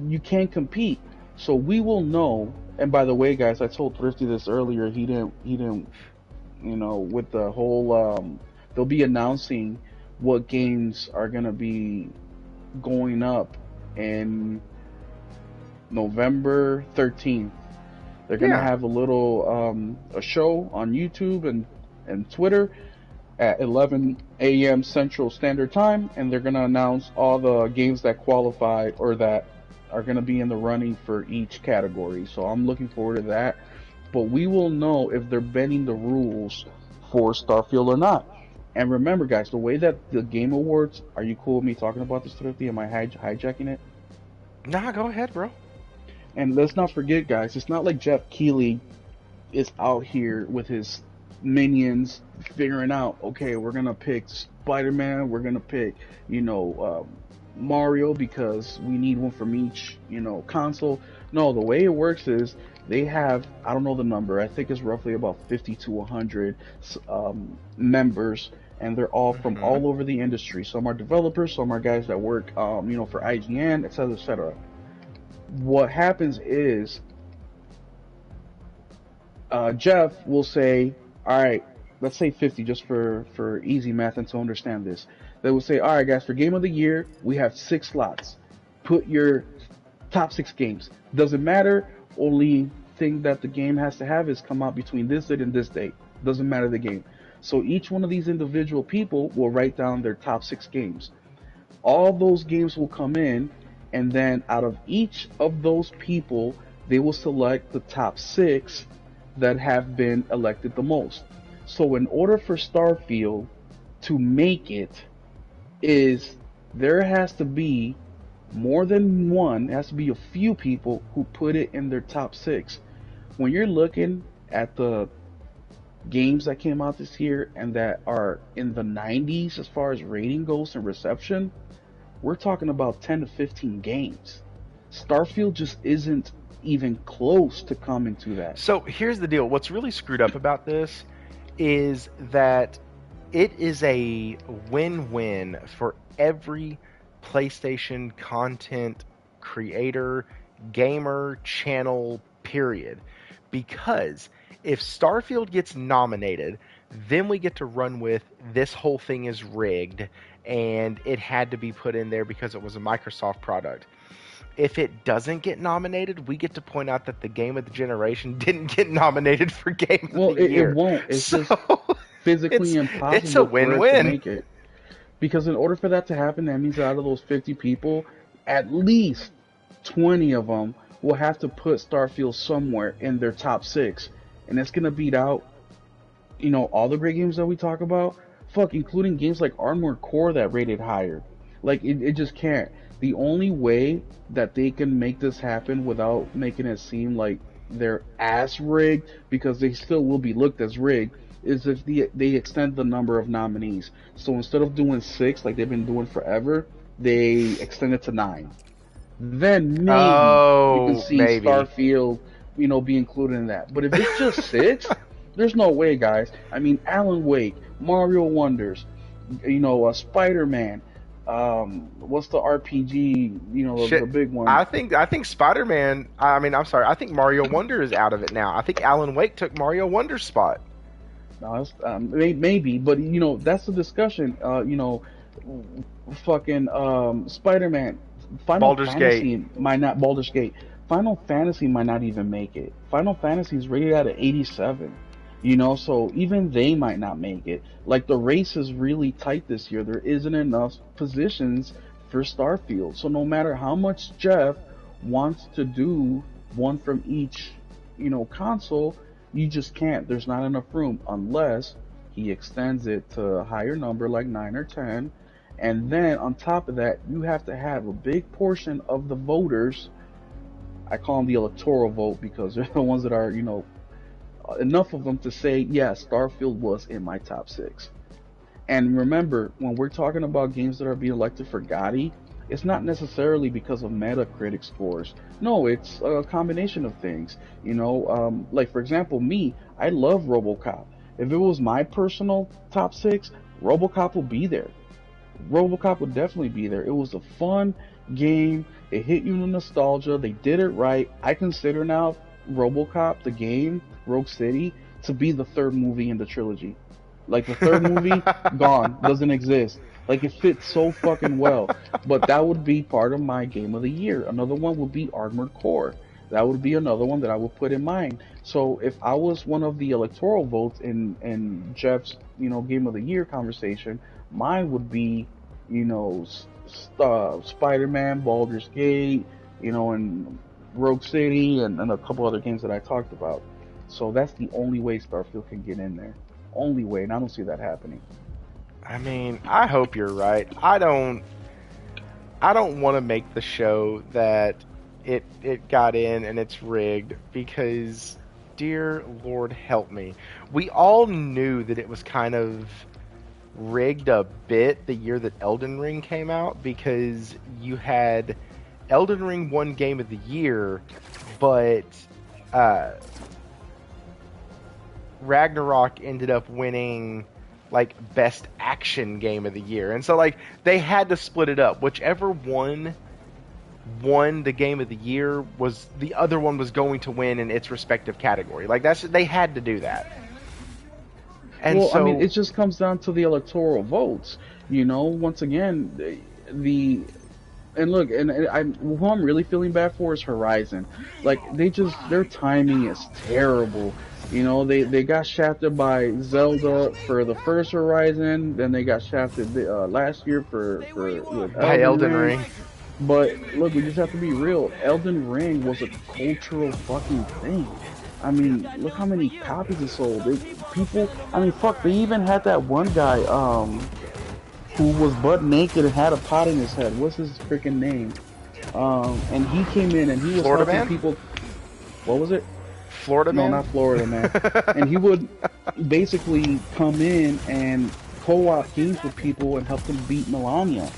Speaker 2: you can't compete. So we will know. And by the way, guys, I told Thrifty this earlier. He didn't, you know, with the whole, they'll be announcing what games are going to be going up in November 13th. They're going to have a little a show on YouTube and Twitter at 11 a.m. Central Standard Time, and they're going to announce all the games that qualified or that are going to be in the running for each category. So I'm looking forward to that. But we will know if they're bending the rules for Starfield or not. And remember, guys, the way that the Game Awards, are you cool with me talking about this, Thrifty? Am I hijacking it?
Speaker 1: Nah, go ahead, bro.
Speaker 2: And let's not forget, guys, it's not like Jeff Keighley is out here with his minions figuring out, okay, we're going to pick Spider-Man, we're going to pick, Mario because we need one from each, console. No, the way it works is they have, I don't know the number, I think it's roughly about 50 to 100 members, and they're all from all over the industry. Some are developers, some are guys that work, for IGN, etc., etc. What happens is Jeff will say, all right, let's say 50 just for easy math and to understand this. They will say, all right, guys, for Game of the Year, we have 6 slots. Put your top 6 games. Doesn't matter. Only thing that the game has to have is come out between this date and this date. Doesn't matter the game. So each one of these individual people will write down their top 6 games. All those games will come in, and then out of each of those people, they will select the top 6 that have been elected the most. So in order for Starfield to make it, there has to be more than one, it has to be a few people who put it in their top 6. When you're looking at the games that came out this year and that are in the 90s as far as rating goes and reception, we're talking about 10 to 15 games. Starfield just isn't even close to coming to that.
Speaker 1: So here's the deal. What's really screwed up about this is that it is a win-win for every PlayStation content creator, gamer, channel, period. Because if Starfield gets nominated, then we get to run with this whole thing is rigged and it had to be put in there because it was a Microsoft product. If it doesn't get nominated, we get to point out that the game of the generation didn't get nominated for game of the year.
Speaker 2: It won't. It's just physically impossible
Speaker 1: it's a win-win.
Speaker 2: for it to make it. Because in order for that to happen, that means that out of those 50 people, at least 20 of them will have to put Starfield somewhere in their top 6. And it's going to beat out, all the great games that we talk about. Fuck, including games like Armored Core that rated higher. Like, it just can't. The only way that they can make this happen without making it seem like they're as rigged, because they still will be looked as rigged, is if they extend the number of nominees. So instead of doing 6 like they've been doing forever, they extend it to 9. Then maybe you can see Starfield, be included in that. But if it's just 6, there's no way, guys. I mean, Alan Wake, Mario Wonders, Spider-Man. What's the RPG? The big one.
Speaker 1: I think Spider-Man. I'm sorry. I think Mario Wonder is out of it now. I think Alan Wake took Mario Wonder's spot.
Speaker 2: No, maybe, but that's the discussion. Spider-Man,
Speaker 1: Baldur's Gate
Speaker 2: might not. Baldur's Gate, Final Fantasy might not even make it. Final Fantasy is rated at 87. So even they might not make it. Like, the race is really tight this year. There isn't enough positions for Starfield. So no matter how much Jeff wants to do one from each, console, you just can't. There's not enough room unless he extends it to a higher number like 9 or 10. And then on top of that, you have to have a big portion of the voters. I call them the electoral vote because they're the ones that are, enough of them to say, yeah, Starfield was in my top 6. And remember, when we're talking about games that are being elected for GOTY, it's not necessarily because of Metacritic scores. No, it's a combination of things. Like, for example, me, I love RoboCop. If it was my personal top 6, RoboCop would be there. RoboCop would definitely be there. It was a fun game. It hit you in the nostalgia. They did it right. I consider now RoboCop, the game, Rogue City, to be the 3rd movie in the trilogy. Like, the 3rd movie, gone, doesn't exist. Like, it fits so fucking well. But that would be part of my game of the year. Another one would be Armored Core. That would be another one that I would put in mine. So if I was one of the electoral votes in Jeff's, game of the year conversation, mine would be, Spider-Man, Baldur's Gate, you know, and Rogue City and a couple other games that I talked about. So that's the only way Starfield can get in there. Only way, and I don't see that happening.
Speaker 1: I mean, I hope you're right. I don't want to make the show that it got in and it's rigged, because dear Lord help me. We all knew that it was kind of rigged a bit the year that Elden Ring came out, because you had Elden Ring won Game of the Year, but Ragnarok ended up winning like Best Action Game of the Year. And so like they had to split it up. Whichever one won the Game of the Year was the other one was going to win in its respective category. Like they had to do that. And
Speaker 2: well,
Speaker 1: so,
Speaker 2: I mean, it just comes down to the electoral votes. You know, once again, and look, and who I'm really feeling bad for is Horizon. Like their timing is terrible. You know, they got shafted by Zelda for the first Horizon, then they got shafted last year for with
Speaker 1: by Elden
Speaker 2: Ring.
Speaker 1: Ring.
Speaker 2: But look, we just have to be real. Elden Ring was a cultural fucking thing. I mean, look how many copies it sold. I mean, fuck, they even had that one guy, who was butt naked and had a pot in his head. What's his freaking name? And he came in and he was
Speaker 1: Florida
Speaker 2: helping
Speaker 1: Man?
Speaker 2: people. What was it?
Speaker 1: Florida Man?
Speaker 2: No, not Florida Man. And he would basically come in and co-op games with people and help them beat Melania.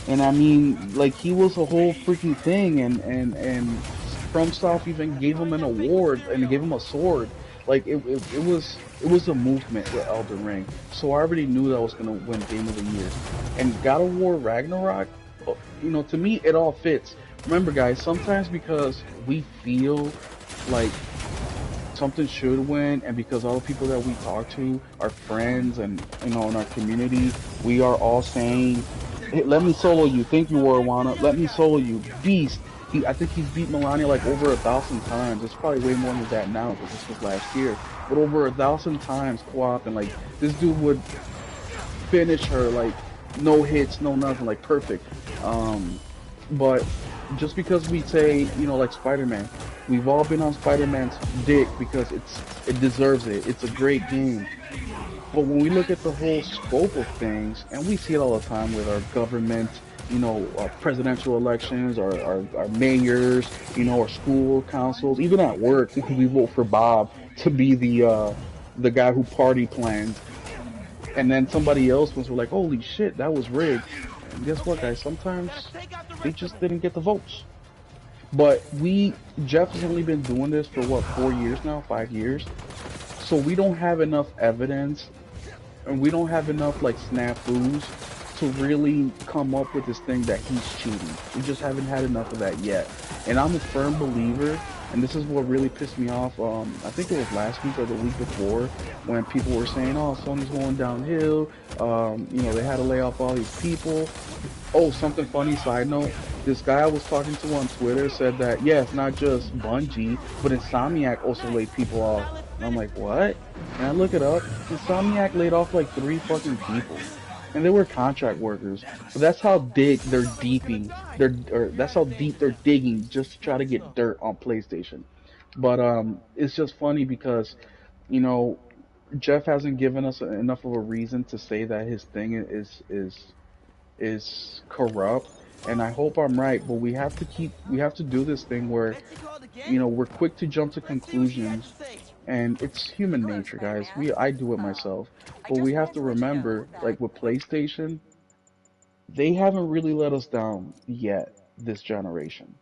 Speaker 2: And I mean, like, he was a whole freaking thing, and FromSoft even gave him an award and gave him a sword. Like, it was a movement with Elden Ring. So I already knew that I was gonna win Game of the Year. And God of War Ragnarok, you know, to me it all fits. Remember, guys, sometimes because we feel like something should win, and because all the people that we talk to are friends and, you know, in our community, we are all saying, hey, let me solo you. Thank you, Warwana. Let me solo you. Beast. I think he's beat Melania like over 1,000 times. It's probably way more than that now because this was last year. But over 1,000 times co-op, and like this dude would finish her like no hits, no nothing, like perfect. But just because we say, you know, like Spider-Man, we've all been on Spider-Man's dick because it deserves it. It's a great game. But when we look at the whole scope of things, and we see it all the time with our government, you know, our presidential elections, our mayors, you know, our school councils, even at work, we vote for Bob to be the guy who party planned. And then somebody else was like, holy shit, that was rigged. And guess what, guys? Sometimes they just didn't get the votes. But Jeff has only been doing this for what, 4 years now, 5 years? So we don't have enough evidence, and we don't have enough like snafus to really come up with this thing that he's cheating. We just haven't had enough of that yet. And I'm a firm believer, and this is what really pissed me off. I think it was last week or the week before, when people were saying, "Oh, Sony's going downhill." You know, they had to lay off all these people. Oh, something funny side note. This guy I was talking to on Twitter said that, yeah, it's not just Bungie, but Insomniac also laid people off. And I'm like, what? And I look it up. Insomniac laid off like 3 fucking people. And they were contract workers. So that's how deep they're digging just to try to get dirt on PlayStation. But it's just funny because, you know, Jeff hasn't given us enough of a reason to say that his thing is corrupt, and I hope I'm right, but we have to do this thing where, you know, we're quick to jump to conclusions, and it's human nature, guys. I do it myself, but we have to remember, like with PlayStation, they haven't really let us down yet this generation.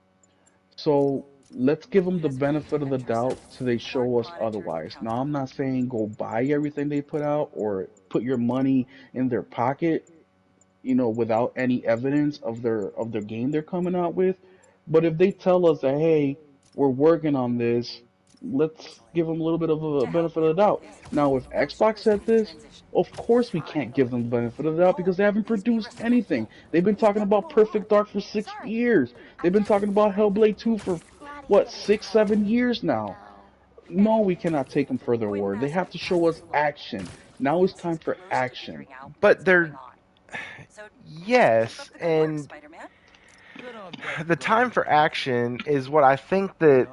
Speaker 2: So let's give them the benefit of the doubt till they show us otherwise. Now, I'm not saying go buy everything they put out or put your money in their pocket, you know, without any evidence of their game they're coming out with. But if they tell us that, hey, we're working on this, let's give them a little bit of a benefit of the doubt. Now, if Xbox said this, of course we can't give them the benefit of the doubt because they haven't produced anything. They've been talking about Perfect Dark for 6 years. They've been talking about Hellblade 2 for what, 6, 7 years now. No, we cannot take them for their word. They have to show us action. Now it's time for action.
Speaker 1: But they're yes, and The time for action is what I think that.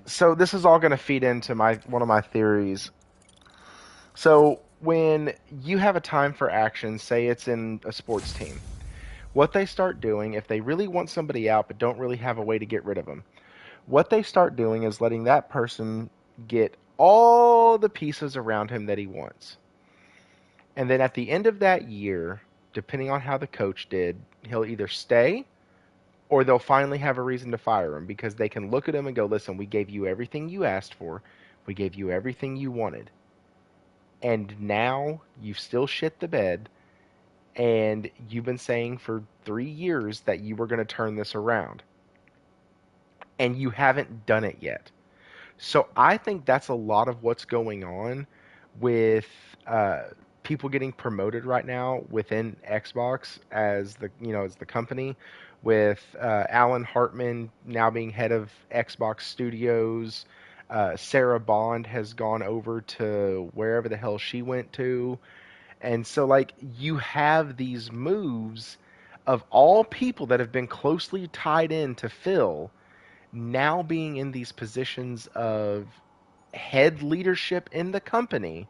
Speaker 1: So this is all going to feed into one of my theories. So when you have a time for action, say it's in a sports team, what they start doing, if they really want somebody out but don't really have a way to get rid of them, what they start doing is letting that person get all the pieces around him that he wants. And then at the end of that year, depending on how the coach did, he'll either stay or they'll finally have a reason to fire him because they can look at him and go, listen, we gave you everything you asked for. We gave you everything you wanted. And now you've still shit the bed. And you've been saying for 3 years that you were going to turn this around. And you haven't done it yet. So I think that's a lot of what's going on with people getting promoted right now within Xbox as the company, with Alan Hartman now being head of Xbox Studios. Sarah Bond has gone over to wherever the hell she went to. And so, like, you have these moves of all people that have been closely tied in to Phil now being in these positions of head leadership in the company.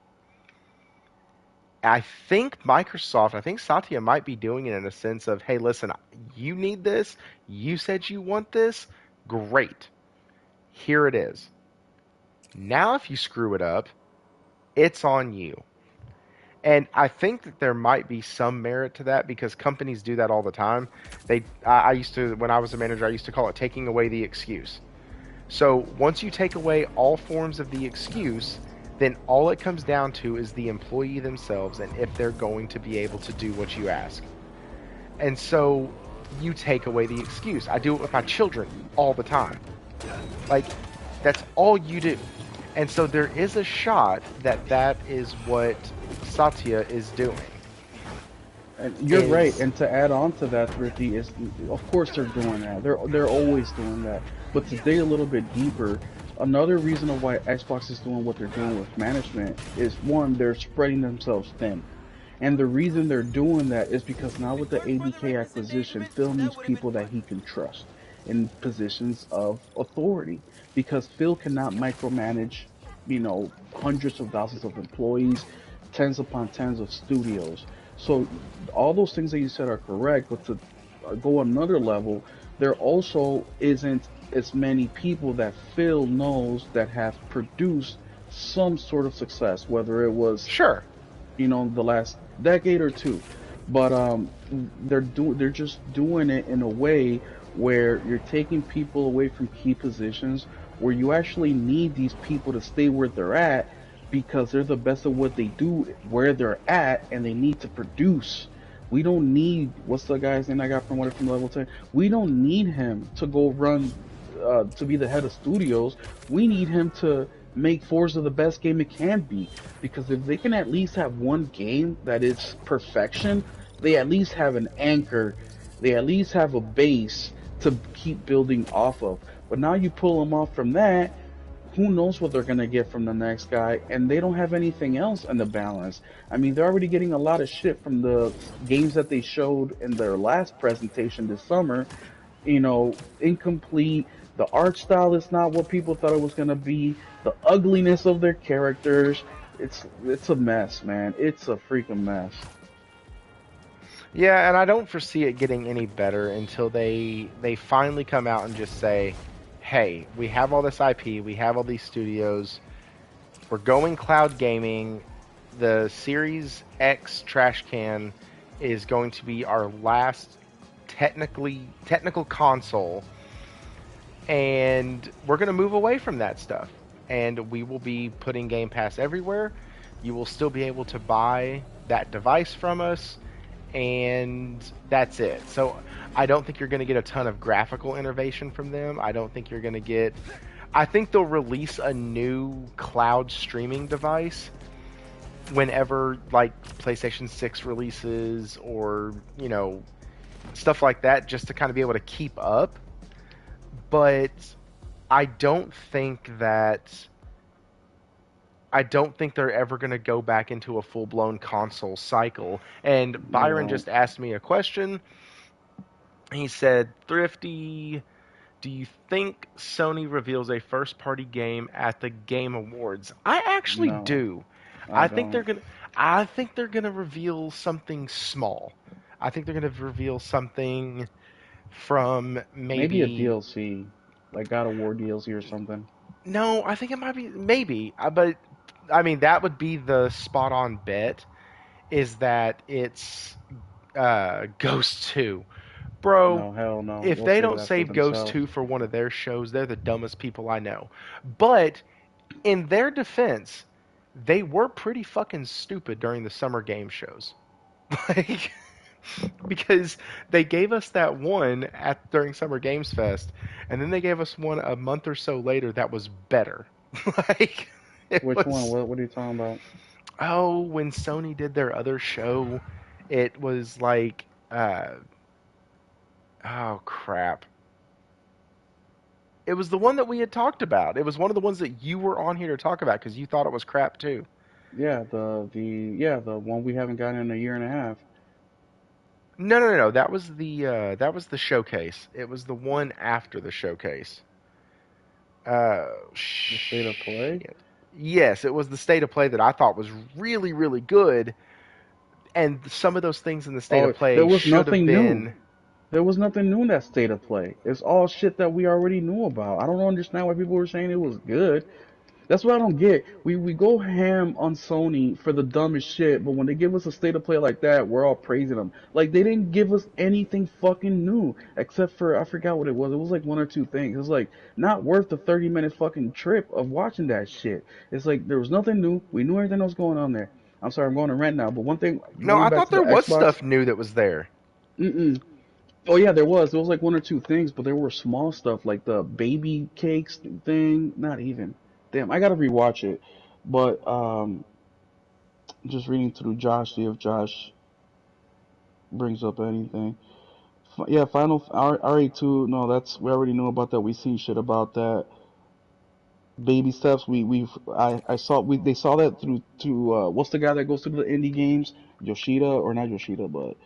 Speaker 1: I think Satya might be doing it in a sense of, hey, listen, you need this. You said you want this. Great. Here it is. Now, if you screw it up, it's on you. And I think that there might be some merit to that because companies do that all the time. I used to, when I was a manager, I used to call it taking away the excuse. So once you take away all forms of the excuse, then all it comes down to is the employee themselves and if they're going to be able to do what you ask. And so you take away the excuse. I do it with my children all the time. Like, that's all you do. And so there is a shot that is what Satya is doing.
Speaker 2: And you're right. And to add on to that, Thrifty, is of course they're doing that. They're always doing that. But to dig a little bit deeper, another reason of why Xbox is doing what they're doing with management is, one, they're spreading themselves thin. And the reason they're doing that is because now with the ABK acquisition, Phil needs people that he can trust in positions of authority. Because Phil cannot micromanage, hundreds of thousands of employees, tens upon tens of studios. So all those things that you said are correct, but to go another level, there also isn't as many people that Phil knows that have produced some sort of success, whether it was the last decade or two. But they're just doing it in a way where you're taking people away from key positions where you actually need these people to stay where they're at because they're the best at what they do where they're at and they need to produce. We don't need, what's the guy's name I got promoted from level 10? We don't need him to go run, to be the head of studios. We need him to make Forza the best game it can be. Because if they can at least have one game that is perfection, they at least have an anchor. They at least have a base to keep building off of. But now you pull them off from that, who knows what they're going to get from the next guy, and they don't have anything else in the balance. I mean, they're already getting a lot of shit from the games that they showed in their last presentation this summer. Incomplete. The art style is not what people thought it was going to be. The ugliness of their characters. It's a mess, man. It's a freaking mess.
Speaker 1: Yeah, and I don't foresee it getting any better until they finally come out and just say, hey, we have all this IP, we have all these studios, we're going cloud gaming, the Series X trash can is going to be our last technical console, and we're going to move away from that stuff, and we will be putting Game Pass everywhere. You will still be able to buy that device from us, and that's it. So I don't think you're going to get a ton of graphical innovation from them. I don't think you're going to get... I think they'll release a new cloud streaming device whenever, like, PlayStation 6 releases or, stuff like that, just to kind of be able to keep up. But I don't think they're ever going to go back into a full-blown console cycle. And Byron just asked me a question. He said, Thrifty, do you think Sony reveals a first-party game at the Game Awards? I actually
Speaker 2: No,
Speaker 1: do.
Speaker 2: I
Speaker 1: I think they're
Speaker 2: don't.
Speaker 1: gonna. I think they're gonna reveal something small. I think they're gonna reveal something from
Speaker 2: Maybe a
Speaker 1: maybe.
Speaker 2: DLC, like God of War DLC or something.
Speaker 1: No, I think it might be maybe. But I mean, that would be the spot-on bet. Is that it's Ghost 2, bro?
Speaker 2: No, hell no.
Speaker 1: If
Speaker 2: They'll
Speaker 1: they
Speaker 2: save
Speaker 1: don't
Speaker 2: that for
Speaker 1: save Ghost
Speaker 2: themselves.
Speaker 1: 2 for one of their shows, they're the dumbest people I know. But in their defense, they were pretty fucking stupid during the summer game shows. Like, because they gave us that one at during Summer Games Fest, and then they gave us one a month or so later that was better. Like, it
Speaker 2: Which one?
Speaker 1: was,
Speaker 2: What are you talking about?
Speaker 1: oh, when Sony did their other show, it was like, oh crap. It was the one that we had talked about. It was one of the ones that you were on here to talk about because you thought it was crap too.
Speaker 2: Yeah, the one we haven't gotten in a year and a half.
Speaker 1: No, no, no, no. That was the showcase. It was the one after the showcase.
Speaker 2: The state of play.
Speaker 1: Shit. Yes, it was the state of play that I thought was really, really good, and some of those things in the state
Speaker 2: Oh,
Speaker 1: of
Speaker 2: there
Speaker 1: play
Speaker 2: was
Speaker 1: should have
Speaker 2: nothing new.
Speaker 1: been.
Speaker 2: There was nothing new in that state of play. It's all shit that we already knew about. I don't understand why people were saying it was good. That's what I don't get. We go ham on Sony for the dumbest shit, but when they give us a state of play like that, we're all praising them. Like they didn't give us anything fucking new except for I forgot what it was. It was like one or two things. It was like not worth the 30-minute fucking trip of watching that shit. It's like there was nothing new. We knew everything that was going on there. I'm sorry, I'm going to rant now, but one thing
Speaker 1: No,
Speaker 2: going
Speaker 1: I
Speaker 2: back
Speaker 1: thought
Speaker 2: to the
Speaker 1: there was
Speaker 2: Xbox,
Speaker 1: stuff new that was there.
Speaker 2: mm-mm. Oh yeah, there was. There was like one or two things, but there were small stuff like the baby cakes thing. Not even. Damn, I gotta rewatch it. But just reading through Josh, see if Josh brings up anything. Yeah, Final RA2. No, that's we already know about that. We seen shit about that. Baby steps. I saw they saw that through what's the guy that goes through the indie games? Yoshida or not Yoshida, but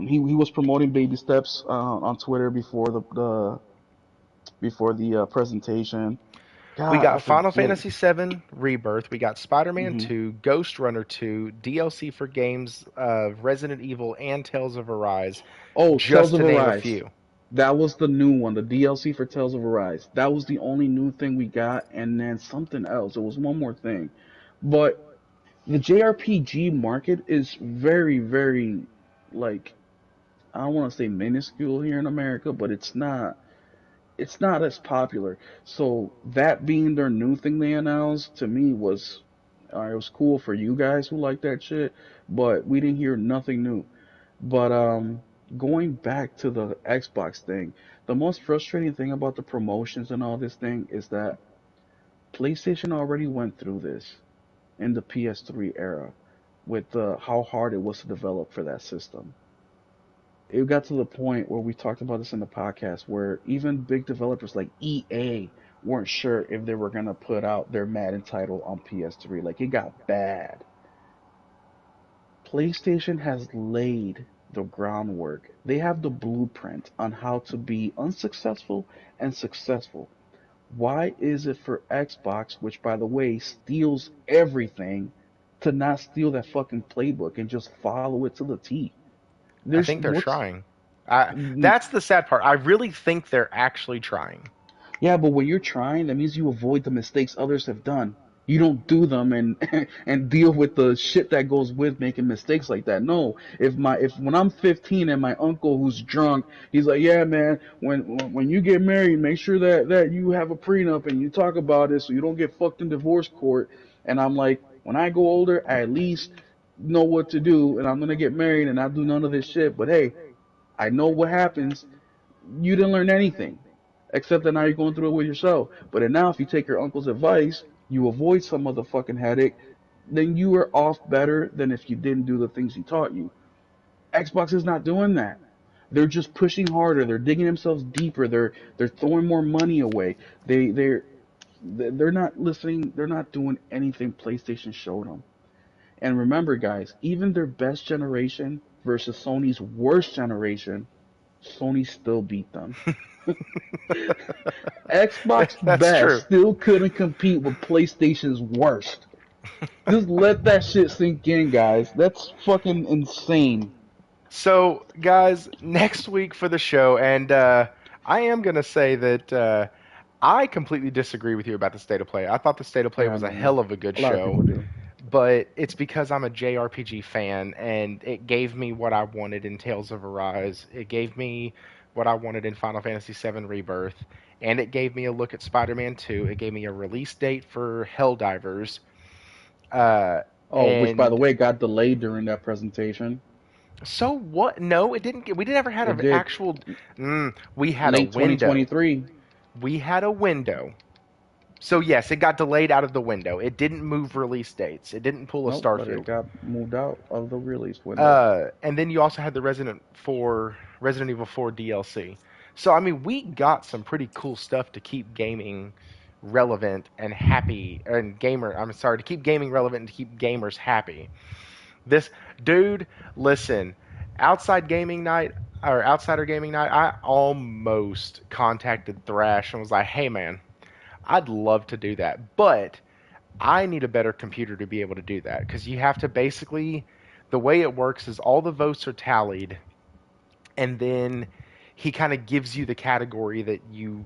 Speaker 2: he was promoting baby steps on Twitter before the presentation.
Speaker 1: We
Speaker 2: God, I
Speaker 1: got Final
Speaker 2: forget.
Speaker 1: Fantasy VII Rebirth. We got Spider-Man
Speaker 2: Hmm
Speaker 1: 2, Ghost Runner 2, DLC for games of Resident Evil and Tales of Arise,
Speaker 2: Oh, Tales
Speaker 1: just
Speaker 2: of
Speaker 1: to name a
Speaker 2: Arise.
Speaker 1: few.
Speaker 2: That was the new one, the DLC for Tales of Arise. That was the only new thing we got, and then something else. It was one more thing. But the JRPG market is very, very, like, I don't want to say minuscule here in America, but it's not as popular. So that being their new thing they announced to me was, it was cool for you guys who like that shit, but we didn't hear nothing new. But going back to the Xbox thing, the most frustrating thing about the promotions and all this thing is that PlayStation already went through this in the PS3 era with how hard it was to develop for that system. It got to the point where we talked about this in the podcast where even big developers like EA weren't sure if they were going to put out their Madden title on PS3. Like it got bad. PlayStation has laid the groundwork. They have the blueprint on how to be unsuccessful and successful. Why is it for Xbox, which by the way steals everything, to not steal that fucking playbook and just follow it to the T?
Speaker 1: I
Speaker 2: There's
Speaker 1: think they're
Speaker 2: what's
Speaker 1: trying. That's the sad part. I really think they're actually trying.
Speaker 2: Yeah, but when you're trying, that means you avoid the mistakes others have done. You don't do them and and deal with the shit that goes with making mistakes like that. No, if when I'm 15 and my uncle who's drunk, he's like, "Yeah, man, when you get married, make sure that you have a prenup and you talk about it so you don't get fucked in divorce court." And I'm like, when I go older, I at least know what to do, and I'm gonna get married and not do none of this shit. But hey, I know what happens. You didn't learn anything, except that now you're going through it with yourself. But then now, if you take your uncle's advice, you avoid some of the fucking headache, then you are off better than if you didn't do the things he taught you. Xbox is not doing that. They're just pushing harder. They're digging themselves deeper. They're throwing more money away. They're not listening. They're not doing anything PlayStation showed them. And remember, guys, even their best generation versus Sony's worst generation, Sony still beat them. Xbox
Speaker 1: That's
Speaker 2: best
Speaker 1: true.
Speaker 2: still couldn't compete with PlayStation's worst. Just let that shit sink in, guys. That's fucking insane.
Speaker 1: So, guys, next week for the show, and I am going to say that I completely disagree with you about the State of Play. I thought the State of Play
Speaker 2: Yeah,
Speaker 1: was a
Speaker 2: man.
Speaker 1: hell of a good
Speaker 2: A lot of
Speaker 1: show,
Speaker 2: people do.
Speaker 1: but it's because I'm a JRPG fan, and it gave me what I wanted in Tales of Arise. It gave me what I wanted in Final Fantasy VII Rebirth, and it gave me a look at Spider-Man 2. It gave me a release date for Helldivers, uh,
Speaker 2: Oh, which by the
Speaker 1: and
Speaker 2: way got delayed during that presentation.
Speaker 1: so what? No, it didn't get. We never had
Speaker 2: It
Speaker 1: an
Speaker 2: did.
Speaker 1: actual. We had a
Speaker 2: Late
Speaker 1: window.
Speaker 2: 2023.
Speaker 1: We had a window. So yes, it got delayed out of the window. It didn't move release dates. It didn't pull a
Speaker 2: Nope, but it
Speaker 1: Starfield.
Speaker 2: got moved out of the release window.
Speaker 1: And then you also had the Resident Evil 4 DLC. So I mean, we got some pretty cool stuff to keep gaming relevant and happy, and gamer. I'm sorry, to keep gaming relevant and to keep gamers happy. This dude, listen, outside gaming night or outsider gaming night, I almost contacted Thrash and was like, "Hey man, I'd love to do that, but I need a better computer to be able to do that because you have to basically the way it works is all the votes are tallied and then he kind of gives you the category that you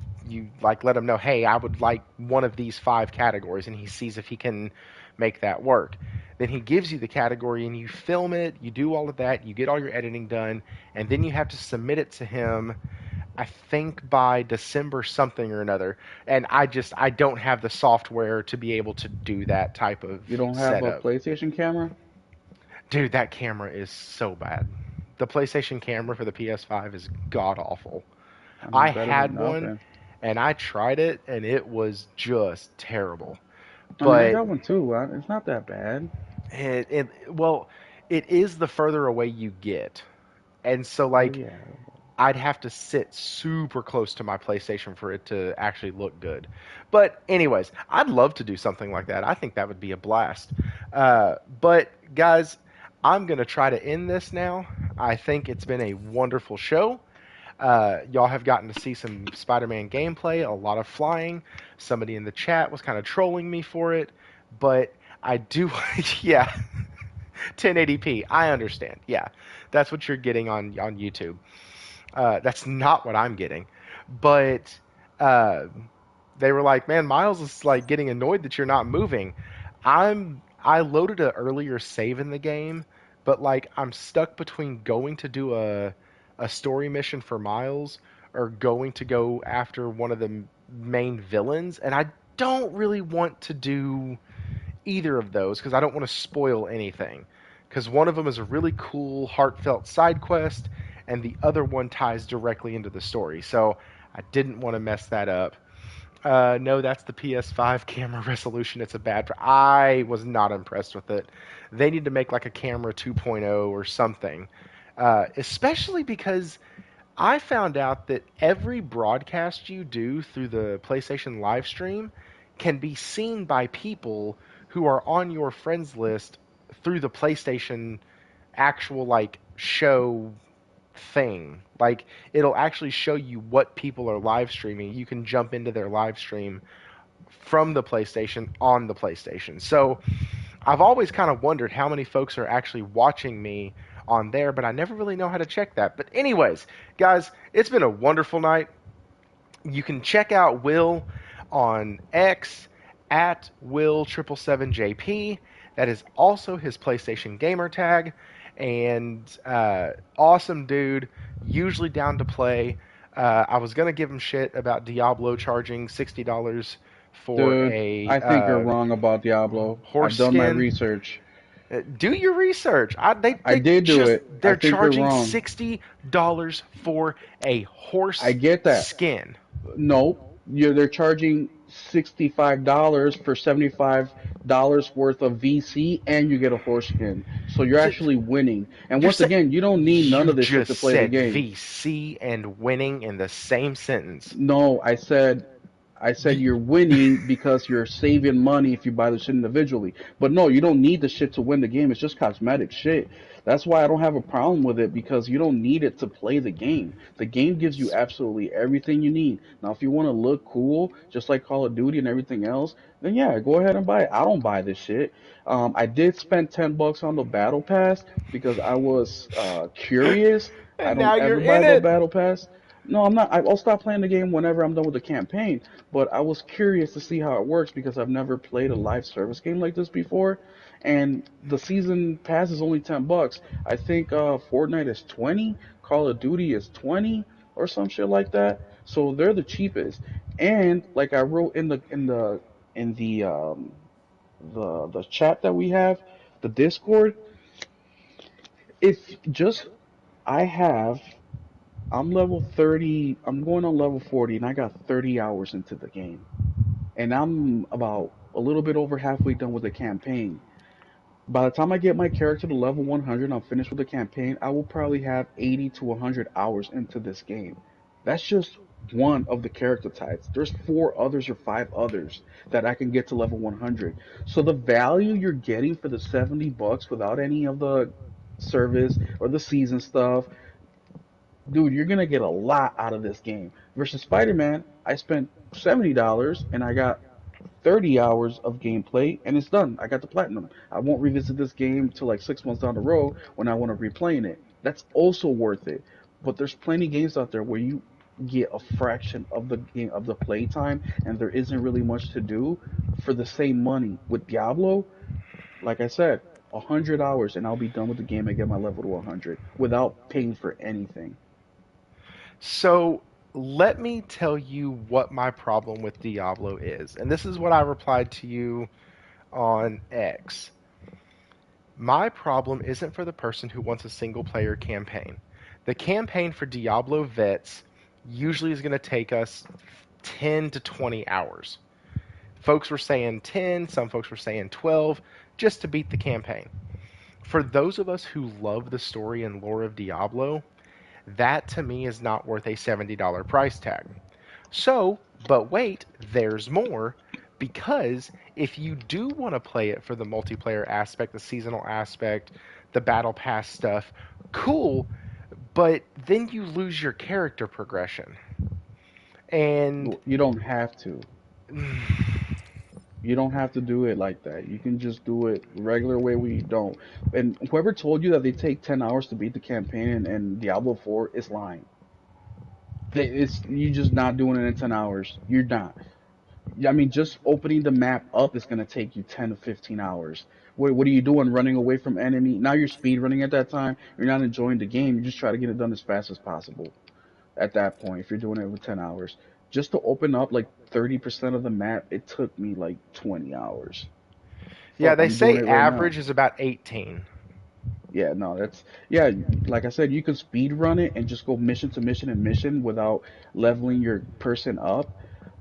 Speaker 1: like let him know, hey, I would like one of these 5 categories, and he sees if he can make that work. Then he gives you the category and you film it, you do all of that, you get all your editing done, and then you have to submit it to him, I think by December something or another. And I don't have the software to be able to do that type of
Speaker 2: You don't have a
Speaker 1: setup.
Speaker 2: PlayStation camera?
Speaker 1: Dude, that camera is so bad. The PlayStation camera for the PS5 is god awful.
Speaker 2: I mean,
Speaker 1: I
Speaker 2: better than
Speaker 1: had one
Speaker 2: nothing.
Speaker 1: and I tried it and it was just terrible.
Speaker 2: I mean, I
Speaker 1: But
Speaker 2: got one too. It's not that bad.
Speaker 1: well, it is the further away you get. And so
Speaker 2: Well,
Speaker 1: like
Speaker 2: yeah.
Speaker 1: I'd have to sit super close to my PlayStation for it to actually look good. But anyways, I'd love to do something like that. I think that would be a blast. But guys, I'm gonna try to end this now. I think it's been a wonderful show. Y'all have gotten to see some Spider-Man gameplay, a lot of flying. Somebody in the chat was kind of trolling me for it, but I do, yeah, 1080p. I understand. Yeah, that's what you're getting on YouTube. That's not what I'm getting. But uh, they were like, "Man, Miles is like getting annoyed that you're not moving." I loaded an earlier save in the game, but like I'm stuck between going to do a story mission for Miles or going to go after one of the main villains, and I don't really want to do either of those because I don't want to spoil anything. Because one of them is a really cool, heartfelt side quest, and the other one ties directly into the story. So I didn't want to mess that up. No, that's the PS5 camera resolution. It's a bad. I was not impressed with it. They need to make like a camera 2.0 or something. Especially because I found out that every broadcast you do through the PlayStation live stream can be seen by people who are on your friends list through the PlayStation actual like show thing. Like it'll actually show you what people are live streaming. You can jump into their live stream from the PlayStation on the PlayStation. So I've always kind of wondered how many folks are actually watching me on there, but I never really know how to check that. But anyways, guys, it's been a wonderful night. You can check out Will on X at Will777JP. That is also his PlayStation gamer tag. And awesome dude, usually down to play. I was gonna give him shit about Diablo charging $60 for
Speaker 2: Dude,
Speaker 1: a
Speaker 2: I think you're wrong about Diablo. I've
Speaker 1: horse
Speaker 2: done my
Speaker 1: skin.
Speaker 2: research.
Speaker 1: Do your research.
Speaker 2: I did do it. I
Speaker 1: They're
Speaker 2: think you're
Speaker 1: charging
Speaker 2: wrong.
Speaker 1: $60 for a horse
Speaker 2: I get that.
Speaker 1: skin.
Speaker 2: No, they're charging $65 for $75 worth of VC, and you get a horse skin. So you're actually winning. And once again, you don't need none of this shit to play the game.
Speaker 1: VC and winning in the same sentence.
Speaker 2: No, I said I said you're winning because you're saving money if you buy the shit individually. But no, you don't need the shit to win the game. It's just cosmetic shit. That's why I don't have a problem with it because you don't need it to play the game. The game gives you absolutely everything you need. Now, if you want to look cool, just like Call of Duty and everything else, then yeah, go ahead and buy it. I don't buy this shit. I did spend $10 on the battle pass because I was curious. I
Speaker 1: And
Speaker 2: don't
Speaker 1: now you're
Speaker 2: ever
Speaker 1: in
Speaker 2: buy the
Speaker 1: it.
Speaker 2: battle pass. No, I'm not. I'll stop playing the game whenever I'm done with the campaign. But I was curious to see how it works because I've never played a live service game like this before. And the season pass is only $10. I think Fortnite is 20, Call of Duty is 20 or some shit like that. So they're the cheapest. And like I wrote in the chat that we have, the Discord, if just I have I'm level 30, I'm going on level 40 and I got 30 hours into the game. And I'm about a little bit over halfway done with the campaign. By the time I get my character to level 100 and I'm finished with the campaign, I will probably have 80 to 100 hours into this game. That's just one of the character types. There's four others or five others that I can get to level 100. So the value you're getting for the $70 without any of the service or the season stuff, dude, you're gonna get a lot out of this game. Versus Spider-Man, I spent $70 and I got 30 hours of gameplay and it's done. I got the platinum. I won't revisit this game till like 6 months down the road when I want to replaying it. That's also worth it. But there's plenty games out there where you get a fraction of the game of the play time and there isn't really much to do for the same money. With Diablo, like I said, 100 hours and I'll be done with the game and get my level to 100 without paying for anything.
Speaker 1: So let me tell you what my problem with Diablo is. And this is what I replied to you on X. My problem isn't for the person who wants a single player campaign. The campaign for Diablo vets usually is going to take us 10 to 20 hours. Folks were saying 10, some folks were saying 12, just to beat the campaign. For those of us who love the story and lore of Diablo, that to me is not worth a $70 price tag. So, but wait, there's more. Because if you do want to play it for the multiplayer aspect, the seasonal aspect, the battle pass stuff, cool, but then you lose your character progression. And
Speaker 2: You don't have to. You don't have to do it like that. You can just do it regular way where you don't. And whoever told you that they take 10 hours to beat the campaign in Diablo 4 is lying. It's you're just not doing it in 10 hours. You're not. I mean, just opening the map up is gonna take you 10 to 15 hours. What are you doing? Running away from enemy? Now you're speed running at that time. You're not enjoying the game. You just try to get it done as fast as possible. At that point, if you're doing it with 10 hours, just to open up like 30% of the map, it took me like 20 hours.
Speaker 1: yeah,
Speaker 2: Fuck,
Speaker 1: they
Speaker 2: I'm doing
Speaker 1: say
Speaker 2: it right now.
Speaker 1: average is about 18.
Speaker 2: Yeah, no, yeah, like I said, you can speed run it and just go mission to mission and mission without leveling your person up.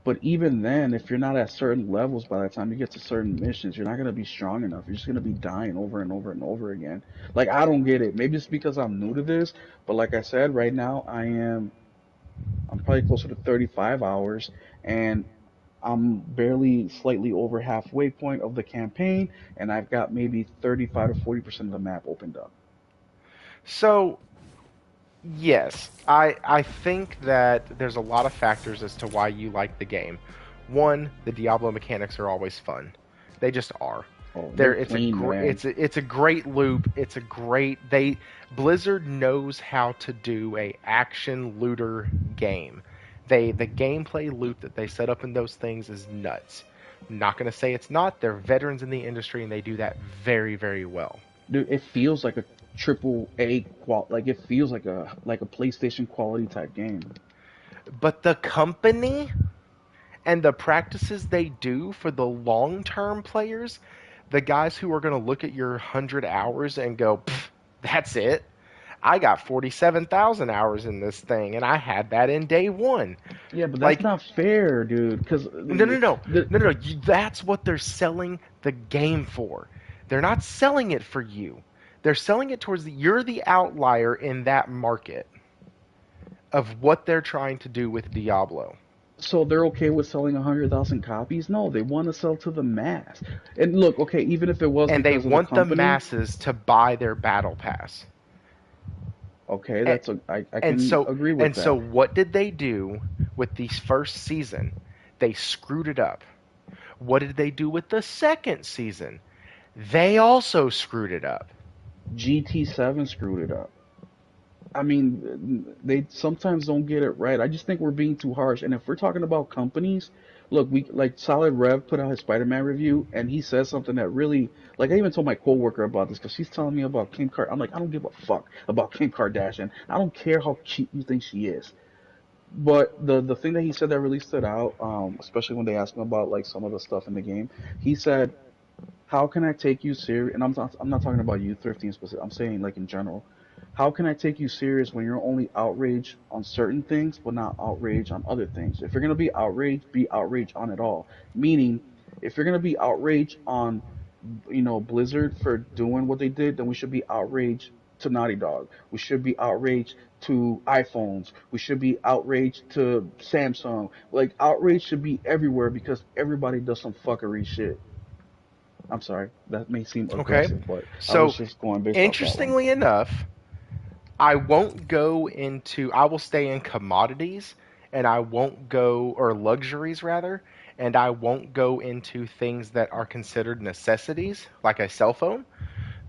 Speaker 2: But even then, if you're not at certain levels by the time you get to certain missions, you're not gonna be strong enough. You're just gonna be dying over and over and over again. Like I don't get it. Maybe it's because I'm new to this, but like I said, right now I'm probably closer to 35 hours and I'm barely slightly over halfway point of the campaign and I've got maybe 35 to 40% of the map opened up.
Speaker 1: So, yes, I think that there's a lot of factors as to why you like the game. One, the Diablo mechanics are always fun. They just are.
Speaker 2: Oh,
Speaker 1: There,
Speaker 2: they're clean, man.
Speaker 1: it's a great loop. It's a great they Blizzard knows how to do a action looter game. The gameplay loop that they set up in those things is nuts. I'm not gonna say it's not. They're veterans in the industry and they do that very very well.
Speaker 2: Dude, it feels like a triple A like it feels like a PlayStation quality type game.
Speaker 1: But the company and the practices they do for the long term players, the guys who are going to look at your 100 hours and go, that's it. I got 47,000 hours in this thing, and I had that in day one.
Speaker 2: Yeah, but that's
Speaker 1: Like,
Speaker 2: not fair, dude. Because
Speaker 1: no. That's what they're selling the game for. They're not selling it for you. They're selling it towards you're the outlier in that market of what they're trying to do with Diablo.
Speaker 2: So they're okay with selling 100,000 copies? No, they want to sell to the mass. And look, okay, even if it was
Speaker 1: And they
Speaker 2: because of the
Speaker 1: want the
Speaker 2: company,
Speaker 1: masses to buy their battle pass.
Speaker 2: okay,
Speaker 1: And,
Speaker 2: I
Speaker 1: and
Speaker 2: can
Speaker 1: so
Speaker 2: agree with
Speaker 1: and so
Speaker 2: that.
Speaker 1: what did they do with the first season? They screwed it up. What did they do with the second season? They also screwed it up.
Speaker 2: GT7 screwed it up. I mean, they sometimes don't get it right. I just think we're being too harsh. And if we're talking about companies, look, we like Solid Rev put out his Spider-Man review, and he says something that really, like, I even told my coworker about this because she's telling me about Kim Kardashian. I'm like, I don't give a fuck about Kim Kardashian. I don't care how cheap you think she is. But the thing that he said that really stood out, especially when they asked him about like some of the stuff in the game, he said, "How can I take you serious?" And I'm not talking about you thrifting specific. I'm saying like in general. How can I take you serious when you're only outraged on certain things, but not outraged on other things? If you're gonna be outraged on it all. Meaning, if you're gonna be outraged on Blizzard for doing what they did, then we should be outraged to Naughty Dog. We should be outraged to iPhones. We should be outraged to Samsung. Like outrage should be everywhere because everybody does some fuckery shit. I'm sorry, that may seem
Speaker 1: Okay?
Speaker 2: aggressive, but I was
Speaker 1: So,
Speaker 2: just going based off that one.
Speaker 1: interestingly enough, I won't go into, I will stay in commodities and I won't go, or luxuries rather, and I won't go into things that are considered necessities, like a cell phone,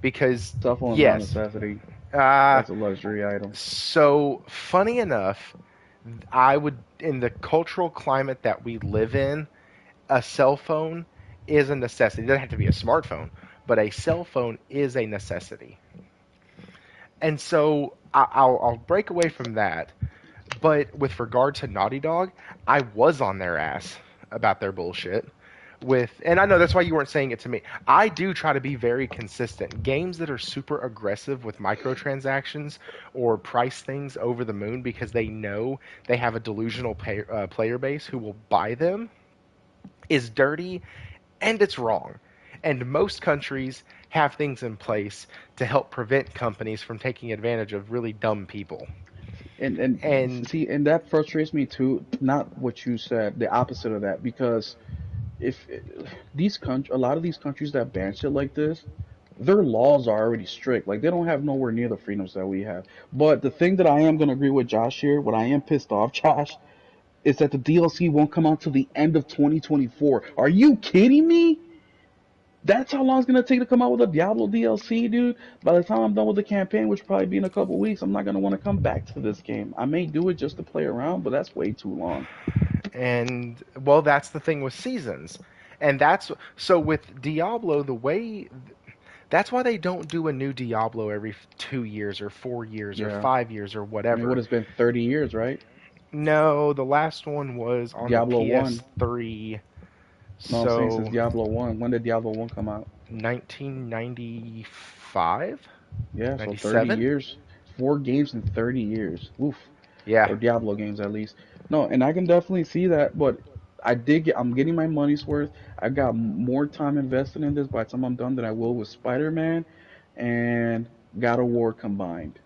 Speaker 1: because
Speaker 2: Cell phone is not a
Speaker 1: yes,
Speaker 2: necessity.
Speaker 1: uh,
Speaker 2: That's a luxury item.
Speaker 1: so funny enough, I would, in the cultural climate that we live in, a cell phone is a necessity. It doesn't have to be a smartphone, but a cell phone is a necessity. And so I'll break away from that. But with regard to Naughty Dog, I was on their ass about their bullshit. And I know that's why you weren't saying it to me. I do try to be very consistent. Games that are super aggressive with microtransactions or price things over the moon because they know they have a delusional player base who will buy them is dirty and it's wrong. And most countries have things in place to help prevent companies from taking advantage of really dumb people.
Speaker 2: And
Speaker 1: And
Speaker 2: see, and that frustrates me too. Not what you said, the opposite of that, because if a lot of these countries that ban shit like this, their laws are already strict. Like they don't have nowhere near the freedoms that we have. But the thing that I am gonna agree with Josh here, what I am pissed off, Josh, is that the DLC won't come out till the end of 2024. Are you kidding me? That's how long it's gonna take to come out with a Diablo DLC, dude. By the time I'm done with the campaign, which will probably be in a couple weeks, I'm not gonna want to come back to this game. I may do it just to play around, but that's way too long.
Speaker 1: and well, that's the thing with seasons. And that's so with Diablo, the way that's why they don't do a new Diablo every 2 years or 4 years or
Speaker 2: Yeah.
Speaker 1: 5 years or
Speaker 2: I mean, what
Speaker 1: whatever.
Speaker 2: has been 30 years, right?
Speaker 1: No, the last one was on the
Speaker 2: Diablo 1.
Speaker 1: PS3.
Speaker 2: No, I'm saying since
Speaker 1: So
Speaker 2: Diablo 1. When did Diablo 1 come out?
Speaker 1: 1995,
Speaker 2: Yeah, so 30
Speaker 1: 97.
Speaker 2: years. 4 games in 30 years. Oof.
Speaker 1: Yeah,
Speaker 2: Or Diablo games at least. No, and I can definitely see that, but I'm getting my money's worth. I got more time invested in this by the time I'm done than I will with Spider-Man and God of War combined.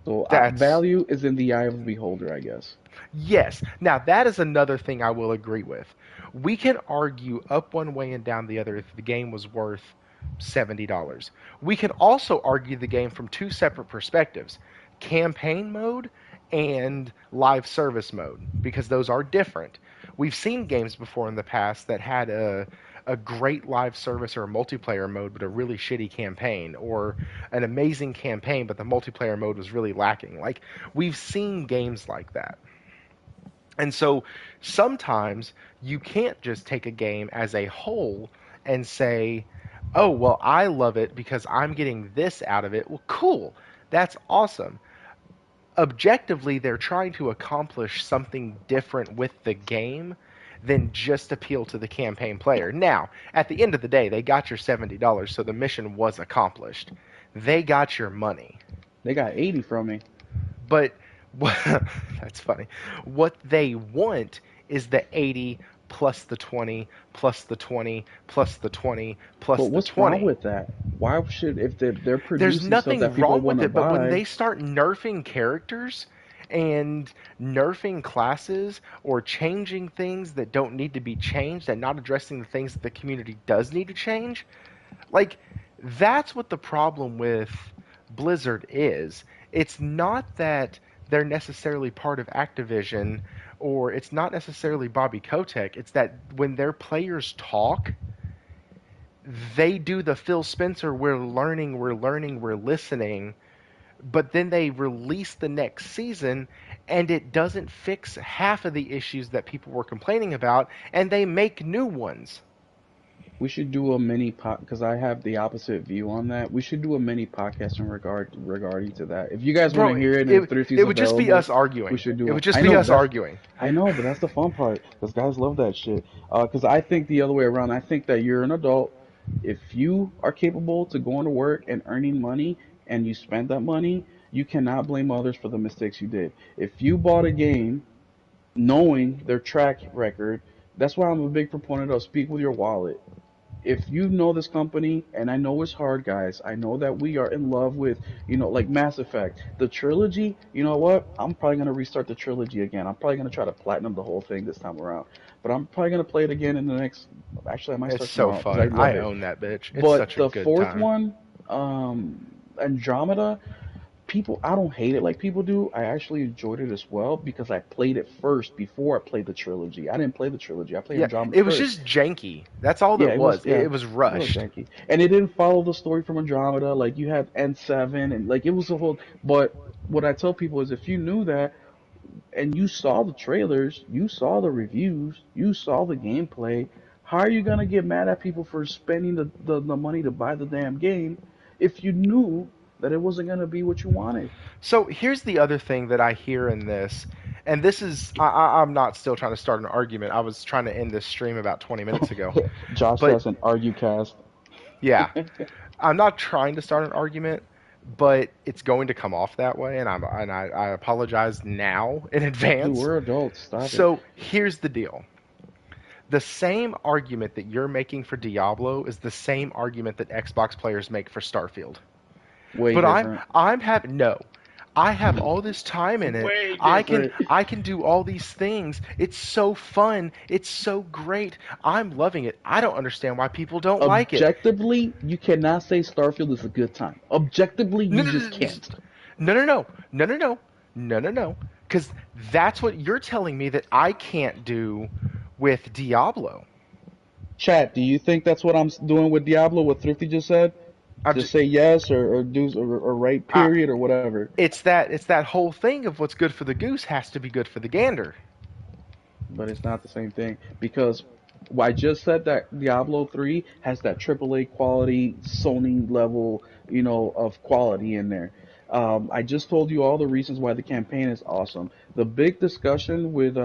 Speaker 2: So
Speaker 1: that's
Speaker 2: value is in the eye of the beholder, I guess.
Speaker 1: yes. Now that is another thing I will agree with. We can argue up one way and down the other if the game was worth $70. We can also argue the game from two separate perspectives: campaign mode and live service mode, because those are different. We've seen games before in the past that had a great live service or a multiplayer mode, but a really shitty campaign, or an amazing campaign, but the multiplayer mode was really lacking. Like, we've seen games like that. And so sometimes you can't just take a game as a whole and say, oh, well, I love it because I'm getting this out of it. Well, cool. That's awesome. Objectively, they're trying to accomplish something different with the game than just appeal to the campaign player. Now, at the end of the day, they got your $70, so the mission was accomplished. They got your money.
Speaker 2: They got 80 from me.
Speaker 1: But that's funny. What they want is the 80 plus the 20 plus the 20 plus the 20
Speaker 2: But
Speaker 1: plus the
Speaker 2: what's wrong
Speaker 1: 20.
Speaker 2: with that? Why should if they're
Speaker 1: There's
Speaker 2: producing stuff that
Speaker 1: nothing
Speaker 2: people
Speaker 1: wrong
Speaker 2: want
Speaker 1: with
Speaker 2: to
Speaker 1: it, but when
Speaker 2: buy?
Speaker 1: they start nerfing characters and nerfing classes or changing things that don't need to be changed and not addressing the things that the community does need to change. Like, that's what the problem with Blizzard is. It's not that they're necessarily part of Activision, or it's not necessarily Bobby Kotick. It's that when their players talk, they do the Phil Spencer, we're learning, we're listening, but then they release the next season and it doesn't fix half of the issues that people were complaining about, and they make new ones.
Speaker 2: We should do a mini because I have the opposite view on that. We should do a mini podcast in regarding to that. If you guys want to hear it, and Thrifty's
Speaker 1: it would just be us arguing.
Speaker 2: We should do
Speaker 1: it. Would just be us arguing.
Speaker 2: I know, but that's the fun part because guys love that shit. Because I think the other way around. I think that you're an adult. If you are capable to going to work and earning money, and you spend that money, you cannot blame others for the mistakes you did. If you bought a game knowing their track record, that's why I'm a big proponent of speak with your wallet. If you know this company, and I know it's hard, guys, I know that we are in love with, like Mass Effect, the trilogy. You know what? I'm probably going to restart the trilogy again. I'm probably going to try to platinum the whole thing this time around. But I'm probably going to play it again in the next. Actually, I might start tomorrow.
Speaker 1: It's so fun. I own that bitch. It's
Speaker 2: but
Speaker 1: such a good
Speaker 2: the fourth
Speaker 1: time.
Speaker 2: one, Andromeda, I don't hate it like people do. I actually enjoyed it as well because I played it first before I played the trilogy. I didn't play the trilogy. I played Andromeda
Speaker 1: It was
Speaker 2: first.
Speaker 1: just janky. That's all it was. It was rushed.
Speaker 2: It was janky. And it didn't follow the story from Andromeda. Like, you had N7 and, like, it was a whole... But what I tell people is if you knew that and you saw the trailers, you saw the reviews, you saw the gameplay, how are you going to get mad at people for spending the money to buy the damn game if you knew that it wasn't going to be what you wanted?
Speaker 1: So here's the other thing that I hear in this, and this is, I'm not still trying to start an argument. I was trying to end this stream about 20 minutes ago.
Speaker 2: Josh has an ArgueCast.
Speaker 1: Yeah. I'm not trying to start an argument, but it's going to come off that way, and I apologize now in advance.
Speaker 2: Dude, we're adults. Stop it.
Speaker 1: So here's the deal. The same argument that you're making for Diablo is the same argument that Xbox players make for Starfield.
Speaker 2: Way different.
Speaker 1: I have all this time in it. I can do all these things. It's so fun. It's so great. I'm loving it. I don't understand why people don't like it.
Speaker 2: Objectively, you cannot say Starfield is a good time. Objectively, you just can't.
Speaker 1: No. Because that's what you're telling me that I can't do with Diablo.
Speaker 2: Chat, do you think that's what I'm doing with Diablo, what Thrifty just said? Just say yes or do or right period or whatever.
Speaker 1: It's that whole thing of what's good for the goose has to be good for the gander.
Speaker 2: But it's not the same thing because I just said that Diablo 3 has that AAA quality Sony level, of quality in there. I just told you all the reasons why the campaign is awesome. The big discussion with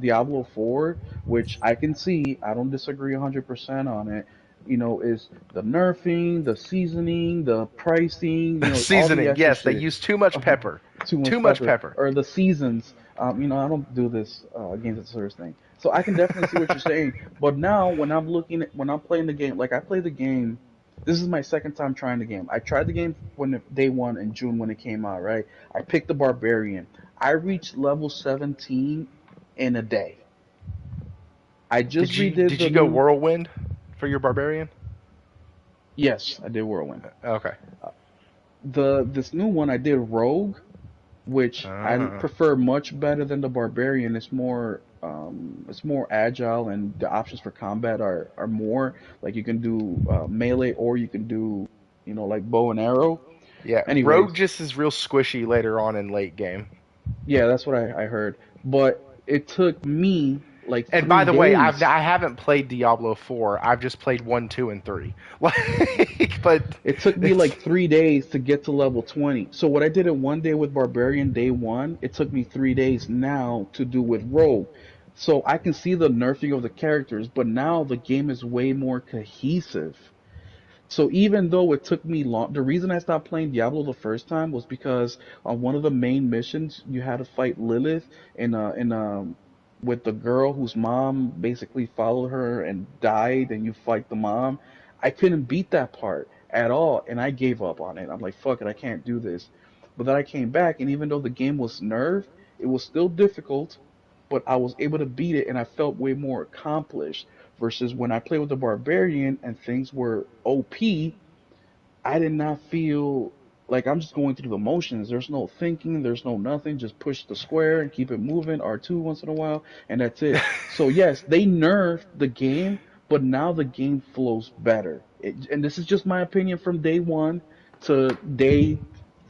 Speaker 2: Diablo 4, which I can see, I don't disagree 100% on it. Is the nerfing, the seasoning, the pricing.
Speaker 1: Seasoning, yes,
Speaker 2: shit.
Speaker 1: They use too much pepper. Too much pepper.
Speaker 2: Or the seasons. I don't do this Games as a Service thing. So I can definitely see what you're saying. But now, when I'm playing the game, like I play the game, this is my second time trying the game. I tried the game day one in June when it came out, right? I picked the Barbarian. I reached level 17 in a day. I just redid.
Speaker 1: Did you go Whirlwind for your Barbarian?
Speaker 2: Yes, I did Whirlwind.
Speaker 1: Okay.
Speaker 2: This new one I did Rogue, which I prefer much better than the Barbarian. It's more agile, and the options for combat are more like you can do melee or you can do like bow and arrow.
Speaker 1: Yeah. Anyways, Rogue just is real squishy later on in late game.
Speaker 2: Yeah, that's what I heard. But it took me like 3
Speaker 1: And by the way, I
Speaker 2: haven't
Speaker 1: played Diablo 4. I've just played 1, 2, and 3. But
Speaker 2: it took me like 3 days to get to level 20. So what I did in one day with Barbarian day 1, it took me 3 days now to do with Rogue. So I can see the nerfing of the characters, but now the game is way more cohesive. So even though it took me long, the reason I stopped playing Diablo the first time was because on one of the main missions you had to fight Lilith with the girl whose mom basically followed her and died, and you fight the mom. I couldn't beat that part at all, and I gave up on it. I'm like, fuck it, I can't do this. But then I came back, and even though the game was nerfed, it was still difficult, but I was able to beat it, and I felt way more accomplished. Versus when I played with the barbarian and things were OP, I did not feel like I'm just going through the motions. There's no thinking, there's no nothing. Just push the square and keep it moving, R2 once in a while, and that's it. So yes, they nerfed the game, but now the game flows better. And this is just my opinion from day one to day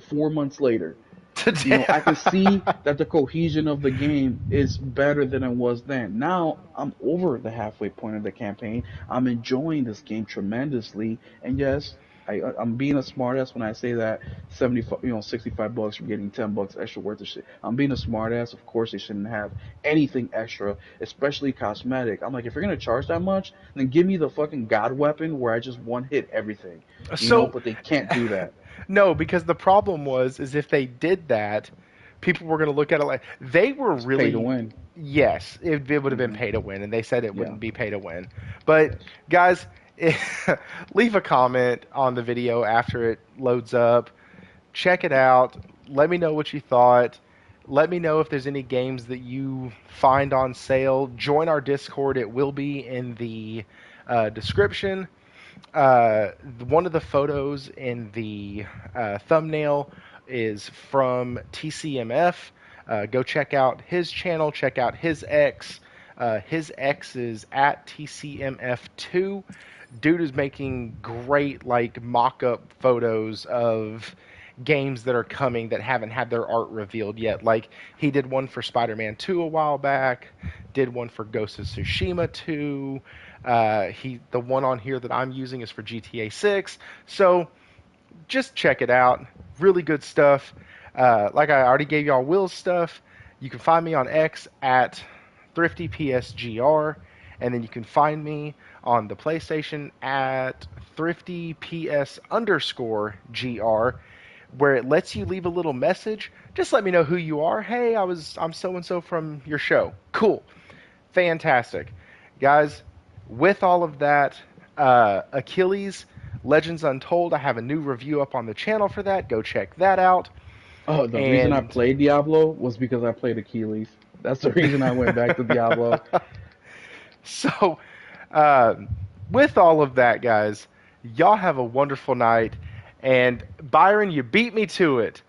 Speaker 2: 4 months later. I can see that the cohesion of the game is better than it was then. Now I'm over the halfway point of the campaign. I'm enjoying this game tremendously, and yes, I'm being a smartass when I say that 75, $65 for getting $10 extra worth of shit. I'm being a smartass. Of course, they shouldn't have anything extra, especially cosmetic. I'm like, if you're gonna charge that much, then give me the fucking god weapon where I just one hit everything.
Speaker 1: So,
Speaker 2: But they can't do that.
Speaker 1: no, because the problem is if they did that, people were going to look at it like they were really
Speaker 2: Pay to win.
Speaker 1: Yes, it would have been
Speaker 2: Mm-hmm.
Speaker 1: pay to win, and they said it
Speaker 2: Yeah.
Speaker 1: wouldn't be pay to win. But guys, leave a comment on the video after it loads up. Check it out. Let me know what you thought. Let me know if there's any games that you find on sale. Join our Discord. It will be in the description. One of the photos in the thumbnail is from TCMF. Go check out his channel. Check out his X. His X is at TCMF2. Dude is making great mock-up photos of games that are coming that haven't had their art revealed yet. Like he did one for Spider-Man 2 a while back, did one for Ghost of Tsushima 2. The one on here that I'm using is for GTA 6. So just check it out. Really good stuff. Like I already gave y'all Will's stuff. You can find me on X at ThriftyPSGR, and then you can find me on the PlayStation at ThriftyPS_GR, where it lets you leave a little message. Just let me know who you are. Hey, I'm so and so from your show. Cool. Fantastic. Guys, with all of that, Achilles Legends Untold, I have a new review up on the channel for that. Go check that out.
Speaker 2: Oh, the reason I played Diablo was because I played Achilles. That's the reason I went back to Diablo.
Speaker 1: So, with all of that, guys, y'all have a wonderful night. And Byron, you beat me to it.